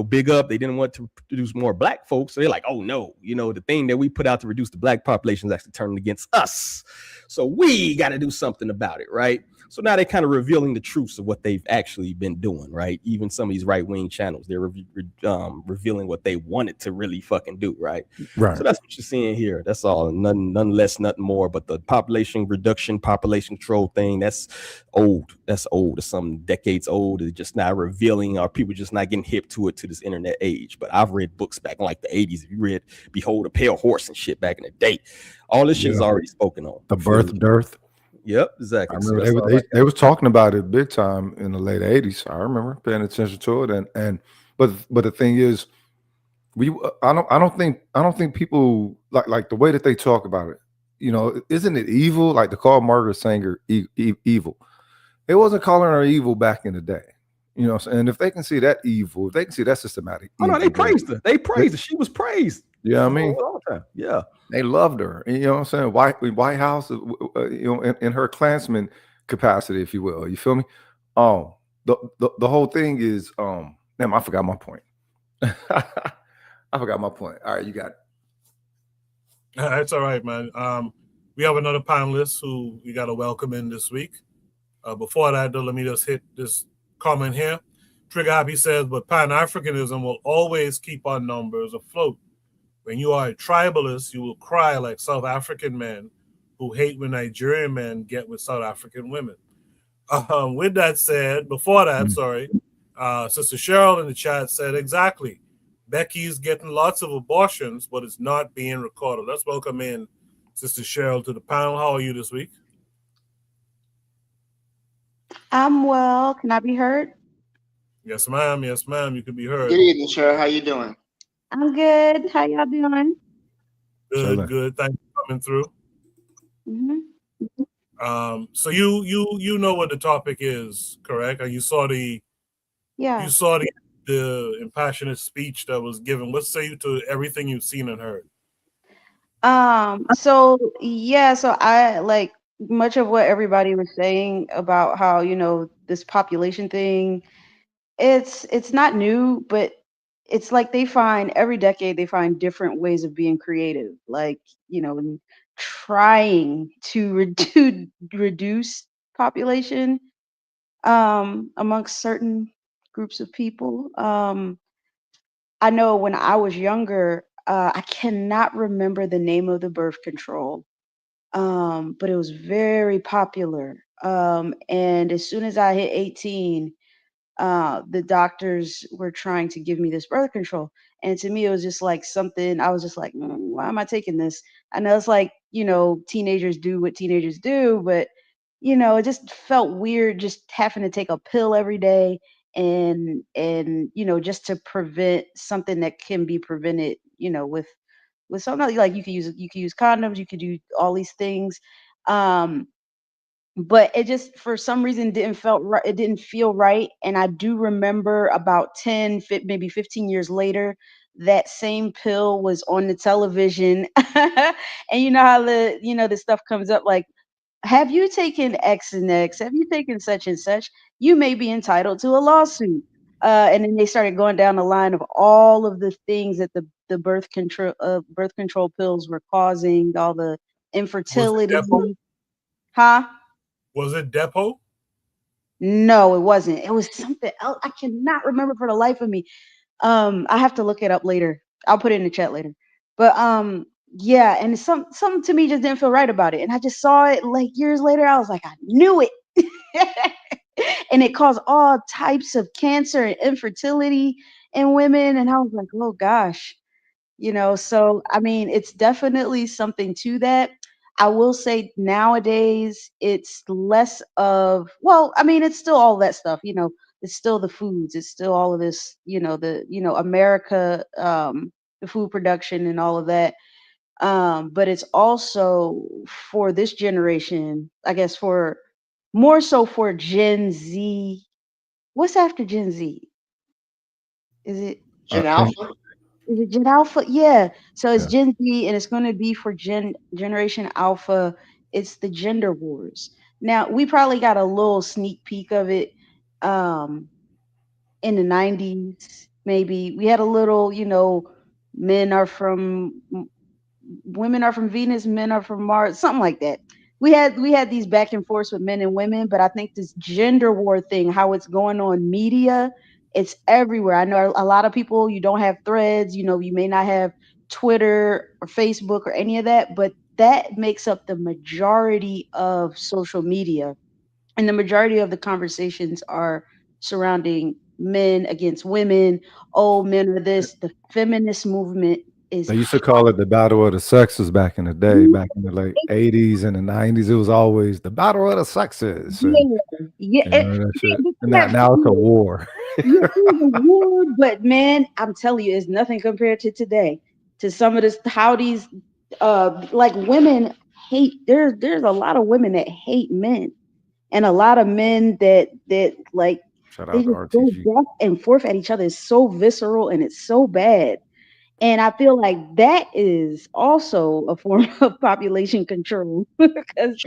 big up, they didn't want to produce more black folks. So they're like, oh no, the thing that we put out to reduce the black population is actually turning against us. So we got to do something about it, right? So now they're kind of revealing the truths of what they've actually been doing, right? Even some of these right-wing channels, they're revealing what they wanted to really fucking do, right? Right. So that's what you're seeing here. That's all. None less, nothing more. But the population reduction, population control thing, that's old. That's old. It's some decades old. It's just not revealing, or people just not getting hip to it to this internet age. But I've read books back in like the 80s. If you read Behold a Pale Horse and shit back in the day, all this shit is already spoken on. The birth of dearth. Yep, exactly. I remember they was talking about it big time in the late 80s. I remember paying attention to it, but the thing is, I don't think people like the way that they talk about it. Isn't it evil? Like to call Margaret Sanger evil. It wasn't calling her evil back in the day. And if they can see that evil, if they can see that systematic. Oh no, they praised her. They praised her. She was praised. Yeah, I mean, all the time. Yeah, they loved her. You know what I'm saying? White House, in her Klansman capacity, if you will. You feel me? The whole thing is, damn, I forgot my point. I forgot my point. All right, you got it. That's all right, man. We have another panelist who we got to welcome in this week. Before that, though, let me just hit this comment here. Trigger Happy says, but Pan-Africanism will always keep our numbers afloat. When you are a tribalist, you will cry like South African men who hate when Nigerian men get with South African women. With that said, before that, Sister Cheryl in the chat said, exactly. Becky's getting lots of abortions, but it's not being recorded. Let's welcome in Sister Cheryl to the panel. How are you this week? I'm well. Can I be heard? Yes, ma'am. Yes, ma'am. You can be heard. Good evening, Cheryl. How you doing? I'm good. How y'all doing? Good, good. Thanks for coming through. Mm-hmm. So you know what the topic is, correct? You saw the the impassioned speech that was given. What say you to everything you've seen and heard? So I like much of what everybody was saying about how, this population thing, it's not new, but it's like every decade they find different ways of being creative, like, and trying to reduce population amongst certain groups of people. I know when I was younger, I cannot remember the name of the birth control, but it was very popular. And as soon as I hit 18, the doctors were trying to give me this birth control. And to me, it was just like something, I was just like, why am I taking this? I know it's like, teenagers do what teenagers do, but, it just felt weird just having to take a pill every day and just to prevent something that can be prevented, with something like you can use condoms, you could do all these things. But it just for some reason didn't feel right. And I do remember about 10 maybe 15 years later, that same pill was on the television. And you know how the stuff comes up like, have you taken X and X? Have you taken such and such? You may be entitled to a lawsuit. And then they started going down the line of all of the things that the birth control pills were causing, all the infertility. Huh? Was it Depo? No, it wasn't. It was something else. I cannot remember for the life of me. I have to look it up later. I'll put it in the chat later. But yeah, and something to me just didn't feel right about it. And I just saw it like years later. I was like, I knew it. And it caused all types of cancer and infertility in women. And I was like, oh gosh, so I mean, it's definitely something to that. I will say nowadays it's less of, well, I mean, it's still all that stuff, it's still the foods, it's still all of this, America, the food production and all of that. But it's also for this generation, I guess, for more so for Gen Z. What's after Gen Z? Is it Gen I think, Alpha. is it Gen Alpha? Yeah. So it's yeah. Gen Z, and it's going to be for Generation Alpha. It's the gender wars. Now we probably got a little sneak peek of it um, in the '90s. Maybe we had a little, men are from women are from Venus, men are from Mars, something like that. We had these back and forths with men and women, but I think this gender war thing, how it's going on media, it's everywhere. I know a lot of people, you don't have threads, you may not have Twitter or Facebook or any of that, but that makes up the majority of social media. And the majority of the conversations are surrounding men against women. Oh, men are this. The feminist movement is They used to call it the battle of the sexes back in the day, back in the late 80s and the 90s. It was always the battle of the sexes. And yeah, that shit. but And now it's a war. yeah, it was a war, but man, I'm telling you, it's nothing compared to today. To some of this, how these, like women hate. There's a lot of women that hate men, and a lot of men that like Shout they out to just go RTG. back and forth at each other. It's so visceral and it's so bad. And I feel like that is also a form of population control because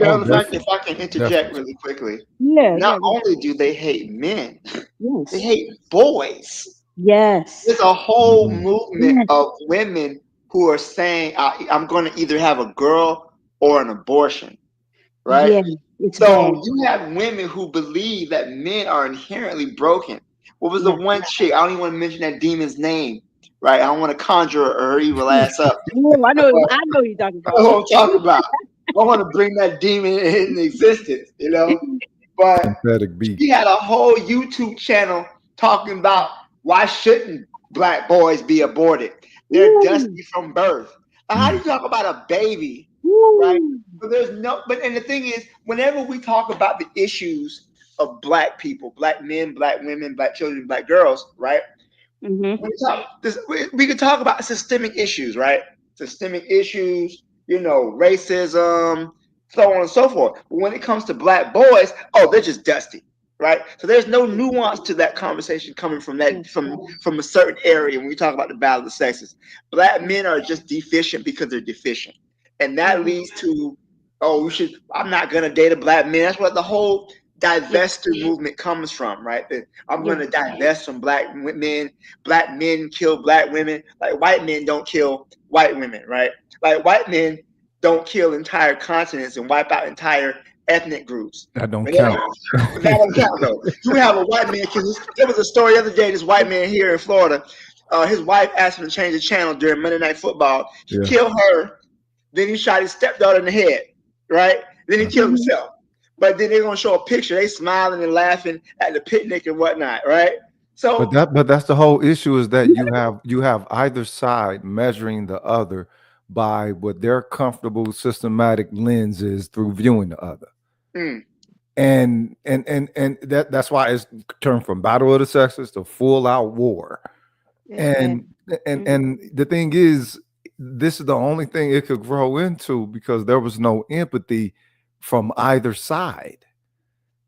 Oh, Cheryl, if definitely. I can interject Definitely. really quickly, yeah, not yeah, only do they hate men, they yes, hate boys. There's yes, a whole Mhm. movement yes, of women who are saying, I'm going to either have a girl or an abortion, right? yeah, it's So bad. you have women who believe that men are inherently broken. What was the Yeah. one chick? I don't even want to mention that demon's name, right? I don't want to conjure her evil ass up. Oh, But I know what you're talking I know about. what I'm talking about. I want to bring that demon into existence, But Synthetic beat. she had a whole YouTube channel talking about why shouldn't black boys be aborted? They're Woo, dusty from birth. Now, how do Mm. you talk about a baby, right? woo. But and the thing is, whenever we talk about the issues of black people, black men, black women, black children, black girls, right? Mm-hmm. We could talk about systemic issues, right? Systemic issues, racism, so on and so forth. But when it comes to black boys, oh, they're just dusty, right? So there's no nuance to that conversation coming from that from a certain area when we talk about the battle of the sexes. Black men are just deficient because they're deficient, and that leads to, oh, I'm not gonna date a black man. That's what the whole divestiture movement comes from, right? That I'm Yeah. gonna divest from black men. Black men kill black women. Like white men don't kill white women, right? Like white men don't kill entire continents and wipe out entire ethnic groups. That don't And count. that don't count though. You have a white man. There was a story the other day. This white man here in Florida, his wife asked him to change the channel during Monday Night Football. He Yeah. killed her. Then he shot his stepdaughter in the head. Right. Then he killed himself. But then they're gonna show a picture. They smiling and laughing at the picnic and whatnot. Right. So But that's the whole issue is that you have either side measuring the other by what their comfortable systematic lens is through viewing the other. mm, And that's why it's turned from battle of the sexes to full out war. It's bad. And and the thing is, this is the only thing it could grow into because there was no empathy from either side.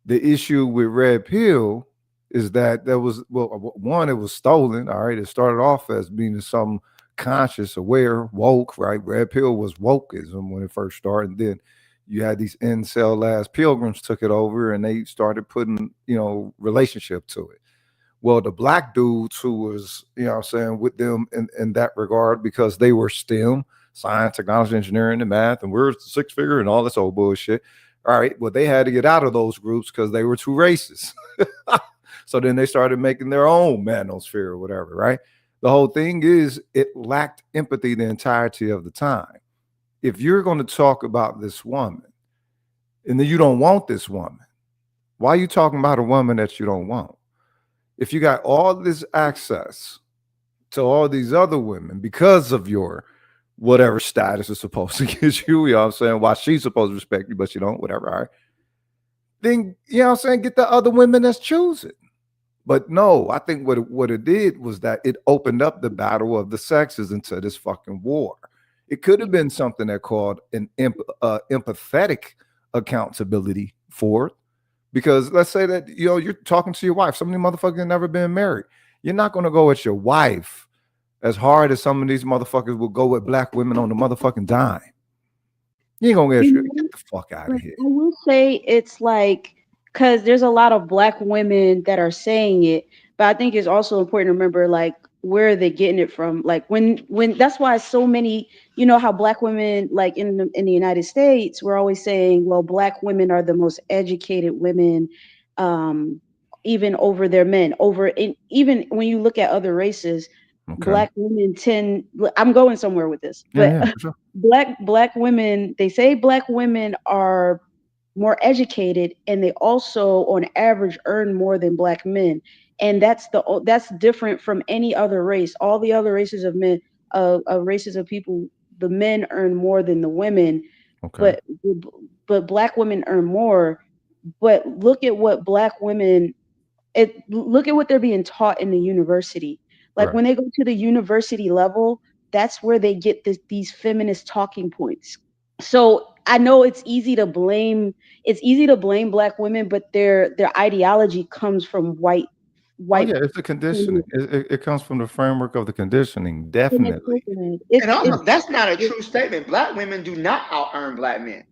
The issue with Red Pill is that there was, well, one, it was stolen. All right, it started off as being some conscious, aware, woke. Right, Red Pill was wokeism when it first started. And then you had these incel ass pilgrims took it over, and they started putting relationship to it. Well, the black dudes who was, what I'm saying, with them in that regard, because they were STEM, science, technology, engineering, and math, and we're six figure and all this old bullshit. All right, well, they had to get out of those groups because they were too racist. So then they started making their own manosphere or whatever, right? The whole thing is it lacked empathy the entirety of the time. If you're going to talk about this woman and then you don't want this woman, Why are you talking about a woman that you don't want? If you got all this access to all these other women because of your whatever status is supposed to get you, you know what I'm saying? Why she's supposed to respect you, but you don't, whatever, all right? Then, you know what I'm saying, get the other women that's choosing. But no, I think what it did was that it opened up the battle of the sexes into this fucking war. It could have been something that called an empathetic accountability for it. Because let's say that, you know, you're talking to your wife. Some of these motherfuckers have never been married. You're not going to go with your wife as hard as some of these motherfuckers will go with black women on the motherfucking dime. You ain't going to get the fuck out of here. I will say it's like, because there's a lot of black women that are saying it, but I think it's also important to remember, like, where are they getting it from? Like, when that's why so many, you know, how black women, like in the United States, we're always saying, well, black women are the most educated women, even over their men. Even when you look at other races, black women tend. I'm going somewhere with this, but Yeah, for sure. black women, they say black women are more educated, and they also on average earn more than black men, and that's different from any other race. All the other races of men, races of people, the men earn more than the women. Okay. But black women earn more. But look at what black women, look at what they're being taught in the university. Like, when they go to the university level, that's where they get these feminist talking points. So I know it's easy to blame black women, but their ideology comes from white. Oh yeah, it's the conditioning. It comes from the framework of the conditioning, definitely. And also, that's not a true statement. Black women do not out earn black men.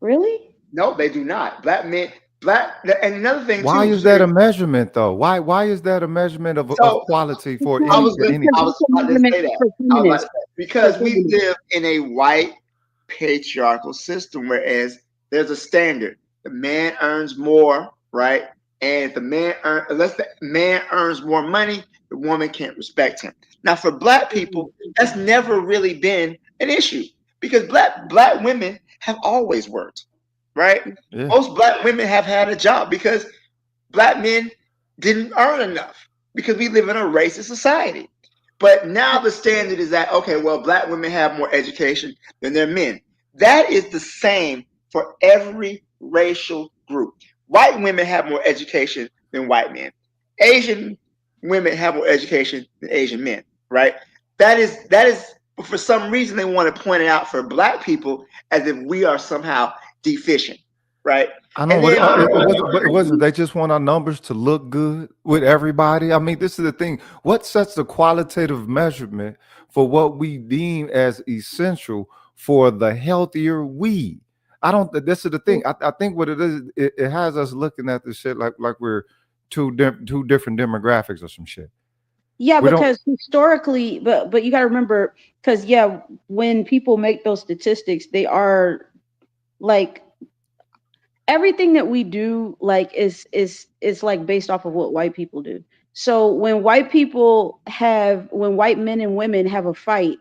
Really? No, they do not. Black men, and another thing too. Why is that a measurement though? Why is that a measurement of quality for any? I was about to say that. Because we live in a white patriarchal system, whereas there's a standard. The man earns more, right? And if unless the man earns more money, the woman can't respect him. Now, for black people, that's never really been an issue because black women have always worked, right? Yeah. Most black women have had a job because black men didn't earn enough because we live in a racist society. But now the standard is that, okay, well, black women have more education than their men. That is the same for every racial group. White women have more education than white men. Asian women have more education than Asian men, right? That is, for some reason, they want to point it out for black people as if we are somehow deficient, right? I know it wasn't. They just want our numbers to look good with everybody. I mean, this is the thing. What sets the qualitative measurement for what we deem as essential for the healthier we? I don't. This is the thing. I think what it is, it has us looking at this shit like we're two different demographics or some shit. Yeah, because historically, but you got to remember, because when people make those statistics, they are like, everything that we do, like, is like based off of what white people do. So when white men and women have a fight,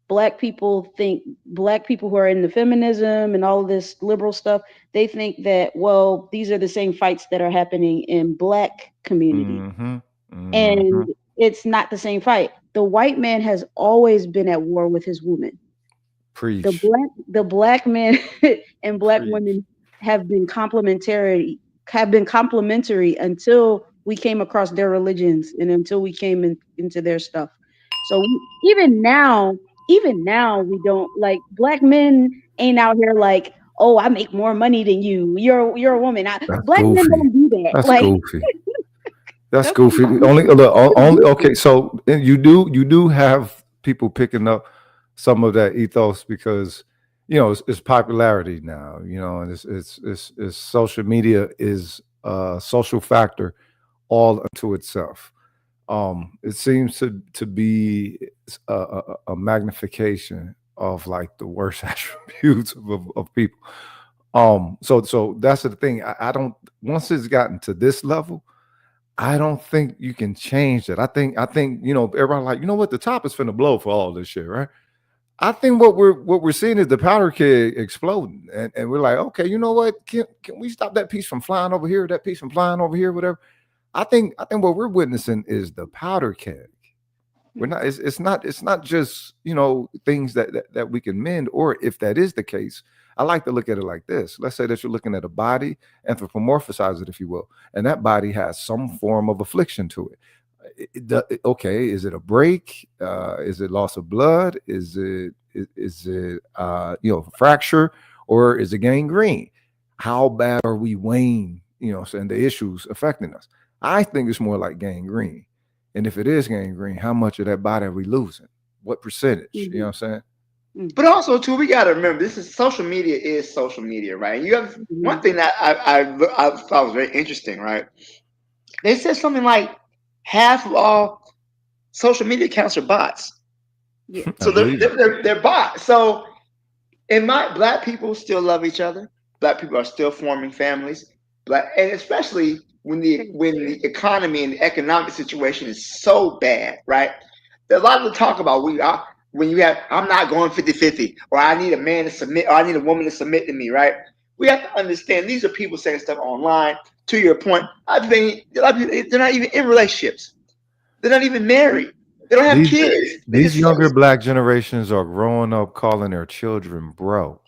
black people who are in the feminism and all of this liberal stuff, they think that, well, these are the same fights that are happening in black community. And it's not the same fight. The white man has always been at war with his woman. Preach. The black men and black women have been complementary until we came across their religions and until we came into their stuff. So even now we don't, like, black men ain't out here like, oh, I make more money than you. You're a woman. Black men don't do that. That's like, goofy. That's goofy. Only okay. So you do have people picking up some of that ethos because, you know, it's popularity now. You know, and it's social media is a social factor all unto itself. It seems to be a magnification of like the worst attributes of people. So that's the thing. I don't. Once it's gotten to this level, I don't think you can change that. I think, you know, everybody like, you know what, the top is finna blow for all this shit, right? I think what we're seeing is the powder keg exploding, and we're like, okay, you know what? Can we stop that piece from flying over here, that piece from flying over here, whatever? I think what we're witnessing is the powder keg. We're not. It's not just things that we can mend, or if that is the case, I like to look at it like this. Let's say that you're looking at a body, anthropomorphize it, if you will, and that body has some form of affliction to it. Okay, is it a break? Is it loss of blood? Is it fracture, or is it gangrene? How bad are we weighing saying the issues affecting us? I think it's more like gangrene. And if it is gangrene, how much of that body are we losing? What percentage? You know what I'm saying? But also too, we got to remember, this is social media, right? You have one thing that I thought was very interesting, right? They said something like half of all social media accounts are bots. Yeah. So they're bots. So Black people still love each other. Black people are still forming families. And especially when the economy and the economic situation is so bad, right? There's a lot of talk about I'm not going 50-50, or I need a man to submit, or I need a woman to submit to me, right? We have to understand these are people saying stuff online. To your point, they're not even in relationships. They're not even married. They don't have kids. These younger Black generations are growing up calling their children bro.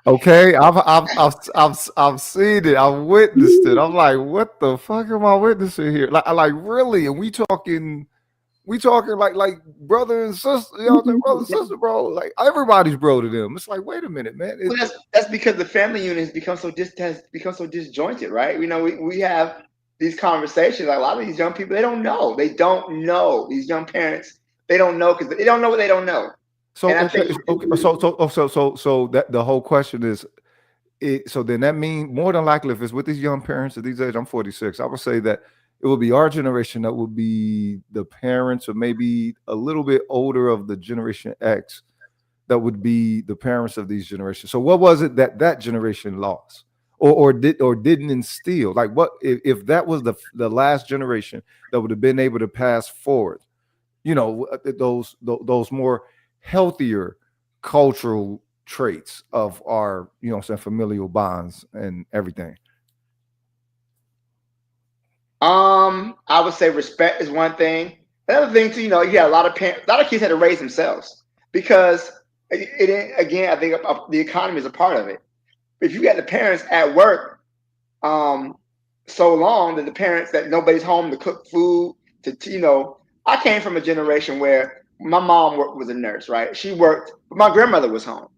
Okay, I've seen it. I've witnessed it. I'm like, what the fuck am I witnessing here? Like really? And we talking like brother and sister, brother and sister, bro. Like everybody's bro to them. It's like, wait a minute, man. Well, that's because the family unit has become so disjointed, right? We have these conversations. Like a lot of these young people, they don't know. These young parents, they don't know because they don't know what they don't know. So so that the whole question is, so then that means more than likely, if it's with these young parents at these age, I'm 46, I would say that it will be our generation that will be the parents, or maybe a little bit older of the Generation X, that would be the parents of these generations. So what was it that generation lost, or didn't instill? Like what if that was the last generation that would have been able to pass forward, those more healthier cultural traits of our, familial bonds and everything? I would say respect is one thing. Another thing too, you had a lot of kids had to raise themselves, because again, I think the economy is a part of it. If you got the parents at work so long that the parents that nobody's home to cook food, I came from a generation where my mom was a nurse, right? She worked, but my grandmother was home,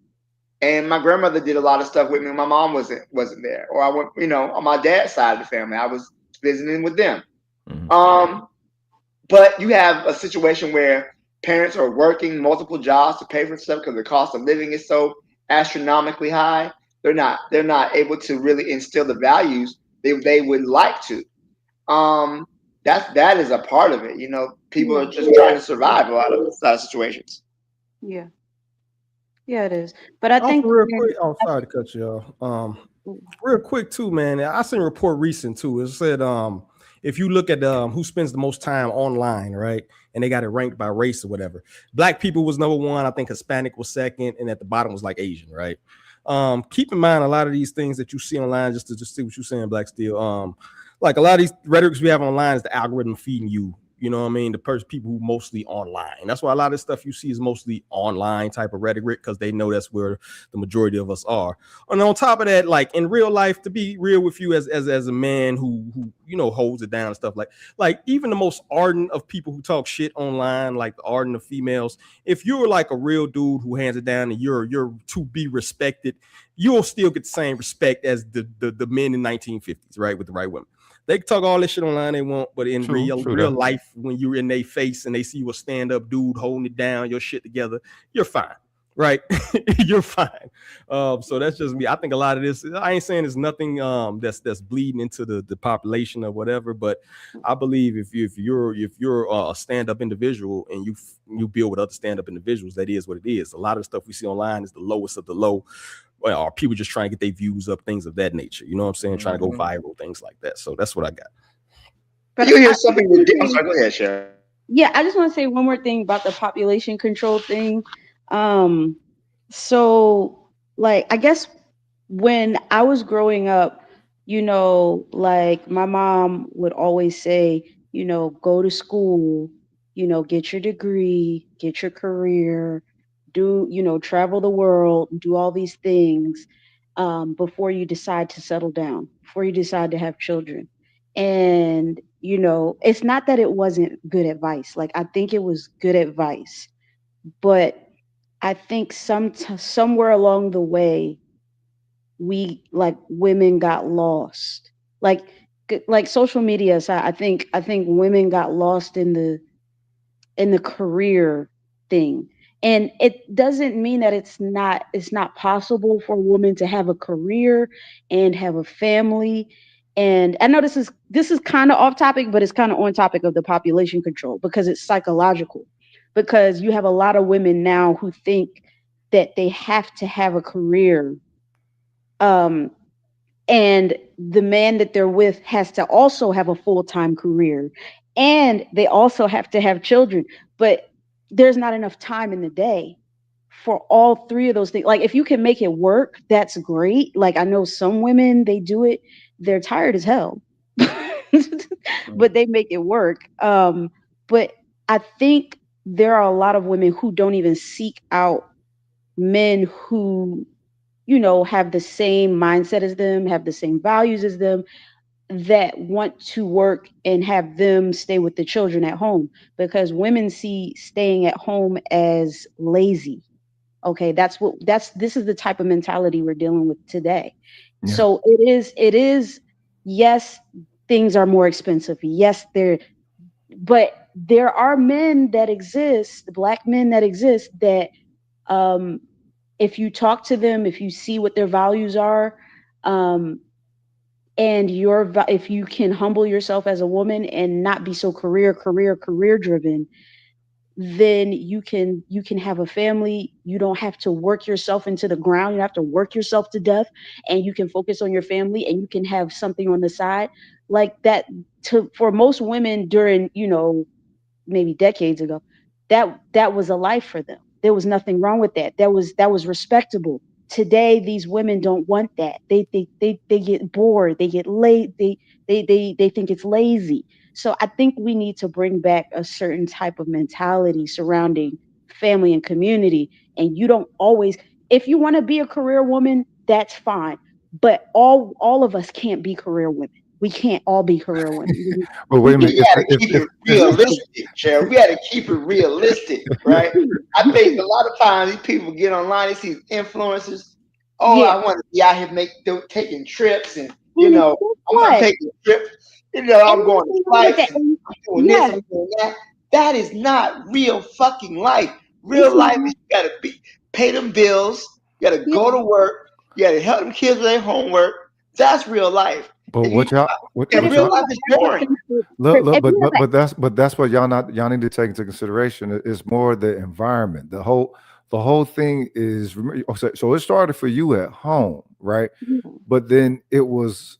and my grandmother did a lot of stuff with me. My mom wasn't there, or I went, on my dad's side of the family, I was visiting with them. But you have a situation where parents are working multiple jobs to pay for stuff because the cost of living is so astronomically high. They're not able to really instill the values they would like to. That is a part of it. People are just trying to survive a lot of situations. Yeah, it is. But I think real quick. Oh, sorry to cut you off. Real quick too, man. I seen a report recent too. It said if you look at who spends the most time online, right, and they got it ranked by race or whatever, Black people was number one. I think Hispanic was second, and at the bottom was like Asian, right? Keep in mind a lot of these things that you see online, just to see what you're saying, Black Steel. Like a lot of these rhetorics we have online is the algorithm feeding you. You know what I mean? The people who mostly online. That's why a lot of this stuff you see is mostly online type of rhetoric, because they know that's where the majority of us are. And on top of that, like in real life, to be real with you as a man who holds it down and stuff, like even the most ardent of people who talk shit online, like the ardent of females, if you're like a real dude who hands it down and you're to be respected, you'll still get the same respect as the men in 1950s, right, with the right women. They can talk all this shit online they want, but in real life, when you're in their face and they see you a stand-up dude holding it down, your shit together, you're fine, right? You're fine. So that's just me. I think a lot of this, I ain't saying there's nothing that's bleeding into the population or whatever, but I believe if you're a stand-up individual and you build with other stand-up individuals, that is what it is. A lot of the stuff we see online is the lowest of the low. Well, are people just trying to get their views up, things of that nature? You know what I'm saying? Trying to go viral, things like that. So that's what I got. But you hear something ridiculous. Go ahead, Sharon. Yeah, I just want to say one more thing about the population control thing. So like I guess when I was growing up, like my mom would always say, go to school, get your degree, get your career, travel the world, do all these things before you decide to settle down, before you decide to have children. And, it's not that it wasn't good advice. Like I think it was good advice, but I think somewhere along the way, we like women got lost. Like like social media aside, I think women got lost in the career thing. And it doesn't mean that it's not possible for a woman to have a career and have a family. And I know this is kind of off topic, but it's kind of on topic of the population control because it's psychological. Because you have a lot of women now who think that they have to have a career, um, and the man that they're with has to also have a full-time career, and they also have to have children, but there's not enough time in the day for all three of those things. Like if you can make it work, that's great. Like I know some women, they do it, they're tired as hell, but they make it work. But I think there are a lot of women who don't even seek out men who have the same mindset as them, have the same values as them, that want to work and have them stay with the children at home, because women see staying at home as lazy. Okay, this is the type of mentality we're dealing with today. Yeah. So it is, yes, things are more expensive. Yes, but there are men that exist, black men that exist that, um if you talk to them, if you see what their values are, um, and if you can humble yourself as a woman and not be so career driven, then you can have a family. You don't have to work yourself into the ground. You don't have to work yourself to death, and you can focus on your family, and you can have something on the side like that. For most women during, maybe decades ago, that was a life for them. There was nothing wrong with that. That was respectable. Today, these women don't want that. They get bored. They get late. They think it's lazy. So I think we need to bring back a certain type of mentality surrounding family and community. And you don't always, if you want to be a career woman, that's fine. But all of us can't be career women. We can't all be career women. But wait a minute. We had to keep it realistic, Cheryl. We had to keep it realistic, right? I think a lot of times these people get online, they see influencers. Oh, Yeah. I want to be out here taking trips, and I'm taking trips. I'm going to flights, and I'm doing this, I'm doing that. That is not real fucking life. Real life is you gotta pay them bills, you gotta go to work, you gotta help them kids with their homework. That's real life. But And what y'all, real life is boring. look, but that's what y'all need to take into consideration. It's more the environment. The whole thing is, so it started for you at home, right? But then it was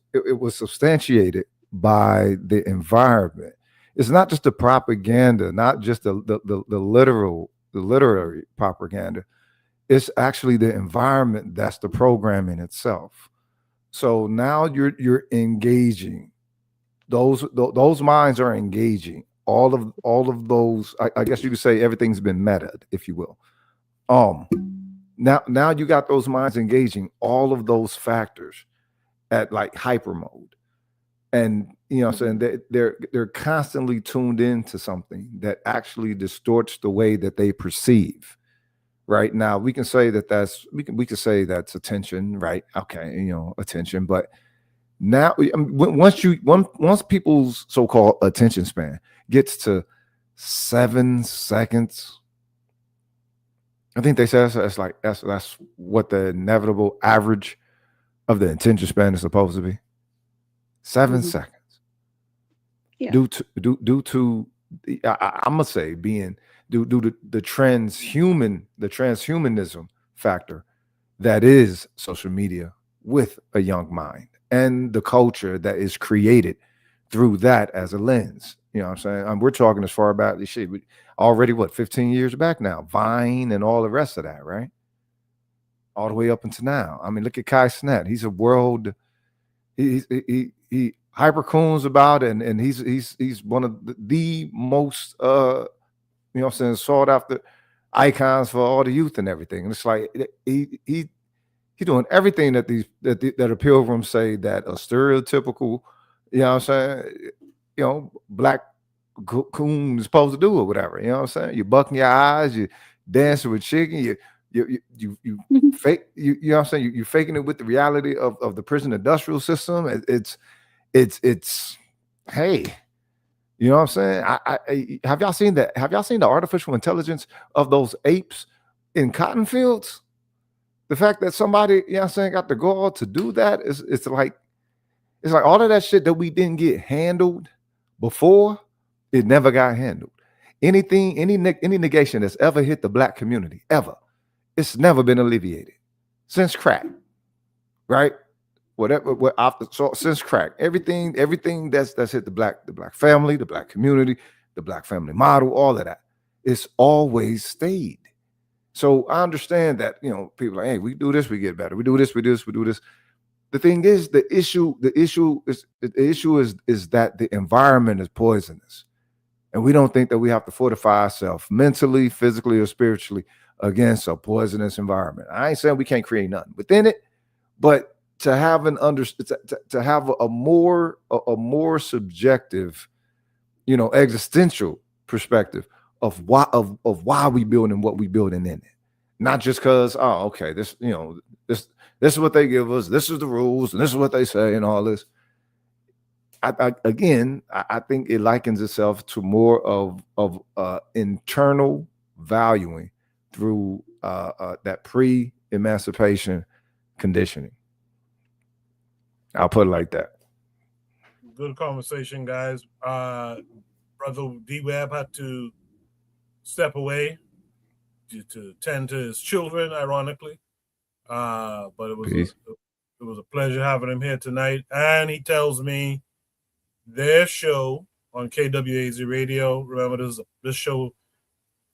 substantiated by the environment. It's not just the propaganda, not just the literary propaganda. It's actually the environment that's the programming itself. So now you're engaging. Those minds are engaging. All of those, I guess you could say everything's been meta, if you will. Now you got those minds engaging all of those factors at like hyper mode. And saying they're constantly tuned into something that actually distorts the way that they perceive. Right now, we can say we can say that's attention, right? Okay, attention. But now, once people's so-called attention span gets to 7 seconds, I think they say that's what the inevitable average of the attention span is supposed to be. 7 seconds. Yeah. Due to I'm gonna say being due to the transhumanism factor that is social media with a young mind and the culture that is created through that as a lens. You know what I'm saying? We're talking as far back this shit already, what, 15 years back now, Vine and all the rest of that, right? All the way up until now. I mean, look at Kai Cenat. He's a world, he hypercoons about it, and he's one of the most you know what I'm saying, sought after icons for all the youth and everything. And it's like he's doing everything that a pilgrim say that a stereotypical, you know what I'm saying, you know, black coon is supposed to do or whatever. You know what I'm saying? You're bucking your eyes, you dancing with chicken, you fake, you know what I'm saying? You're faking it with the reality of the prison industrial system. It's hey, you know what I'm saying? I have y'all seen that? Have y'all seen the artificial intelligence of those apes in cotton fields? The fact that somebody, you know what I'm saying, got the gall to do that is it's like all of that shit that we didn't get handled before, it never got handled. Anything, any negation that's ever hit the black community, ever, it's never been alleviated since crack, right? Whatever, since crack, everything that's hit the black family, the black community, the black family model, all of that, it's always stayed. So I understand that, you know, people are like, hey, we do this, we get better. We do this, we do this, we do this. The thing is, the issue is that the environment is poisonous. And we don't think that we have to fortify ourselves mentally, physically, or spiritually against a poisonous environment. I ain't saying we can't create nothing within it, but to have to have a more subjective, you know, existential perspective of why we build and what we building in it. Not just because, oh, okay, this, you know, this is what they give us, this is the rules, and this is what they say, and all this. I think it likens itself to more of internal valuing through that pre-emancipation conditioning. I'll put it like that. Good conversation, guys. Brother D-Web had to step away to tend to his children, ironically. But it was a pleasure having him here tonight. And he tells me their show on KWAZ Radio. Remember, this show,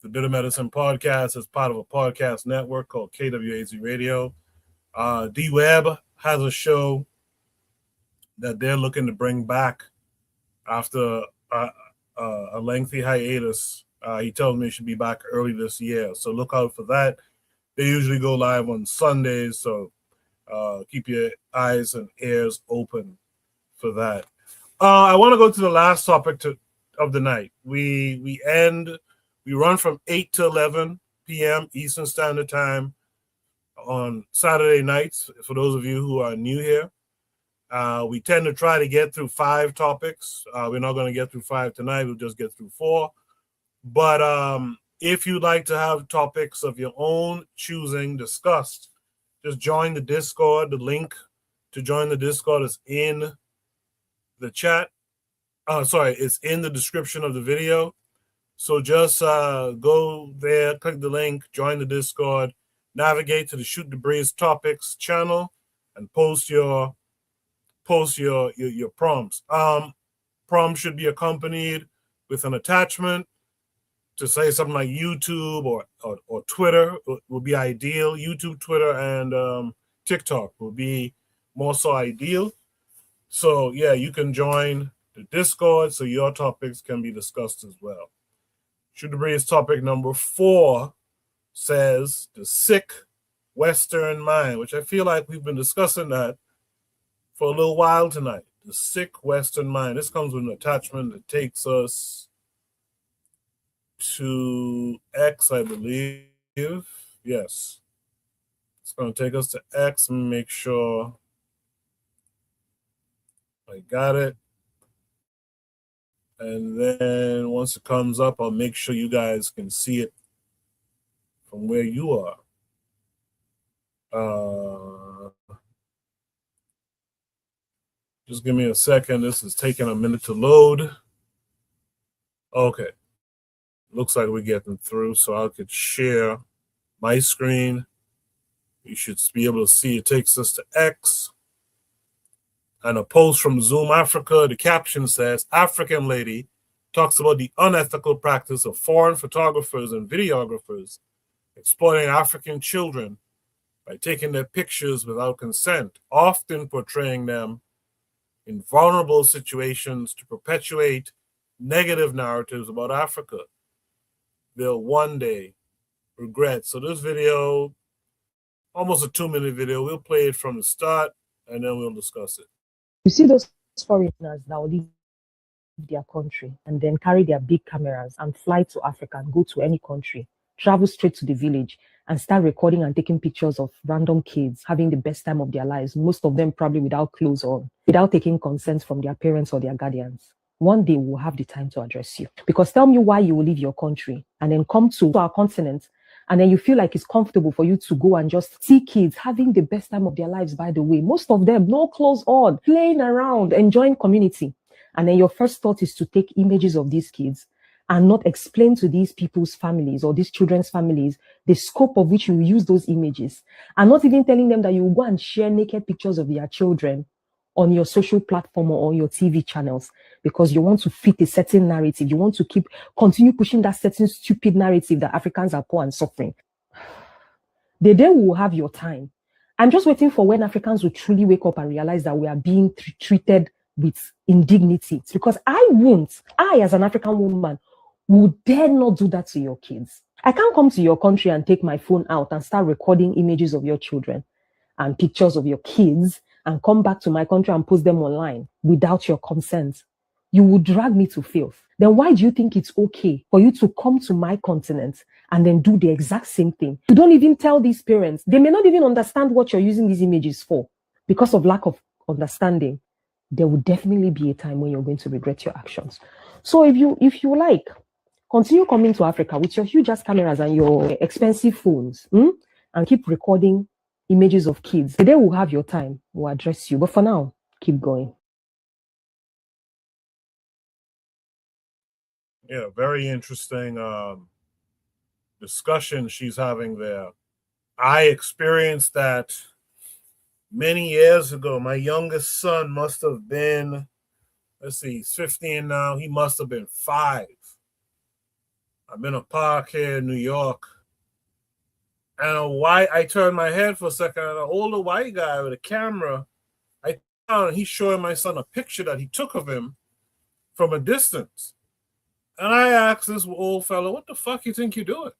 the Bitter Medicine Podcast, is part of a podcast network called KWAZ Radio. D-Web has a show that they're looking to bring back after a lengthy hiatus. He tells me it should be back early this year, so look out for that. They usually go live on Sundays, so keep your eyes and ears open for that. I want to go to the last topic of the night. We run from 8 to 11 p.m. Eastern Standard Time on Saturday nights. For those of you who are new here, we tend to try to get through 5 topics. We're not going to get through 5 tonight. We'll just get through 4. But if you'd like to have topics of your own choosing discussed, just join the Discord. The link to join the Discord is in the chat. It's in the description of the video. So just go there, click the link, join the Discord, navigate to the Shoot the Breeze Topics channel, and post your prompts. Prompts should be accompanied with an attachment to say something like YouTube or Twitter would be ideal. YouTube, Twitter, and TikTok would be more so ideal. So yeah, you can join the Discord so your topics can be discussed as well. Shoot the Breeze topic number 4 says the sick Western mind, which I feel like we've been discussing that for a little while tonight. The sick Western mind. This comes with an attachment that takes us to X, I believe. Yes. It's going to take us to X and make sure I got it. And then once it comes up, I'll make sure you guys can see it from where you are. Just give me a second. This is taking a minute to load. Okay. Looks like we're getting through, so I could share my screen. You should be able to see it takes us to X. And a post from Zoom Africa, the caption says, African lady talks about the unethical practice of foreign photographers and videographers exploiting African children by taking their pictures without consent, often portraying them in vulnerable situations to perpetuate negative narratives about Africa. They'll one day regret. So this video, almost a 2-minute video, we'll play it from the start and then we'll discuss it. You see those foreigners that will leave their country and then carry their big cameras and fly to Africa and go to any country, travel straight to the village and start recording and taking pictures of random kids having the best time of their lives, most of them probably without clothes on, without taking consent from their parents or their guardians. One day we'll have the time to address you. Because tell me why you will leave your country and then come to our continent and then you feel like it's comfortable for you to go and just see kids having the best time of their lives, by the way. Most of them, no clothes on, playing around, enjoying community. And then your first thought is to take images of these kids and not explain to these people's families or these children's families the scope of which you use those images, and not even telling them that you will go and share naked pictures of their children on your social platform or on your TV channels because you want to fit a certain narrative. You want to continue pushing that certain stupid narrative that Africans are poor and suffering. The day we will have your time. I'm just waiting for when Africans will truly wake up and realize that we are being treated with indignity. It's because I as an African woman, would dare not do that to your kids. I can't come to your country and take my phone out and start recording images of your children and pictures of your kids and come back to my country and post them online without your consent. You would drag me to filth. Then why do you think it's okay for you to come to my continent and then do the exact same thing? You don't even tell these parents. They may not even understand what you're using these images for. Because of lack of understanding, there will definitely be a time when you're going to regret your actions. So if you like, continue coming to Africa with your huge ass cameras and your expensive phones and keep recording images of kids. The day we'll have your time, we'll address you. But for now, keep going. Yeah, very interesting discussion she's having there. I experienced that many years ago. My youngest son must have been, let's see, he's 15 now. He must have been 5. I'm in a park here in New York. And I turned my head for a second, and an older white guy with a camera, I found he's showing my son a picture that he took of him from a distance. And I asked this old fellow, what the fuck you think you're doing?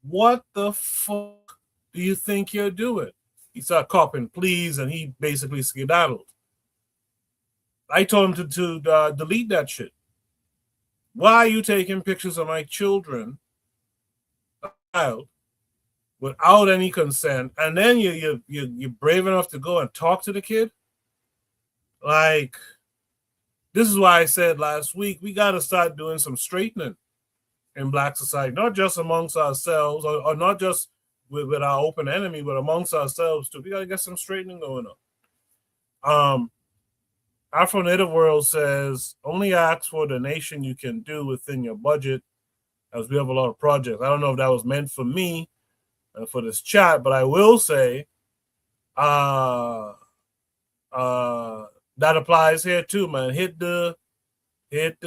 What the fuck do you think you're doing? He started copping pleas, and he basically skedaddled. I told him to delete that shit. Why are you taking pictures of my children without any consent, and then you're brave enough to go and talk to the kid? Like, this is why I said last week, we got to start doing some straightening in Black society, not just amongst ourselves or not just with our open enemy, but amongst ourselves too. We got to get some straightening going on. Afro Native World says, only ask for the donation you can do within your budget, as we have a lot of projects. I don't know if that was meant for me for this chat, but I will say that applies here too, man. Hit the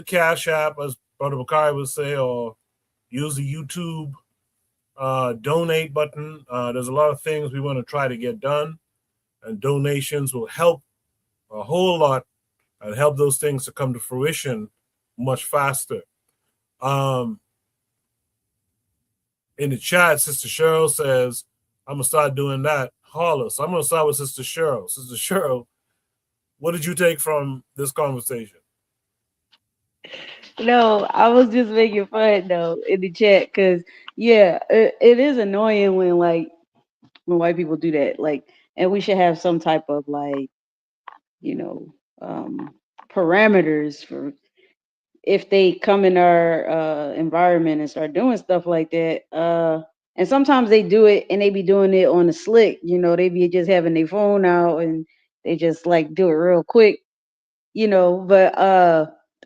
Cash App, as Brother Bakari would say, or use the YouTube donate button. There's a lot of things we want to try to get done, and donations will help a whole lot and help those things to come to fruition much faster. In the chat, Sister Cheryl says, I'm going to start doing that. Holler. So I'm going to start with Sister Cheryl. Sister Cheryl, what did you take from this conversation? No, I was just making fun though in the chat because it is annoying when white people do that. Like, and we should have some type of parameters for if they come in our environment and start doing stuff like that. And sometimes they do it and they be doing it on the slick. They be just having their phone out and they just like do it real quick. But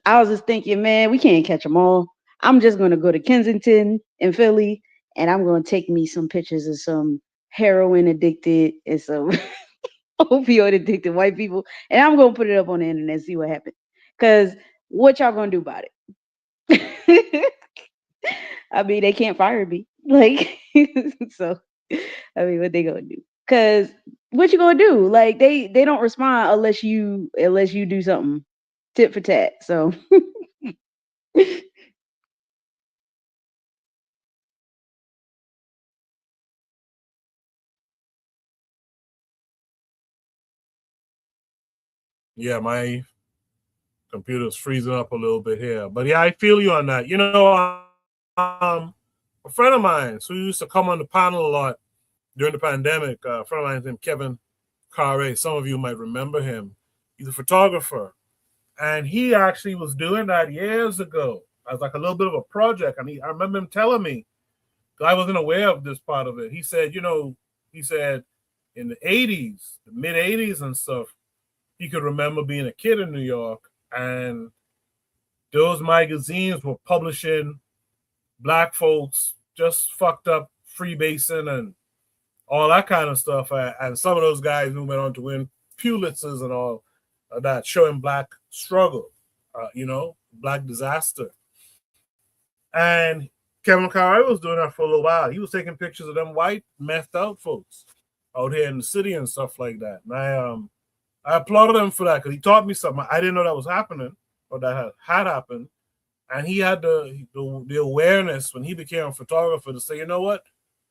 I was just thinking, man, we can't catch them all. I'm just gonna go to Kensington and Philly, and I'm gonna take me some pictures of some heroin addicted and some opioid addicted white people, and I'm gonna put it up on the internet and see what happens. Cause what y'all gonna do about it? I mean, they can't fire me. Like, so I mean, what they gonna do? Cause what you gonna do? Like, they don't respond unless you do something tit for tat. So Yeah, my computer's freezing up a little bit here. But yeah, I feel you on that. A friend of mine who used to come on the panel a lot during the pandemic, a friend of mine named Kevin Carre. Some of you might remember him. He's a photographer. And he actually was doing that years ago as like a little bit of a project. I mean, I remember him telling me, I wasn't aware of this part of it. He said, in the 80s, the mid 80s and stuff, he could remember being a kid in New York, and those magazines were publishing black folks just fucked up freebasing and all that kind of stuff. And some of those guys who went on to win Pulitzers and all of that, showing black struggle, black disaster. And Kevin Carr was doing that for a little while. He was taking pictures of them white, methed out folks out here in the city and stuff like that. And I applauded him for that because he taught me something. I didn't know that was happening or that had happened. And he had the awareness when he became a photographer to say, you know what,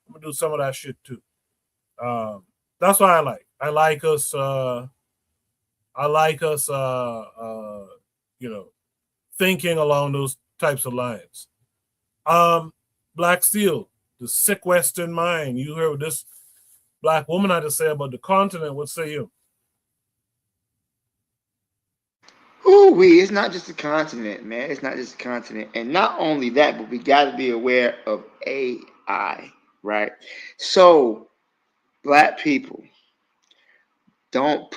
I'm gonna do some of that shit too. That's what I like. I like us. Thinking along those types of lines. Black Steel, the sick Western mind. You heard what this black woman had to say about the continent. What say you? Ooh, it's not just a continent, man. It's not just a continent. And not only that, but we got to be aware of AI, right? So, black people, don't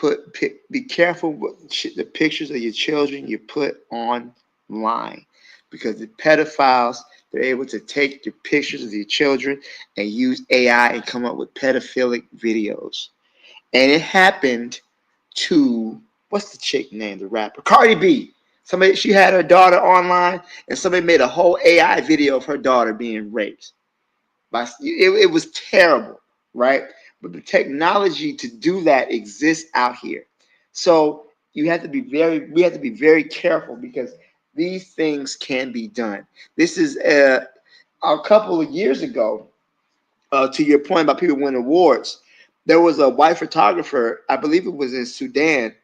be careful with the pictures of your children you put online, because the pedophiles, they're able to take your pictures of your children and use AI and come up with pedophilic videos. And it happened to, what's the chick name, the rapper? Cardi B. She had her daughter online, and somebody made a whole AI video of her daughter being raped. It was terrible, right? But the technology to do that exists out here. So we have to be very careful, because these things can be done. This is a couple of years ago, to your point about people winning awards. There was a white photographer, I believe it was in Sudan,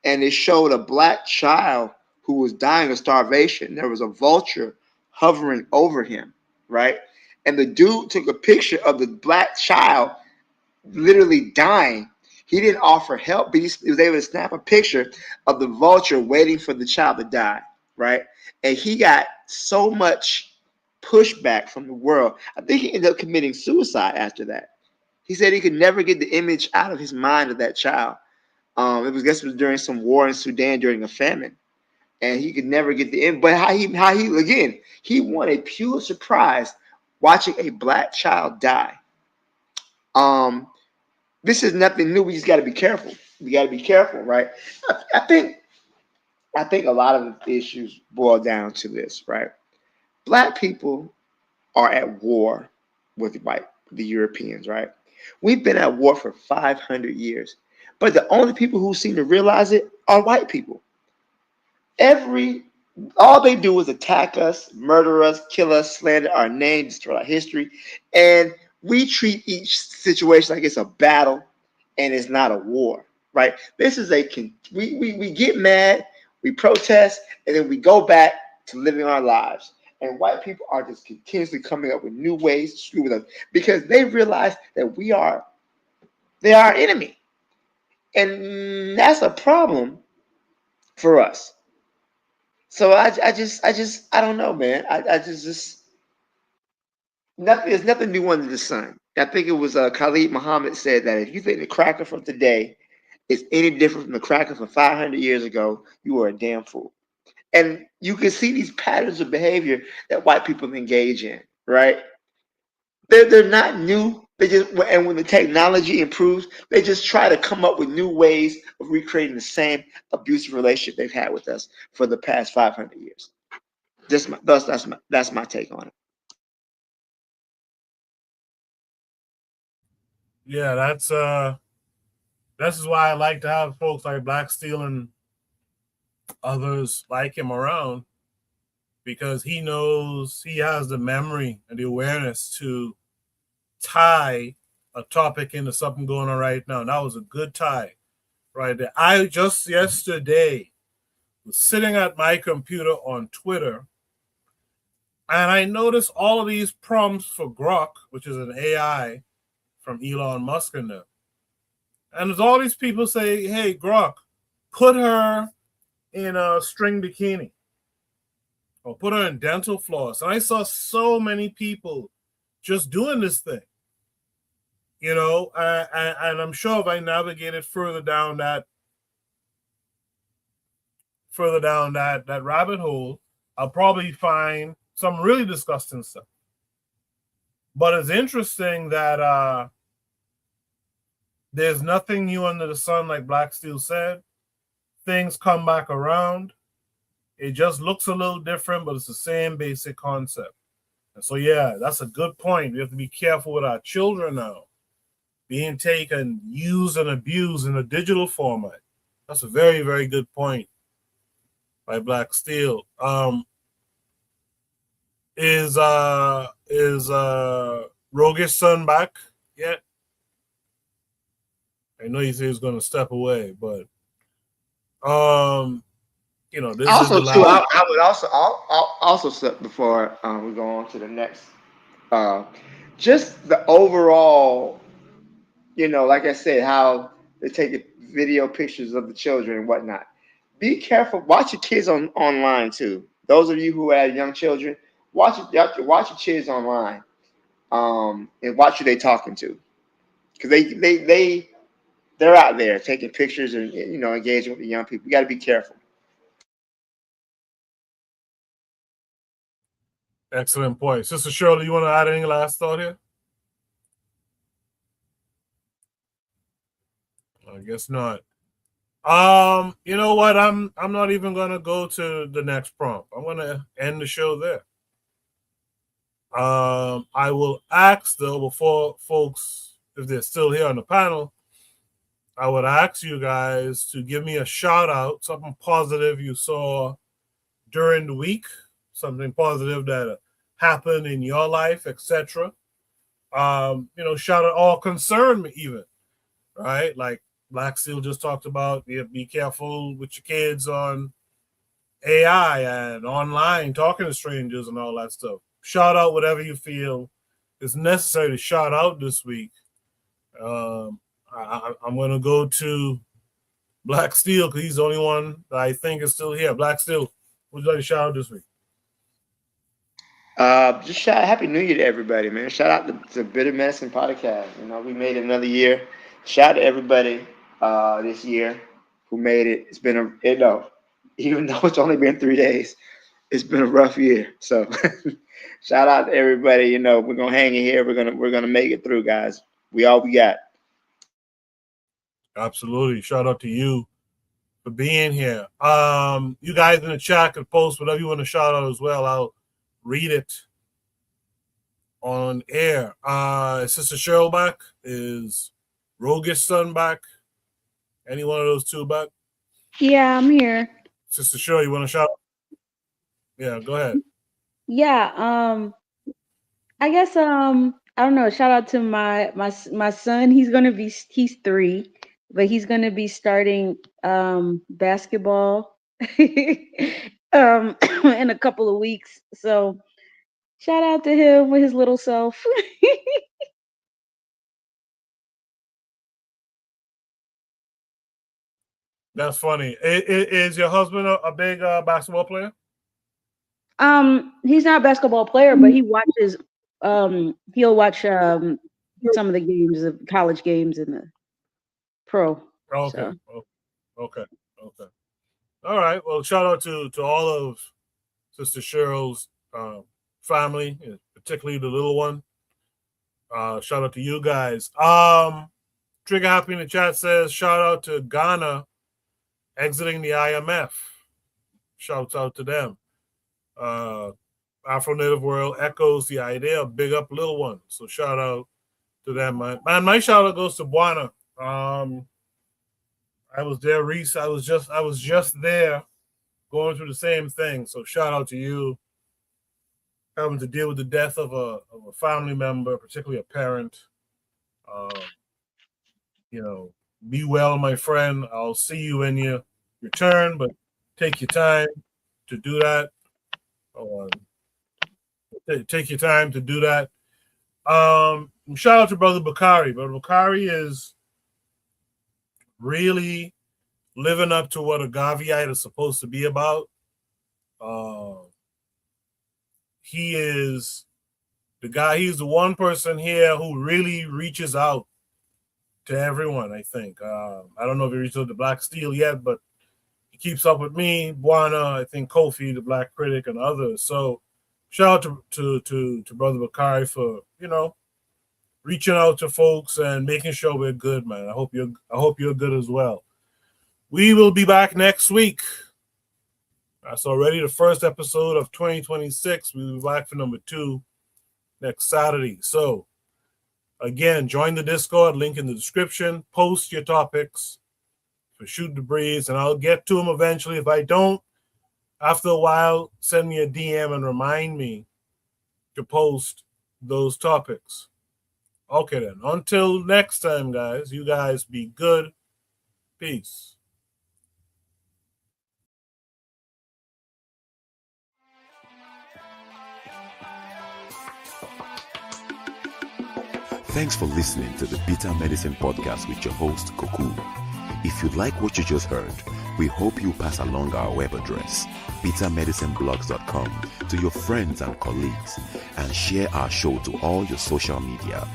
and it showed a black child who was dying of starvation. There was a vulture hovering over him, right? And the dude took a picture of the black child literally dying. He didn't offer help, but he was able to snap a picture of the vulture waiting for the child to die, right? And he got so much pushback from the world. I think he ended up committing suicide after that. He said he could never get the image out of his mind of that child. It was during some war in Sudan during a famine, and he could never get the image. But how he won a Pulitzer Prize watching a black child die. This is nothing new. We just got to be careful. We got to be careful, right? I think a lot of the issues boil down to this, right? Black people are at war with the Europeans, right? We've been at war for 500 years, but the only people who seem to realize it are white people. All they do is attack us, murder us, kill us, slander our name, destroy our history, and we treat each situation like it's a battle and it's not a war, right? This is we get mad, we protest, and then we go back to living our lives. And white people are just continuously coming up with new ways to screw with us, because they realize that they are our enemy. And that's a problem for us. So I don't know, man. I just nothing. There's nothing new under the sun. I think it was Khalid Muhammad said that if you think the cracker from today is any different from the cracker from 500 years ago, you are a damn fool. And you can see these patterns of behavior that white people engage in, right? They're not new. They just, and when the technology improves, they just try to come up with new ways of recreating the same abusive relationship they've had with us for the past 500 years. That's my take on it. Yeah, this is why I like to have folks like Black Steel and others like him around, because he knows, he has the memory and the awareness to tie a topic into something going on right now. And that was a good tie right there. I just yesterday was sitting at my computer on Twitter, and I noticed all of these prompts for Grok, which is an AI from Elon Musk in there. And there's all these people say, hey, Grok, put her in a string bikini or put her in dental floss. And I saw so many people just doing this thing, you know, and I'm sure if I navigated further down that rabbit hole, I'll probably find some really disgusting stuff. But it's interesting that there's nothing new under the sun, like Black Steel said. Things come back around. It just looks a little different, but it's the same basic concept. And so, yeah, that's a good point. We have to be careful with our children now being taken, used, and abused in a digital format. That's a very, very good point by Black Steel. Is Rogue's son back yet? I know he said he's going to step away, but you know, this Also, is the too, last. I would also say before we go on to the next, just the overall, you know, like I said, how they take video pictures of the children and whatnot. Be careful. Watch your kids online too. Those of you who have young children, watch your kids online, and watch who they talking to, because they're out there taking pictures and, you know, engaging with the young people. You got to be careful. Excellent point. Sister Shirley, you want to add any last thought here? I guess not. You know what? I'm not even gonna go to the next prompt. I'm gonna end the show there. I will ask though, before folks, if they're still here on the panel, I would ask you guys to give me a shout out, something positive you saw during the week, something positive that happened in your life, etc. You know, shout out all concern me even, right? Like Black Steel just talked about, be careful with your kids on AI and online, talking to strangers and all that stuff. Shout out whatever you feel is necessary to shout out this week. I'm going to go to Black Steel because he's the only one that I think is still here. Black Steel, what would you like to shout out this week? Just shout Happy New Year to everybody, man. Shout out to Bitter Medicine Podcast. You know, we made it another year. Shout out to everybody this year who made it. It's been even though it's only been 3 days, it's been a rough year. So shout out to everybody. You know, we're gonna hang in here. We're gonna make it through, guys. We all we got. Absolutely. Shout out to you for being here. You guys in the chat can post whatever you want to shout out as well. I'll read it on air. Sister Cheryl back? Is Rogue's son back? Any one of those two back? Yeah, I'm here. Sister Cheryl, you want to shout out? Yeah, go ahead. Yeah, I guess I don't know. Shout out to my son. He's 3, but he's gonna be starting basketball in a couple of weeks. So shout out to him with his little self. That's funny. Is your husband a big basketball player? He's not a basketball player, but he watches he'll watch some of the games of college games in the pro. Okay. So. Okay. All right. Well, shout out to all of Sister Cheryl's family, particularly the little one. Shout out to you guys. Trigger Happy in the chat says, shout out to Ghana exiting the IMF. Shouts out to them. Afro Native World echoes the idea of big up little one. So shout out to them, man. My shout out goes to Buana. I was there, Reese. I was just there going through the same thing. So shout out to you. Having to deal with the death of a family member, particularly a parent. Be well, my friend. I'll see you when you return, but take your time to do that. Take your time to do that. Shout out to Brother Bakari. Brother Bakari is really living up to what a Gaviite is supposed to be about. He is the guy. He's the one person here who really reaches out to everyone, I think. I don't know if he reached out to Black Steel yet, but he keeps up with me, Buana, I think Kofi, the Black Critic, and others. So shout out to Brother Bakari for, reaching out to folks and making sure we're good, man. I hope you're good as well. We will be back next week. That's already the first episode of 2026. We'll be back for number 2 next Saturday. So again, join the Discord, link in the description. Post your topics for Shoot the Breeze, and I'll get to them eventually. If I don't, after a while, send me a DM and remind me to post those topics. Okay, then. Until next time, guys, you guys be good. Peace. Thanks for listening to the Bitter Medicine Podcast with your host, Koku. If you like what you just heard, we hope you pass along our web address, bittermedicineblogs.com, to your friends and colleagues, and share our show to all your social media.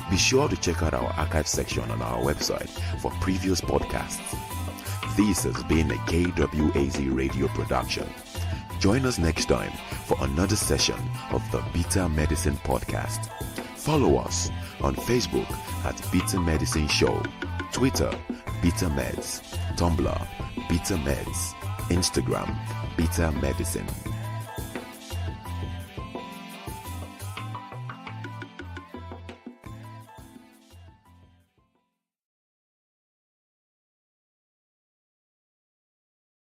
Be sure to check out our archive section on our website for previous podcasts. This has been a KWAZ radio production. Join us next time for another session of the Bitter Medicine Podcast. Follow us on Facebook at Bitter Medicine Show, Twitter, Bitter Meds, Tumblr, Bitter Meds, Instagram, Bitter Medicine.